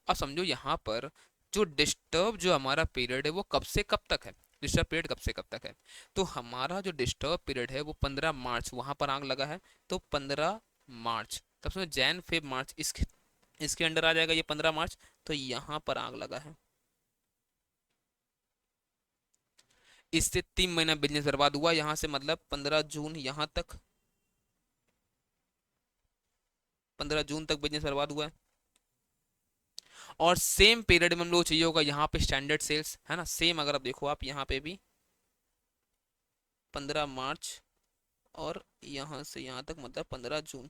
अब समझो यहाँ पर जो डिस्टर्ब जो हमारा पीरियड है वो कब से कब तक है, डिस्टर्ब पीरियड कब से कब तक है, तो हमारा जो डिस्टर्ब पीरियड है वो 15 मार्च, वहां पर आग लगा है तो 15 मार्च, तब समझो जैन फेब मार्च इसके अंडर आ जाएगा ये 15 मार्च, तो यहाँ पर आग लगा है, इससे 3 महीना बिजनेस बर्बाद हुआ यहाँ से, मतलब 15 जून यहाँ तक, 15 जून तक बिजनेस बर्बाद हुआ है। और सेम पीरियड में हम लोग चाहिए होगा यहाँ पे स्टैंडर्ड सेल्स, है ना, सेम अगर आप देखो आप यहाँ पे भी 15 मार्च, और यहाँ से यहाँ तक मतलब 15 जून,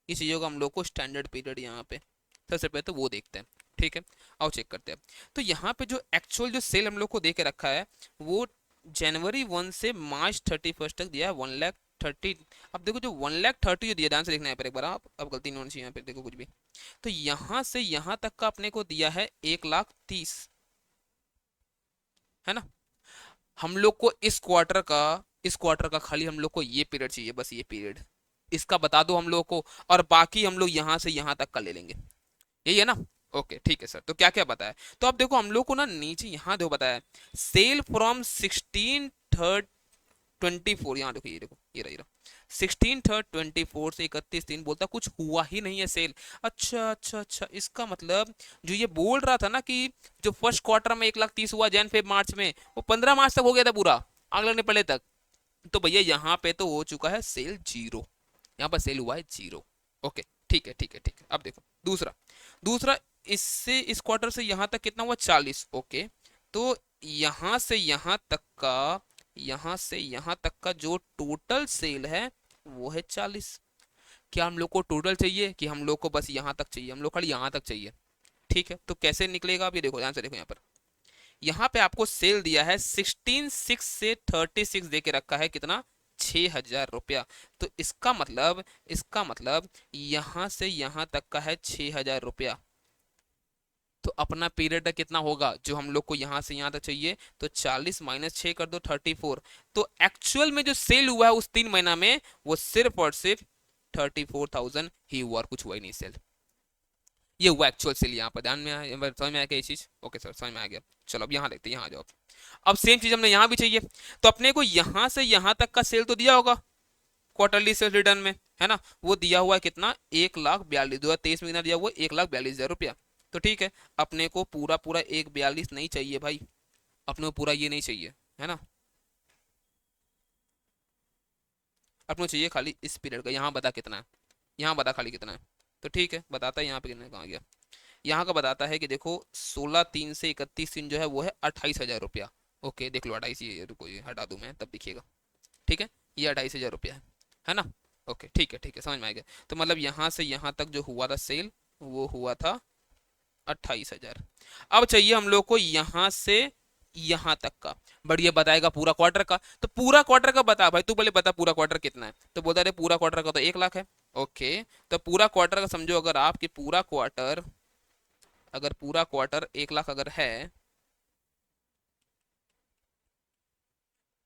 इस चाहिए होगा हम लोग को स्टैंडर्ड पीरियड यहाँ पे। सबसे पहले तो वो देखते हैं। ठीक है, आओ चेक करते हैं। तो यहाँ पे जो एक्चुअल जो सेल हम लोग को दे के रखा है वो जनवरी 1 से मार्च 31 तक दिया है 1,30,000। अब देखो जो 1,30,000 जो दिया, ध्यान से देखना है पर एक बार आप, अब गलती नहीं होनी चाहिए यहाँ पे, देखो कुछ भी। तो यहाँ से यहाँ तक का अपने को दिया है 1,30,000, है ना। हम लोग को इस क्वार्टर का खाली हम लोग को ये पीरियड चाहिए, बस ये पीरियड इसका बता दो हम लोग को, और बाकी हम लोग यहाँ से यहाँ तक का ले लेंगे, यही है ना। ओके ठीक है सर, तो क्या क्या बताया। तो अब देखो हम लोग को ना नीचे यहाँ देखो बताया, सेल फ्रॉम 16/3/24, यहाँ देखो, ये देखो, ये रहा 16/3/24 से 31/3, बोलता कुछ हुआ ही नहीं है सेल। अच्छा अच्छा अच्छा, इसका मतलब जो ये बोल रहा था ना कि जो फर्स्ट क्वार्टर में 1,30,000 हुआ, जैन फेब मार्च में, वो 15 मार्च तक हो गया था पूरा, आग लगने पहले तक। तो भैया यहाँ पे तो हो चुका है सेल जीरो, यहाँ पर सेल हुआ है जीरो। ओके ठीक है ठीक है ठीक है। अब देखो दूसरा, दूसरा इससे इस क्वार्टर से यहाँ तक कितना हुआ 40। ओके, तो यहाँ से यहाँ तक का, यहाँ से यहाँ तक का जो टोटल सेल है वो है 40। क्या हम लोग को टोटल चाहिए कि हम लोग को बस यहाँ तक चाहिए, हम लोग खाली यहाँ तक चाहिए। ठीक है, तो कैसे निकलेगा, आप ये देखो ध्यान से देखो, यहाँ पर यहाँ पे आपको सेल दिया है 16/6 से 36 दे के रखा है, कितना 6,000 रुपया। तो इसका मतलब यहाँ से यहाँ तक का है 6,000 रुपया। तो अपना पीरियड कितना होगा जो हम लोग को यहाँ से यहाँ तक चाहिए, तो 40 माइनस 6 कर दो 34। तो एक्चुअल में जो सेल हुआ है उस 3 महीना में वो सिर्फ और सिर्फ 34,000 ही हुआ, और कुछ हुआ ही नहीं सेल। ये हुआ एक्चुअल सेल, यहाँ पर ध्यान में आया, समझ में आया क्या ये चीज। ओके सर समझ में आ गया। चलो अब यहाँ देखते हैं, यहाँ आ जाओ। अब सेम चीज हमने यहाँ भी चाहिए, तो अपने को यहाँ से यहाँ तक का सेल तो दिया होगा क्वार्टरली सेल्स रिटर्न में, है ना। वो दिया हुआ है कितना, 1,42,000, 2023 में कितना दिया हुआ, 1,42,000 रुपया। तो ठीक है, अपने को पूरा पूरा 1,42 नहीं चाहिए भाई, अपने को पूरा ये नहीं चाहिए, है ना। अपने को चाहिए खाली इस पीरियड का, यहाँ बता कितना है, यहाँ बता खाली कितना है। तो ठीक है, बताता है यहाँ पे कितना, कहाँ गया, यहाँ का बताता है कि देखो 16/3 से 31 दिन जो है वो है 28,000 रुपया। ओके देख लो 28, ये रुको ये हटा दूं मैं तब दिखेगा। ठीक है, ये 28,000 रुपया है ना। ओके ठीक है समझ में आ गया। तो मतलब यहाँ से यहाँ तक जो हुआ था सेल वो हुआ था 28,000। अब चाहिए हम लोग को यहाँ से यहाँ तक का, बट ये बताएगा पूरा क्वार्टर का। तो पूरा क्वार्टर का बता भाई, तू पहले बता पूरा क्वार्टर कितना है। तो बोलता है पूरा क्वार्टर का तो 1,00,000 है। ओके, तो पूरा क्वार्टर का समझो, अगर आपकी पूरा क्वार्टर, अगर पूरा क्वार्टर 1,00,000 अगर है,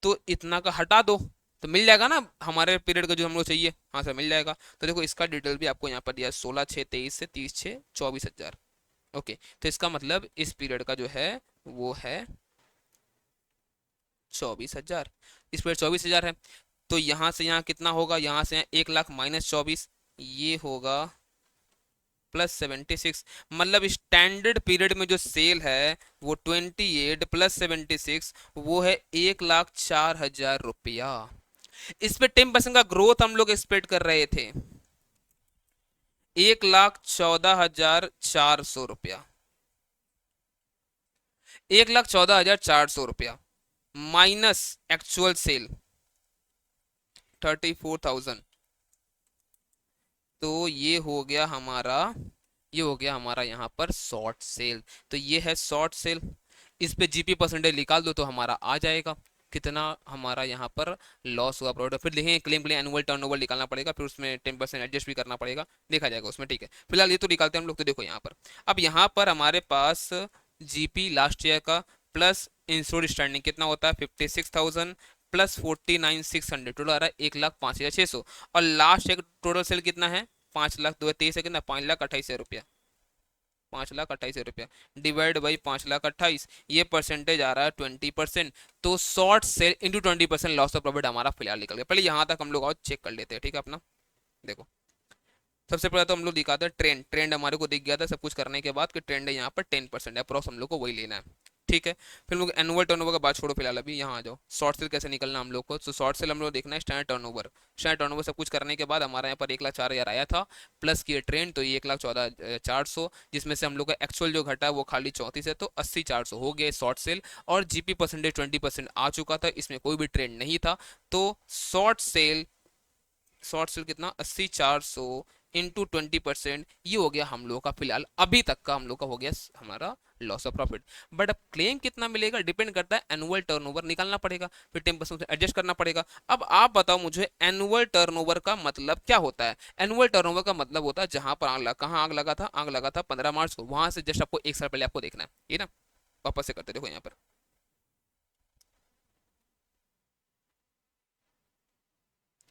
तो इतना का हटा दो, तो मिल जाएगा ना हमारे पीरियड का जो हम लोग चाहिए। हाँ सर मिल जाएगा। तो देखो इसका डिटेल भी आपको यहाँ पर दिया है, 16/6/23 से 30/6/24,000। ओके, तो इसका मतलब इस पीरियड का जो है वो है 24,000, इस पीरियड 24,000 है। तो यहाँ से यहाँ कितना होगा, यहाँ से यहाँ 1,00,000 माइनस 24, ये होगा +76। मतलब स्टैंडर्ड पीरियड में जो सेल है वो 28 +76, वो है 1,04,000 रुपया। इस पे 10% का ग्रोथ हम लोग एक्सपेक्ट कर रहे थे, 1,14,400 रुपया, 1,14,400 रुपया माइनस एक्चुअल सेल 34,000। तो ये हो गया हमारा यहाँ पर शॉर्ट सेल। तो ये है शॉर्ट सेल। इस पे जीपी परसेंटेज निकाल दो तो हमारा आ जाएगा कितना, हमारा यहाँ पर लॉस हुआ प्रोडक्ट। फिर लिखेंगे क्लेम के लिए एनुअल टर्नओवर निकालना पड़ेगा, फिर उसमें 10% एडजस्ट भी करना पड़ेगा, देखा जाएगा उसमें। ठीक है, फिलहाल ये तो निकालते हैं हम लोग। तो देखो यहाँ पर, अब यहाँ पर हमारे पास जीपी लास्ट ईयर का प्लस इंश्योर्ड स्टैंडिंग कितना होता है 56,000 प्लस 49,600, टोटल आ रहा है 1,05,600। और लास्ट एक टोटल सेल कितना है 5,00,000, 2 23 है कितना 5,28,000 रुपया, 5,28,000 रुपया डिवाइड बाई 5,28,000, ये परसेंटेज आ रहा है 20%। तो short cell into 20% loss of profit हमारा फिलहाल निकल गया। पहले यहाँ तक हम लोग और चेक कर लेते हैं, ठीक है अपना। देखो सबसे पहले तो हम लोग दिखाते हैं ट्रेंड, ट्रेंड हमारे को दिख गया था सब कुछ करने के बाद कि ट्रेंड है यहाँ पर 10% है अप्रॉक्स, हम लोग को वही लेना है। ठीक है, फिर हम लोग एनुअल टर्नओवर का बात छोड़ो फिलहाल, अभी यहाँ आ जाओ शॉर्ट सेल कैसे निकलना हम लोग को। तो शॉर्ट सेल हम लोग देखना है स्टैंडर्ड टर्नओवर, स्टैंडर्ड टर्नओवर सब कुछ करने के बाद हमारे यहाँ पर 1,04,000 आया था, प्लस किए ट्रेंड तो ये 1,14,400, जिसमें से हम लोग का एक्चुअल जो घटा है वो खाली 34 है, तो 80,400 हो गए शॉर्ट सेल। और जीपी परसेंटेज 20% आ चुका था, इसमें कोई भी ट्रेंड नहीं था। तो शॉर्ट सेल कितना 80,400 इंटू 20%, ये हो गया हम लोगों का फिलहाल अभी तक का हम लोग का हो गया हमारा लॉस ऑफ प्रॉफिट। बट अब क्लेम कितना मिलेगा डिपेंड करता है, एनुअल टर्नओवर निकालना पड़ेगा, फिर 10% एडजस्ट करना पड़ेगा। अब आप बताओ मुझे एनुअल टर्नओवर का मतलब क्या होता है? एनुअल टर्नओवर का मतलब होता है जहां पर आग लगा, कहाँ आग लगा था? आग लगा था 15 मार्च को, वहां से जस्ट आपको एक साल पहले आपको देखना है, ये ना। वापस से करते देखो यहाँ पर।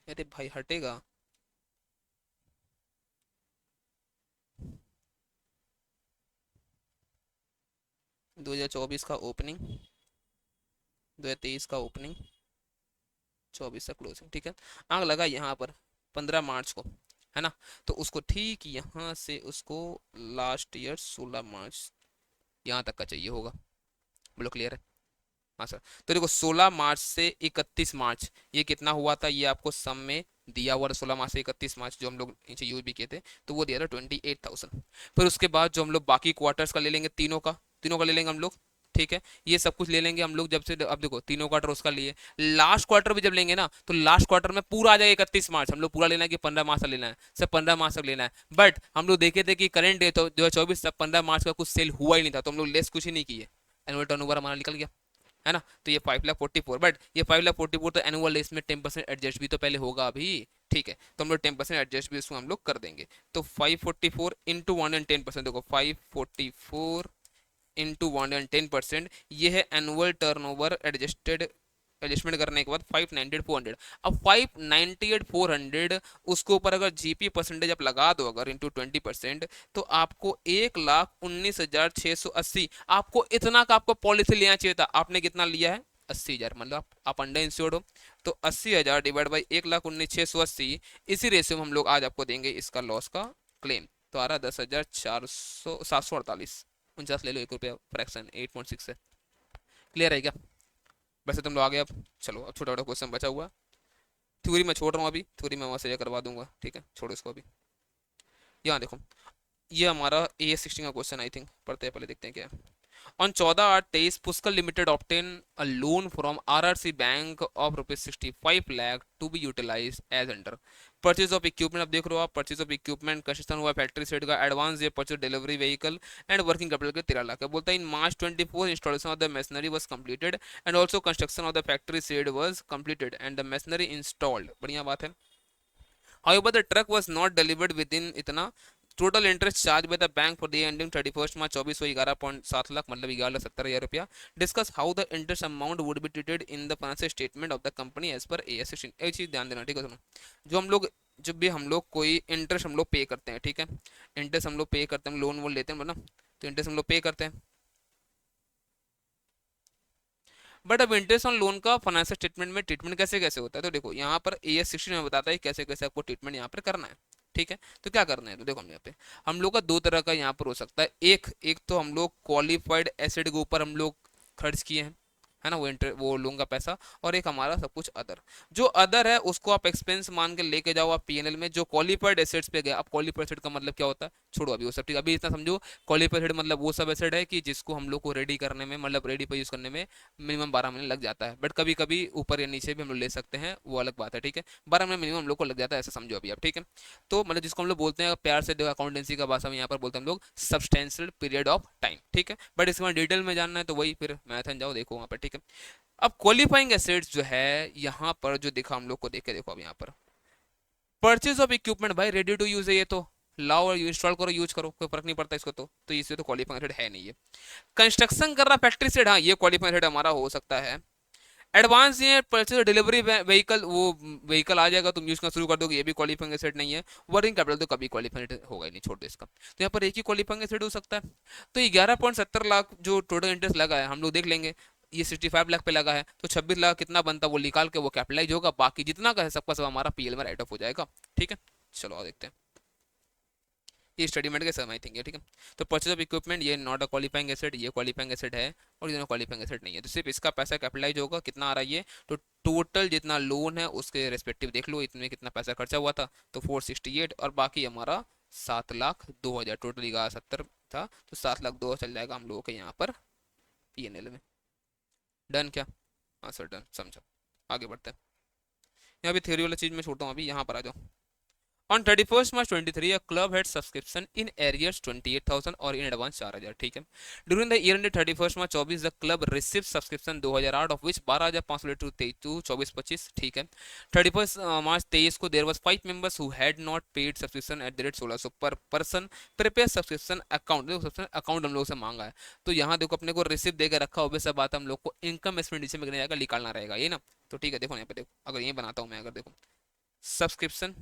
अरे भाई हटेगा। 2024 का ओपनिंग, 2023 का ओपनिंग, 24 का क्लोजिंग, ठीक है। आग लगा यहाँ पर 15 मार्च को, है ना। तो उसको ठीक यहाँ से उसको लास्ट ईयर 16 मार्च यहाँ तक का चाहिए होगा। बोलो क्लियर है? हाँ सर। तो देखो 16 मार्च से 31 मार्च, ये कितना हुआ था ये आपको सम में दिया हुआ था। 16 मार्च से 31 मार्च जो हम लोग नीचे यूज भी किए थे, तो वो दिया था 28,000। फिर उसके बाद जो हम लोग बाकी क्वार्टर्स का ले लेंगे, तीनों का ले लेंगे हम लोग, ठीक है। ये सब कुछ ले लेंगे हम लोग जब से, अब देखो तीनों क्वार्टर उसका लिए, लास्ट क्वार्टर भी जब लेंगे ना, तो लास्ट क्वार्टर में पूरा आ जाएगा 31 मार्च। हम लोग पूरा लेना है कि 15 मार्च तक लेना है? सिर्फ 15 मार्च तक लेना है। बट हम लोग देखे थे कि करंट डे तो 2024 तक 15 मार्च का कुछ सेल हुआ ही नहीं था, तो हम लोग लेस कुछ ही नहीं किए, एनुअल टर्नओवर हमारा निकल गया, है ना। तो ये 5,44,000, बट ये 5,44,000 तो एनुअल है, इसमें 10% एडजस्ट भी तो पहले होगा अभी, ठीक है। तो हम लोग 10% एडजस्ट भी इसमें हम लोग कर देंगे। तो 544 इंटू 110%, देखो 544 इंटू 110%, ये है एनुअल टर्नओवर एडजस्टेड, एडजस्टमेंट करने के बाद 598,400। अब 598,400 उसके ऊपर अगर जीपी परसेंटेज आप लगा दो अगर इंटू 20%, तो आपको 1,19,680, आपको इतना का आपको पॉलिसी लेना चाहिए था। आपने कितना लिया है? 80,000, मतलब आप अंडर इंश्योर्ड हो। तो 80,000 डिवाइड बाई 1,19,680, इसी रेशियो में हम लोग आज आपको देंगे इसका लॉस का क्लेम। तो आ रहा 10,400 748, 49 ले लो, 1 रुपया फ्रैक्शन 8.6 है। क्लियर है क्या? वैसे तुम लोग आ गए अब। चलो अब छोटा छोटा क्वेश्चन बचा हुआ। थ्योरी मैं छोड़ रहा हूँ अभी, थ्योरी मैं वहाँ से करवा दूंगा, ठीक है, छोड़ो इसको अभी। यहाँ देखो, ये हमारा AS16 का क्वेश्चन आई थिंक, पढ़ते हैं पहले, देखते हैं क्या है। On 14/8 Pushkar limited obtained a loan from RRC Bank of ₹65 lakh to be utilized as under purchase of equipment। अब देख रहे हो आप, परचेज ऑफ इक्विपमेंट, कंस्ट्रक्शन हुआ फैक्ट्री सेट का, एडवांस ये purchase delivery vehicle and working capital के 13 लाख है। बोलता है इन मार्च 24 installation of the machinery was completed and also construction of the factory shade was completed and the machinery installed, बढ़िया बात है। However, the truck was not delivered within इतना। Total interest charge by the bank for the ending 31 March 24 हुई 11.7 लाख, मतलब 11,70,000 रुपया। Discuss how the interest amount would be treated in the financial statement of the company as per AS16। एक चीज ध्यान देना, ठीक है, सुनो। जो हम लोग, जब भी हम लोग कोई इंटरेस्ट हम लोग पे करते हैं, ठीक है, इंटरेस्ट हम लोग पे करते हैं, लोन वोन लेते हैं ना, तो इंटरेस्ट हम लोग पे करते हैं। बट अब इंटरेस्ट ऑन लोन का फाइनेंशियल स्टेटमेंट में ट्रीटमेंट कैसे कैसे होता है, तो देखो यहाँ पर AS16 में बताता है कैसे कैसे आपको ट्रीटमेंट यहाँ पर करना है, ठीक है। तो क्या करना है, तो देखो हम यहाँ पे, हम लोग का दो तरह का यहाँ पर हो सकता है। एक एक तो हम लोग क्वालिफाइड एसेट के ऊपर हम लोग खर्च किए हैं, है ना, वो लोन का पैसा। और एक हमारा सब कुछ अदर, जो अदर है उसको आप एक्सपेंस मान के लेके जाओ आप PNL में। जो क्वालिफाइड एसेट्स पे गया, अब क्वालिफाइड एसेट का मतलब क्या होता है, छोड़ो अभी वो सब, ठीक है। अभी इतना समझो, क्वालिफाइड एसेट मतलब वो सब एसेट है कि जिसको हम लोग को रेडी करने में, मतलब रेडी पे यूज करने में मिनिमम 12 महीने लग जाता है। बट कभी कभी ऊपर या नीचे भी हम लोग ले सकते हैं, वो अलग बात है, ठीक है। 12 महीने मिनिमम हम लोग को लग जाता है, ऐसा समझो अभी आप, ठीक है। तो मतलब जिसको हम लोग बोलते हैं प्यार से अकाउंटेंसी का भाषा में यहाँ पर बोलते हैं हम लोग सब्सटेंशियल पीरियड ऑफ टाइम, ठीक है। बट इसमें डिटेल में जानना है तो वही फिर मैथन जाओ, देखो वहाँ पर, ठीक है। अब क्वालिफाइंग एसेट्स जो है यहाँ पर जो देखा हम लोग को, देखे देखो अब यहाँ पर परचेज ऑफ इक्विपमेंट, भाई रेडी टू यूज है ये तो, लाओ और इंस्टॉल करो, यूज करो, कोई फर्क नहीं पड़ता इसको। तो इससे तो क्वालिफाइंग एसेट है नहीं ये। कंस्ट्रक्शन कर रहा फैक्ट्री से, हाँ ये क्वालिफाइंग एसेट हमारा हो सकता है। एडवांस ये परचेज डिलीवरी व्हीकल, वो व्हीकल आ जाएगा तुम यूज करना शुरू कर दोगे, ये भी क्वालिफाइंग एसेट नहीं है। वर्किंग कैपिटल तो कभी क्वालिफाइंग होगा ही नहीं, छोड़ दो इसका। तो यहाँ पर एक ही क्वालिफाइंग एसेट हो सकता है। तो 11.70 लाख जो टोटल इंटरेस्ट लगा है हम लोग देख लेंगे, ये 65 लाख पे लगा है, तो 26 लाख कितना बनता है वो निकाल के वो कैपिटलाइज होगा, बाकी जितना का है सबका सब हमारा PL में राइट ऑफ हो जाएगा, ठीक है। चलो और देखते हैं, ये स्टडी मेट के समय आई थिंक है, ठीक है। तो परचेज ऑफ इक्विपमेंट ये नॉट अ क्वालिफाइंग एसेट, ये क्वालिफाइंग एसेट है, और ये दोनों क्वालिफाइंग एसेट नहीं है। तो सिर्फ इसका पैसा कैपिटलाइज होगा, कितना आ रहा है ये, तो टोटल जितना लोन है उसके रेस्पेक्टिव देख लो, इतने कितना पैसा खर्चा हुआ था, तो 468, और बाकी हमारा 7,02,000, टोटल 11,70 था, तो 7,02,000 चल जाएगा हम लोगों के यहाँ पर PNL में। डन क्या? हाँ सर डन, समझा। आगे बढ़ते हैं। यहाँ भी थ्योरी वाला चीज मैं छोड़ता हूँ, अभी यहाँ पर आ जाओ। On 31 March 2023 a club had subscription in arrears 28,000 और in advance 4,000, ठीक है। During the year ended 31 March 24 the club receive subscription 2,008 of which 12,500 to 24-25, ठीक है। 31 March 23 को there was 5 members who had not paid subscription at the rate 1600 per person prepare subscription account. देखो subscription account हम लोग से मांगा है, तो यहाँ देखो अपने को रिसिप्ट देकर रखा हो, सब बात हम लोग को इनकम एक्सपेंडिचर में जाएगा निकालना रहेगा ये ना। तो ठीक है, देखो यहाँ पे देखो, अगर ये बनाता हूँ मैं, अगर देखो सब्सक्रिप्शन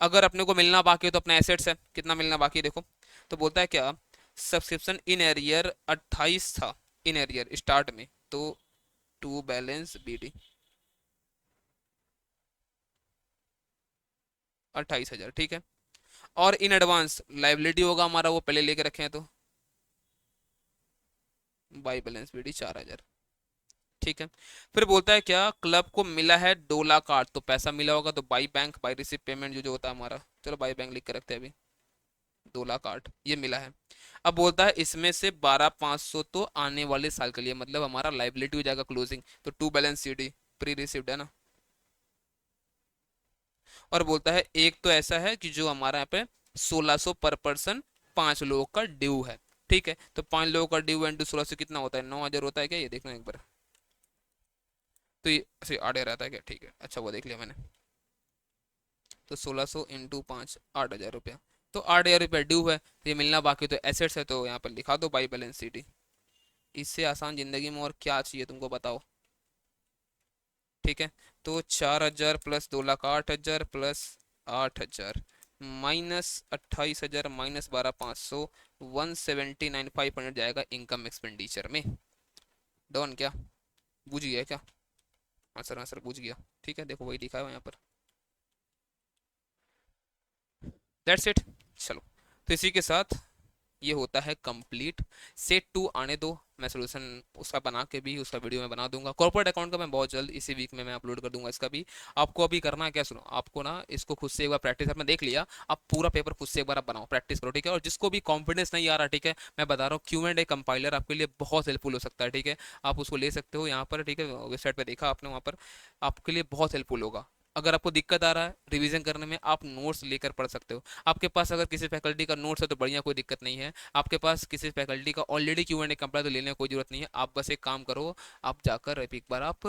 अगर अपने को मिलना बाकी है तो अपना एसेट्स है, कितना मिलना बाकी है देखो। तो बोलता है क्या, सब्सक्रिप्शन इन एरियर 28 था इन एरियर स्टार्ट में, तो टू बैलेंस बीडी 28,000, ठीक है। और इन एडवांस लाइबिलिटी होगा हमारा, वो पहले लेके रखे हैं तो बाई बैलेंस बीडी 4,000, ठीक है। फिर बोलता है क्या, क्लब को मिला है डोला कार्ड, तो पैसा मिला होगा तो by bank by receipt payment जो जो होता है हमारा, चलो बाई बैंक लिख के रखते हैं अभी, 2 लाख 8 ये मिला है। अब बोलता है इसमें से 12,500 तो आने वाले साल के लिए, मतलब हमारा लाइबिलिटी हो जाएगा क्लोजिंग, तो to balance CD pre receipt है ना। और बोलता है एक तो ऐसा है कि जो हमारा यहाँ पे 1,600 पर पर्सन 5 लोगों का ड्यू है, ठीक है। तो 5 लोगों का ड्यू इंटू 1600 कितना होता है, 9,000 होता है क्या, ये देखना एक बार। तो ये ऐसे आड़े रहता है क्या, ठीक है, अच्छा वो देख लिया मैंने। तो 1,600 इंटू 5 8,000 रुपया, तो 8,000 रुपया ड्यू है, ये मिलना बाकी तो एसेट्स है, तो यहाँ पर लिखा दो बाई बैलेंस सीडी। इससे आसान जिंदगी में और क्या चाहिए तुमको बताओ, ठीक है। तो 4,000 प्लस 2,08,000 प्लस 8,000 माइनस 28,000 माइनस 12,500 179,500 जाएगा इनकम एक्सपेंडिचर में। डॉन क्या बुझ गया क्या, आंसर आंसर बुझ गया, ठीक है। देखो वही लिखा है यहाँ पर, दैट्स इट। चलो, तो इसी के साथ ये होता है कंप्लीट। सेट 2 आने दो, मैं सोल्यूशन उसका बना के भी उसका वीडियो मैं बना दूंगा। कॉर्पोरेट अकाउंट का मैं बहुत जल्द इसी वीक में मैं अपलोड कर दूंगा इसका भी। आपको अभी करना है क्या, सुनो, आपको ना इसको खुद से एक बार प्रैक्टिस, आपने देख लिया, आप पूरा पेपर खुद से एक बार आप बनाओ, प्रैक्टिस करो, ठीक है। और जिसको भी कॉन्फिडेंस नहीं आ रहा, ठीक है, मैं बता रहा हूँ Q&A कंपाइलर आपके लिए बहुत हेल्पफुल हो सकता है, ठीक है। आप उसको ले सकते हो यहाँ पर, ठीक है, वेबसाइट पर देखा आपने, वहाँ पर आपके लिए बहुत हेल्पफुल होगा। अगर आपको दिक्कत आ रहा है रिवीजन करने में, आप नोट्स लेकर पढ़ सकते हो। आपके पास अगर किसी फैकल्टी का नोट्स है तो बढ़िया, कोई दिक्कत नहीं है। आपके पास किसी फैकल्टी का ऑलरेडी Q&A कंप्लीट तो लेने की कोई जरूरत नहीं है। आप बस एक काम करो, आप जाकर एक बार आप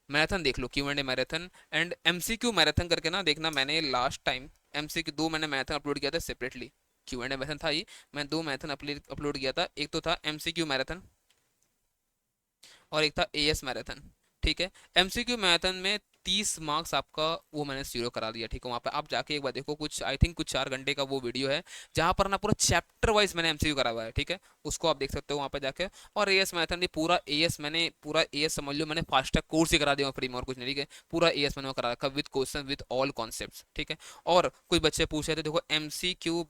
मैराथन देख लो, Q&A marathon and MCQ marathon करके ना देखना। मैंने लास्ट टाइम MCQ 2 मैंने मैराथन अपलोड किया था सेपरेटली, Q&A मैराथन था ही, मैं 2 मैराथन अपलोड किया था। एक तो था MCQ मैराथन और एक था AS मैराथन, ठीक है। MCQ मैराथन में 30 मार्क्स आपका वो मैंने जीरो करा दिया, ठीक है। वहाँ पे आप जाके एक बार देखो, कुछ आई थिंक कुछ 4 घंटे का वो वीडियो है जहाँ पर ना पूरा चैप्टर वाइज मैंने MCQ करा हुआ है, ठीक है। उसको आप देख सकते हो वहाँ पे जाके। और AS मैराथन भी पूरा AS मैंने पूरा AS समझ लो, मैंने फास्ट ट्रैक कोर्स ही करा दिया फ्री में और कुछ नहीं, ठीक है। पूरा AS मैंने वो करा रखा with question with all concept, ठीक है। और कुछ बच्चे पूछ रहे थे, देखो MCQ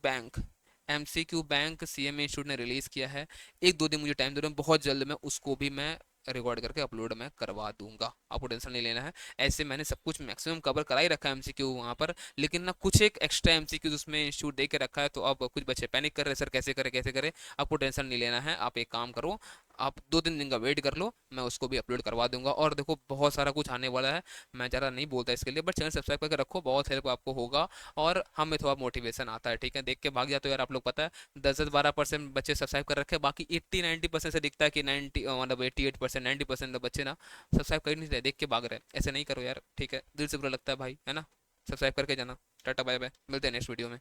बैंक CMA इंस्टीट्यूट ने रिलीज किया है। 1-2 दिन मुझे टाइम दे रहे हैं, बहुत जल्द मैं उसको भी मैं रिकॉर्ड करके अपलोड मैं करवा दूंगा, आपको टेंशन नहीं लेना है। ऐसे मैंने सब कुछ मैक्सिमम कवर करा ही रखा है MCQ वहाँ पर, लेकिन ना कुछ एक एक्स्ट्रा MCQ उसमें इंस्टीट्यूट दे के रखा है, तो अब कुछ बच्चे पैनिक कर रहे हैं, सर कैसे करे कैसे करे। आपको टेंशन नहीं लेना है, आप एक काम करो, आप 2-3 दिन का वेट कर लो, मैं उसको भी अपलोड करवा दूंगा। और देखो बहुत सारा कुछ आने वाला है, मैं ज़्यादा नहीं बोलता इसके लिए, बट चैनल सब्सक्राइब करके रखो, बहुत हेल्प आपको होगा और हमें थोड़ा मोटिवेशन आता है, ठीक है। देख के भाग जाते हो यार आप लोग, पता है 10-12% बच्चे सब्सक्राइब कर रखे, बाकी 80-90% से दिखता है कि 90 मतलब 88% 90% बच्चे ना सब्सक्राइब कर नहीं रहे, देख के भाग रहे हैं। ऐसे नहीं करो यार, ठीक है, दिल से बुरा लगता है भाई, है ना। सब्सक्राइब करके जाना। टाटा बाय बाय, मिलते हैं नेक्स्ट वीडियो में।